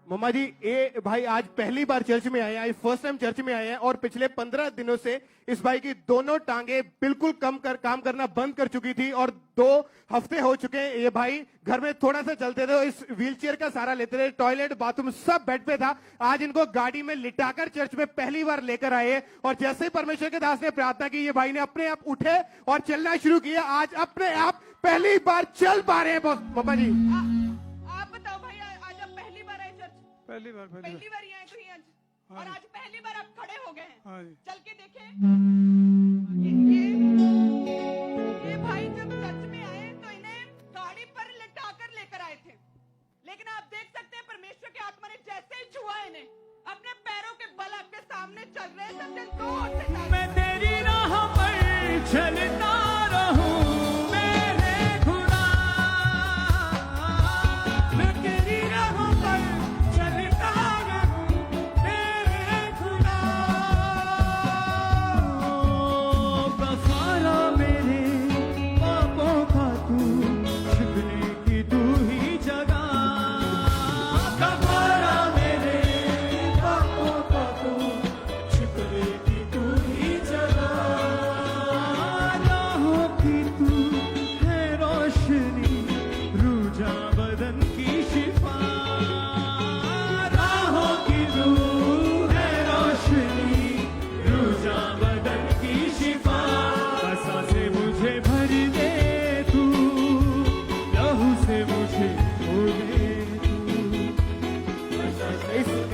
मम्मा जी, ये भाई आज पहली बार चर्च में आए हैं, फर्स्ट टाइम चर्च में आए हैं और पिछले 15 दिनों से इस भाई की दोनों टांगे बिल्कुल काम करना बंद कर चुकी थी और 2 हफ्ते हो चुके हैं। ये भाई घर में थोड़ा सा चलते थे, इस व्हीलचेयर का सहारा लेते थे, टॉयलेट बाथरूम सब बेड पे था। आज इनको गाड़ी में लिटाकर चर्च में पहली बार लेकर आए और जैसे ही परमेश्वर के दास ने प्रार्थना की, ये भाई ने अपने आप उठे और चलना शुरू किया। आज अपने आप पहली बार चल पा रहे हैं मम्मा जी। आप बताओ भाई, आज आप पहली बार आए चर्च? पहली बार पहली बार ही आए तो ही आज, और आज पहली बार आप खड़े हो गए हैं। हाँ जी। चल के देखें। ये भाई जब चर्च में आए तो इन्हें गाड़ी पर लिटाकर लेकर आए थे, लेकिन आप देख सकते हैं परमेश्वर के आत्मा ने जैसे ही छुआ इन्हें, अपने पैरों के बल आपके सामने चल रहे हैं। सब जन जोर से ताली। मैं तेरी राह पर चलता रहूं मेरे खुदा, मैं तेरी राह पर चलता रहूं मेरे खुदा। कफारा मेरे पापों का तू, छिपने की तू ही जगह, कफारा मेरे पापों का तू, छिपने की तू ही जगह। राहों की तू है रोशनी, रूजा बदन की शिफा, राहों की तू है रोशनी, रूजा बदन की शिफा। आशा से मुझे भर दे तू, लहू से मुझे धो दे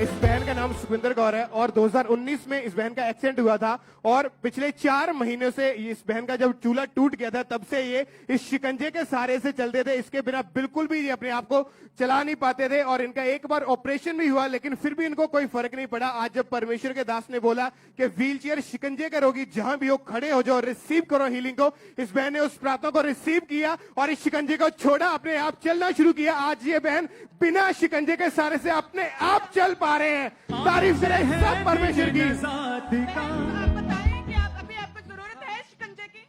इस बहन का नाम सुखविंदर कौर है और 2019 में इस बहन का एक्सीडेंट हुआ था और पिछले 4 महीनों से इस बहन का जब चूल्हा टूट गया था तब से ये इस शिकंजे के सहारे से चलते थे। इसके बिना बिल्कुल भी ये अपने आप को चला नहीं पाते थे और इनका एक बार ऑपरेशन भी हुआ, लेकिन फिर भी इनको कोई फर्क नहीं पड़ा। आज जब परमेश्वर के दास ने बोला कि व्हीलचेयर शिकंजे के रोगी जहां भी हो खड़े हो जाओ, रिसीव करो हीलिंग को, इस बहन ने उस प्रार्थना को रिसीव किया और इस शिकंजे को छोड़ा, अपने आप चलना शुरू किया। आज ये बहन बिना शिकंजे के सहारे से अपने आप चल पा रहे हैं। तारीफ करें सब परमेश्वर की। साथ का आप बताएं कि आप अभी आपको जरूरत है शिकंजे की?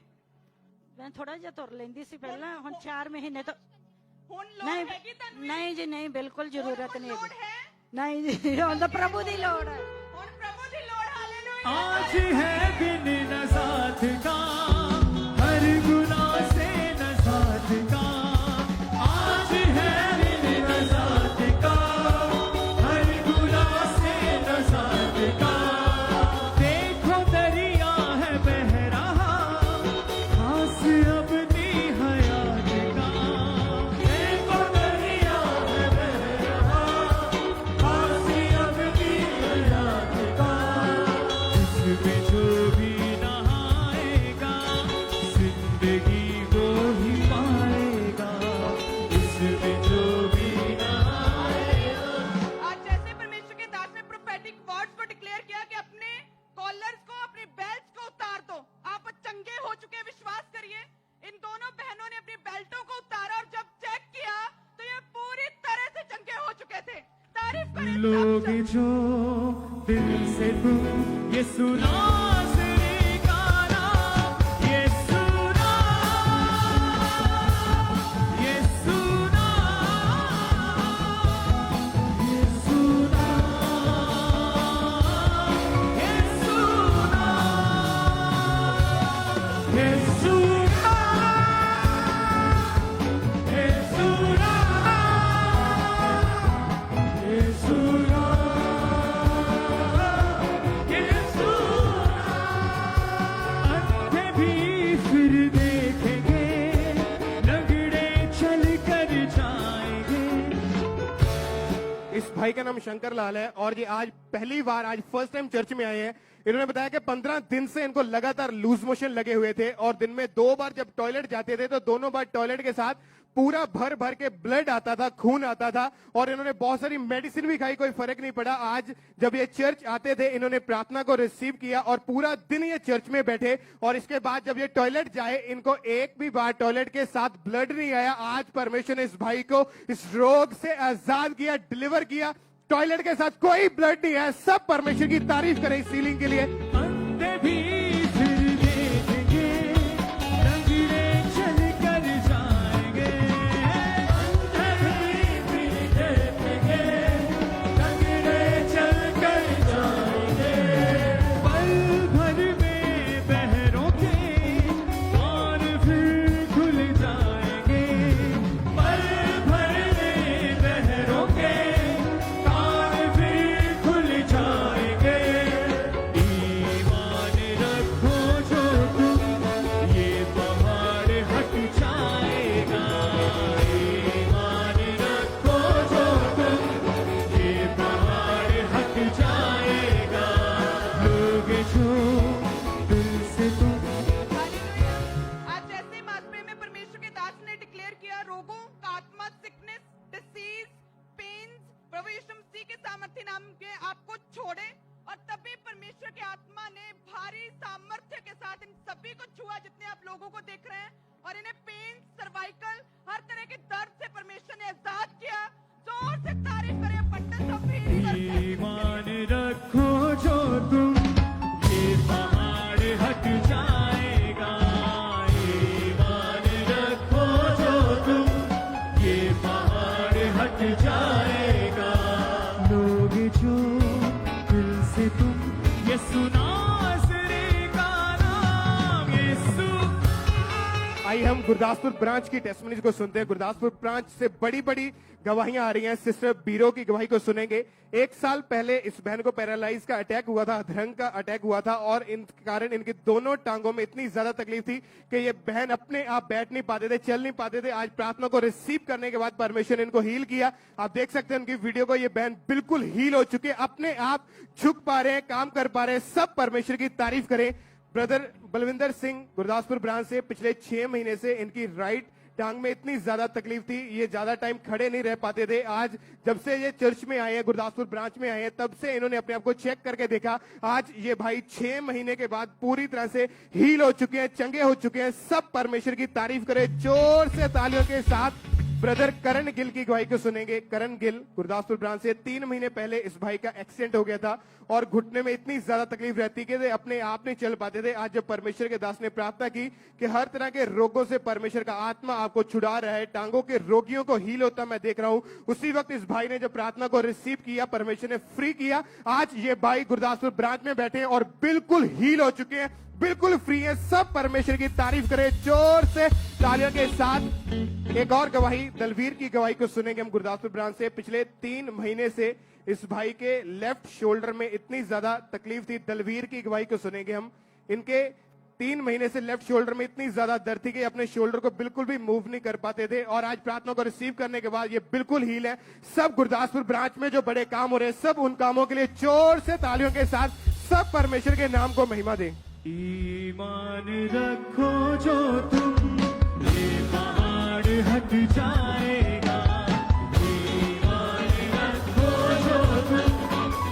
मैं थोड़ा ਜਿਹਾ ਤੁਰ ਲੈਂਦੀ ਸੀ ਪਹਿਲਾਂ ਹੁਣ 4 ਮਹੀਨੇ ਤੋਂ ਹੁਣ ਨਹੀਂ ਲੋੜ ਹੈਗੀ ਤੁਹਾਨੂੰ? ਨਹੀਂ ਜੀ ਨਹੀਂ ਬਿਲਕੁਲ ਜ਼ਰੂਰਤ ਨਹੀਂ ਲੋੜ ਹੈਗੀ ਹੈ? ਨਹੀਂ ਜੀ ਹੁਣ ਤਾਂ ਪ੍ਰਭੂ ਦੀ ਲੋੜ ਹੈ ਹੁਣ ਪ੍ਰਭੂ ਦੀ ਲੋੜ, ਹਾਲੇਲੂਇਆ। आज है दिन न साथ का हर गुनाह से न साथ का आज है दिन न साथ का हर गुनाह से न साथ का देखो दरिया है बह रहा खास अपनी हयात का देखो दरिया है बह रहा खास अपनी हयात का इसमें जो भी नहाएगा जिंदगी को ही पाएगा इसमें जो भी नहाएगा आज जैसे परमेश्वर के दास ने प्रोफेटिक वर्ड्स को डिक्लेयर किया कि अपने कॉलर्स को, अपने बेल्ट को उतार दो। आप चंगे हो चुके हैं, विश्वास करिए। इन दोनों बहनों ने अपनी बेल्टों को उतारा और जब चेक किया तो ये पूरी तरह से चंगे हो चुके थे। तारीफ करें सब लोग जन। जो दिल से तुम ये सुना सिरे गाना ये सुना ये सुना ये सुना ये सुना ये सुना ये सुना येसूरा येसूरा अंधे भी फिर देखेंगे लंगड़े चल कर जाएंगे। इस भाई का नाम शंकर लाल है और ये आज पहली बार, आज फर्स्ट टाइम चर्च में आए हैं। इन्होंने बताया कि 15 दिन से इनको लगातार लूज मोशन लगे हुए थे और दिन में 2 बार जब टॉयलेट जाते थे तो दोनों बार टॉयलेट के साथ पूरा भर भर के ब्लड आता था, खून आता था और इन्होंने बहुत सारी मेडिसिन भी खाई, कोई फर्क नहीं पड़ा। आज जब ये चर्च आते थे इन्होंने प्रार्थना को रिसीव किया और पूरा दिन ये चर्च में बैठे और इसके बाद जब ये टॉयलेट जाए इनको एक भी बार टॉयलेट के साथ ब्लड नहीं आया। आज परमेश्वर ने इस भाई को इस रोग से आजाद किया, डिलीवर किया। टॉयलेट के साथ कोई ब्लड नहीं है। सब परमेश्वर की तारीफ करें इस सीलिंग के लिए। अंधे भी फिर देखेंगे लंगड़े चल कर जाएंगे अंधे भी फिर देखेंगे लंगड़े चल कर जाएंगे पल भर में बहरों के कान फिर खुल जाएंगे पल भर में बहरों के कान फिर खुल जाएंगे। ईमान रखो जो तुम ये पहाड़ हट जाएगा ईमान रखो जो तुम ये पहाड़ हट जाएगा लोग जो दिल से तुम हालेलुया। आज जैसे मासपे में परमेश्वर के दास ने डिक्लेयर किया रोगों का आत्मा, सिकनेस, डिसीज, पेन्स प्रभु यीशु मसीह के सामर्थ्य नाम के आपको छोड़े और तभी परमेश्वर के आत्मा ने भारी सामर्थ्य के साथ इन सभी को छुआ जितने आप लोगों को देख रहे हैं और इन्हें पेन, सर्वाइकल, हर तरह के दर्द से परमेश्वर ने आजाद किया। जोर से तारीफ करें बंडल ऑफ हीलिंग। ईमान रखो जो तुम ये पहाड़ हट जाएगा ईमान रखो जो तुम ये पहाड़ हट जाएगा लोग जो दिल से तुम ये सुना सिरे का नाम यीशु। आइए हम गुरदासपुर ब्रांच की टेस्टमनीज को सुनते हैं। गुरदासपुर ब्रांच से बड़ी बड़ी गवाहियां आ रही हैं। सिस्टर बीरो की गवाही को सुनेंगे। 1 साल पहले इस बहन को पैरालाइज का अटैक हुआ था, अधरंग का अटैक हुआ था और इन कारण इनकी दोनों टांगों में इतनी ज्यादा तकलीफ थी कि ये बहन अपने आप बैठ नहीं पाते थे, चल नहीं पाते थे। आज प्रार्थना को रिसीव करने के बाद परमेश्वर ने इनको हील किया। आप देख सकते हैं उनकी वीडियो को, ये बहन बिल्कुल हील हो चुके, अपने आप झुक पा रहे हैं, काम कर पा रहे हैं। सब परमेश्वर की तारीफ करें। ब्रदर बलविंदर सिंह गुरदासपुर ब्रांच से पिछले 6 महीने से इनकी राइट टांग में इतनी ज्यादा तकलीफ थी, ये ज्यादा टाइम खड़े नहीं रह पाते थे। आज जब से ये चर्च में आए हैं, गुरदासपुर ब्रांच में आए हैं, तब से इन्होंने अपने आप को चेक करके देखा। आज ये भाई 6 महीने के बाद पूरी तरह से हील हो चुके हैं, चंगे हो चुके हैं। सब परमेश्वर की तारीफ करें जोर से तालियों के साथ। ब्रदर करण गिल की गवाही को सुनेंगे। करण गिल गुरदासपुर ब्रांच से 3 महीने पहले इस भाई का एक्सीडेंट हो गया था और घुटने में इतनी ज्यादा तकलीफ रहती कि अपने आप नहीं चल पाते थे। आज जब परमेश्वर के दास ने प्रार्थना की कि हर तरह के रोगों से परमेश्वर का आत्मा आपको छुड़ा रहा है, टांगों के रोगियों को हील होता मैं देख रहा हूं, उसी वक्त इस भाई ने जब प्रार्थना को रिसीव किया, परमेश्वर ने फ्री किया। आज ये भाई गुरदासपुर ब्रांच में बैठे हैं और बिल्कुल हील हो चुके हैं, बिल्कुल फ्री है। सब परमेश्वर की तारीफ करें जोर से तालियों के साथ। एक और गवाही दलवीर की गवाही को सुनेंगे हम गुरदासपुर ब्रांच से। पिछले 3 महीने से इस भाई के लेफ्ट शोल्डर में इतनी ज्यादा तकलीफ थी। दलवीर की गवाही को सुनेंगे हम। इनके 3 महीने से लेफ्ट शोल्डर में इतनी ज्यादा दर्द थी कि अपने शोल्डर को बिल्कुल भी मूव नहीं कर पाते थे और आज प्रार्थना को रिसीव करने के बाद ये बिल्कुल हील है। सब गुरदासपुर ब्रांच में जो बड़े काम हो रहे हैं, सब उन कामों के लिए जोर से तालियों के साथ सब परमेश्वर के नाम को महिमा दें। ईमान रखो जो तुम, ये पहाड़ हट जाएगा। ईमान रखो जो तुम,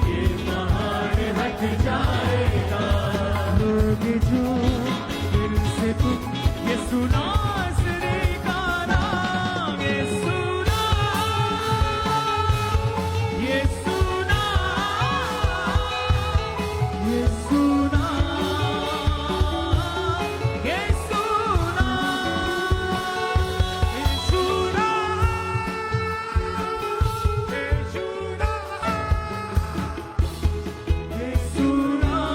ये पहाड़ हट जाएगा। लोगे जो दिल से तुम ये सुना श्री का नाम, ये सुना, ये सुना, ये सुना, ये सुना, ये सुना, ये सुना,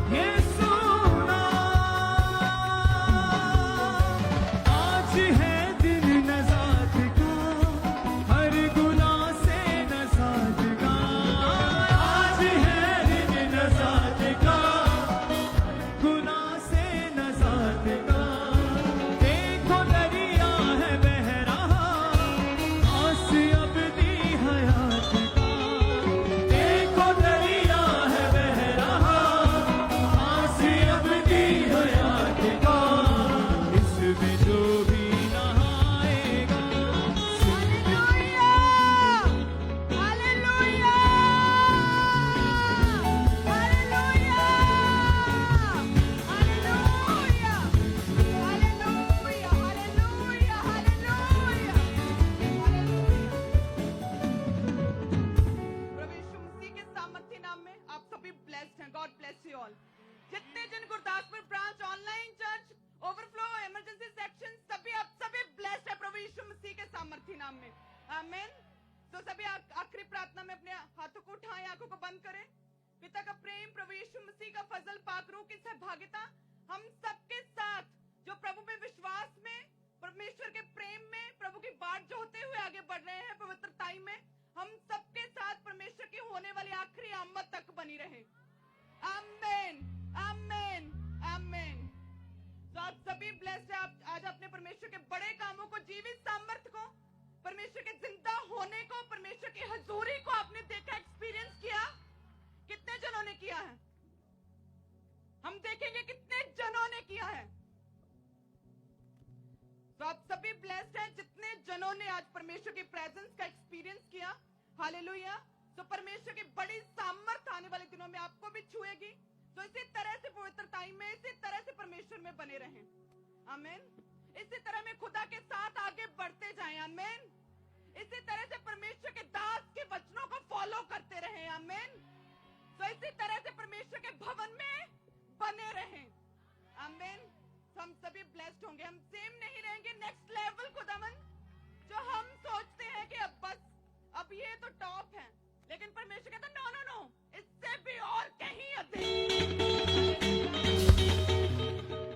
ये सुना। आज है दिन नजात का, हर गुनाह से नजात का। आज है दिन नजात का, गुनाह से नजात का। देखो दरिया है बह रहा, आस अबदी हयात का। देखो दरिया है बह रहा, आस अबदी हयात का। इसमें जो भी नहाएगा, प्रभु यीशु मसीह के सामर्थ्य नाम में आप सभी ब्लेस्ड हैं। God bless you all. जितने जन Gurdaspur branch, online church, overflow, emergency section, सभी आप सभी ब्लेस्ड है प्रभु यीशु मसीह के सामर्थ्य नाम में। आमीन। तो सभी आखिरी प्रार्थना में अपने हाथों को उठाएं, आंखों को बंद करें। पिता का प्रेम, प्रभु यीशु मसीह का फजल, पाक रूह की सहभागिता हम सबके साथ जो प्रभु में विश्वास में, परमेश्वर के प्रेम में, प्रभु की बाट जो होते हुए आगे बढ़ रहे हैं पवित्रताई में, हम सबके साथ परमेश्वर की होने वाली आखिरी आमद तक बनी रहे। आमीन, आमीन, आमीन। तो आप सभी ब्लेस्ड हैं। आप आज अपने परमेश्वर के बड़े कामों को, जीवित सामर्थ्य को, परमेश्वर के जिंदा होने को, परमेश्वर की हजूरी को आपने देखा, एक्सपीरियंस किया। कितने जनों ने किया है? हम देखेंगे कितने जनों ने किया है। तो आप सभी ब्लेस्ड हैं जितने जनों ने आज परमेश्वर की प्रेजेंस का एक्सपीरियंस किया। हालेलुया। तो परमेश्वर की बड़ी सामर्थ आने वाले दिनों में आपको भी छुएगी। तो इसी तरह से पवित्रताई में, इसी तरह से परमेश्वर में बने रहें। आमीन। इसी तरह में खुदा के साथ आगे बढ़ते जाएं। आमीन। इसी तरह से परमेश्वर के दास के वचनों को फॉलो करते रहें। आमीन। तो इसी तरह से परमेश्वर के भवन में बने रहें। आमीन। तो हम सभी ब्लेस्ड होंगे। हम सेम नहीं रहेंगे। नेक्स्ट लेवल खुदावन जो हम सोचते हैं कि अब ये तो टॉप है, लेकिन परमेश्वर कहता नो नो नो, इससे भी और कहीं अधिक।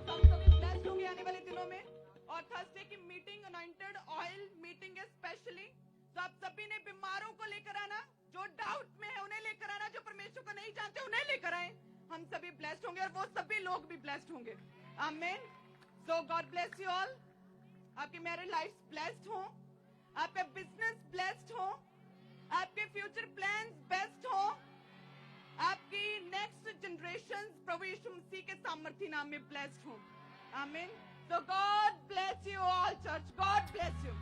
हम सभी ब्लेस्ड होंगे आने वाले दिनों में। और थर्सडे की मीटिंग, अनॉइंटेड ऑयल मीटिंग है स्पेशली। तो आप सभी ने बीमारों को लेकर आना, जो डाउट में है उन्हें लेकर आना, जो परमेश्वर को नहीं जानते उन्हें लेकर आए। हम सभी ब्लेस्ड होंगे और वो सभी लोग भी ब्लेस्ड होंगे। आमीन। सो गॉड ब्लेस यू ऑल। आपकी मैरिज लाइफ ब्लेस्ड हो, आपका बिजनेस ब्लेस्ड हो, आपके फ्यूचर प्लान्स बेस्ट हो, आपकी नेक्स्ट जनरेशन प्रभु यीशु मसीह के सामर्थ्य नाम में ब्लेस्ड हो। आमीन। So God bless you all, church. God bless you.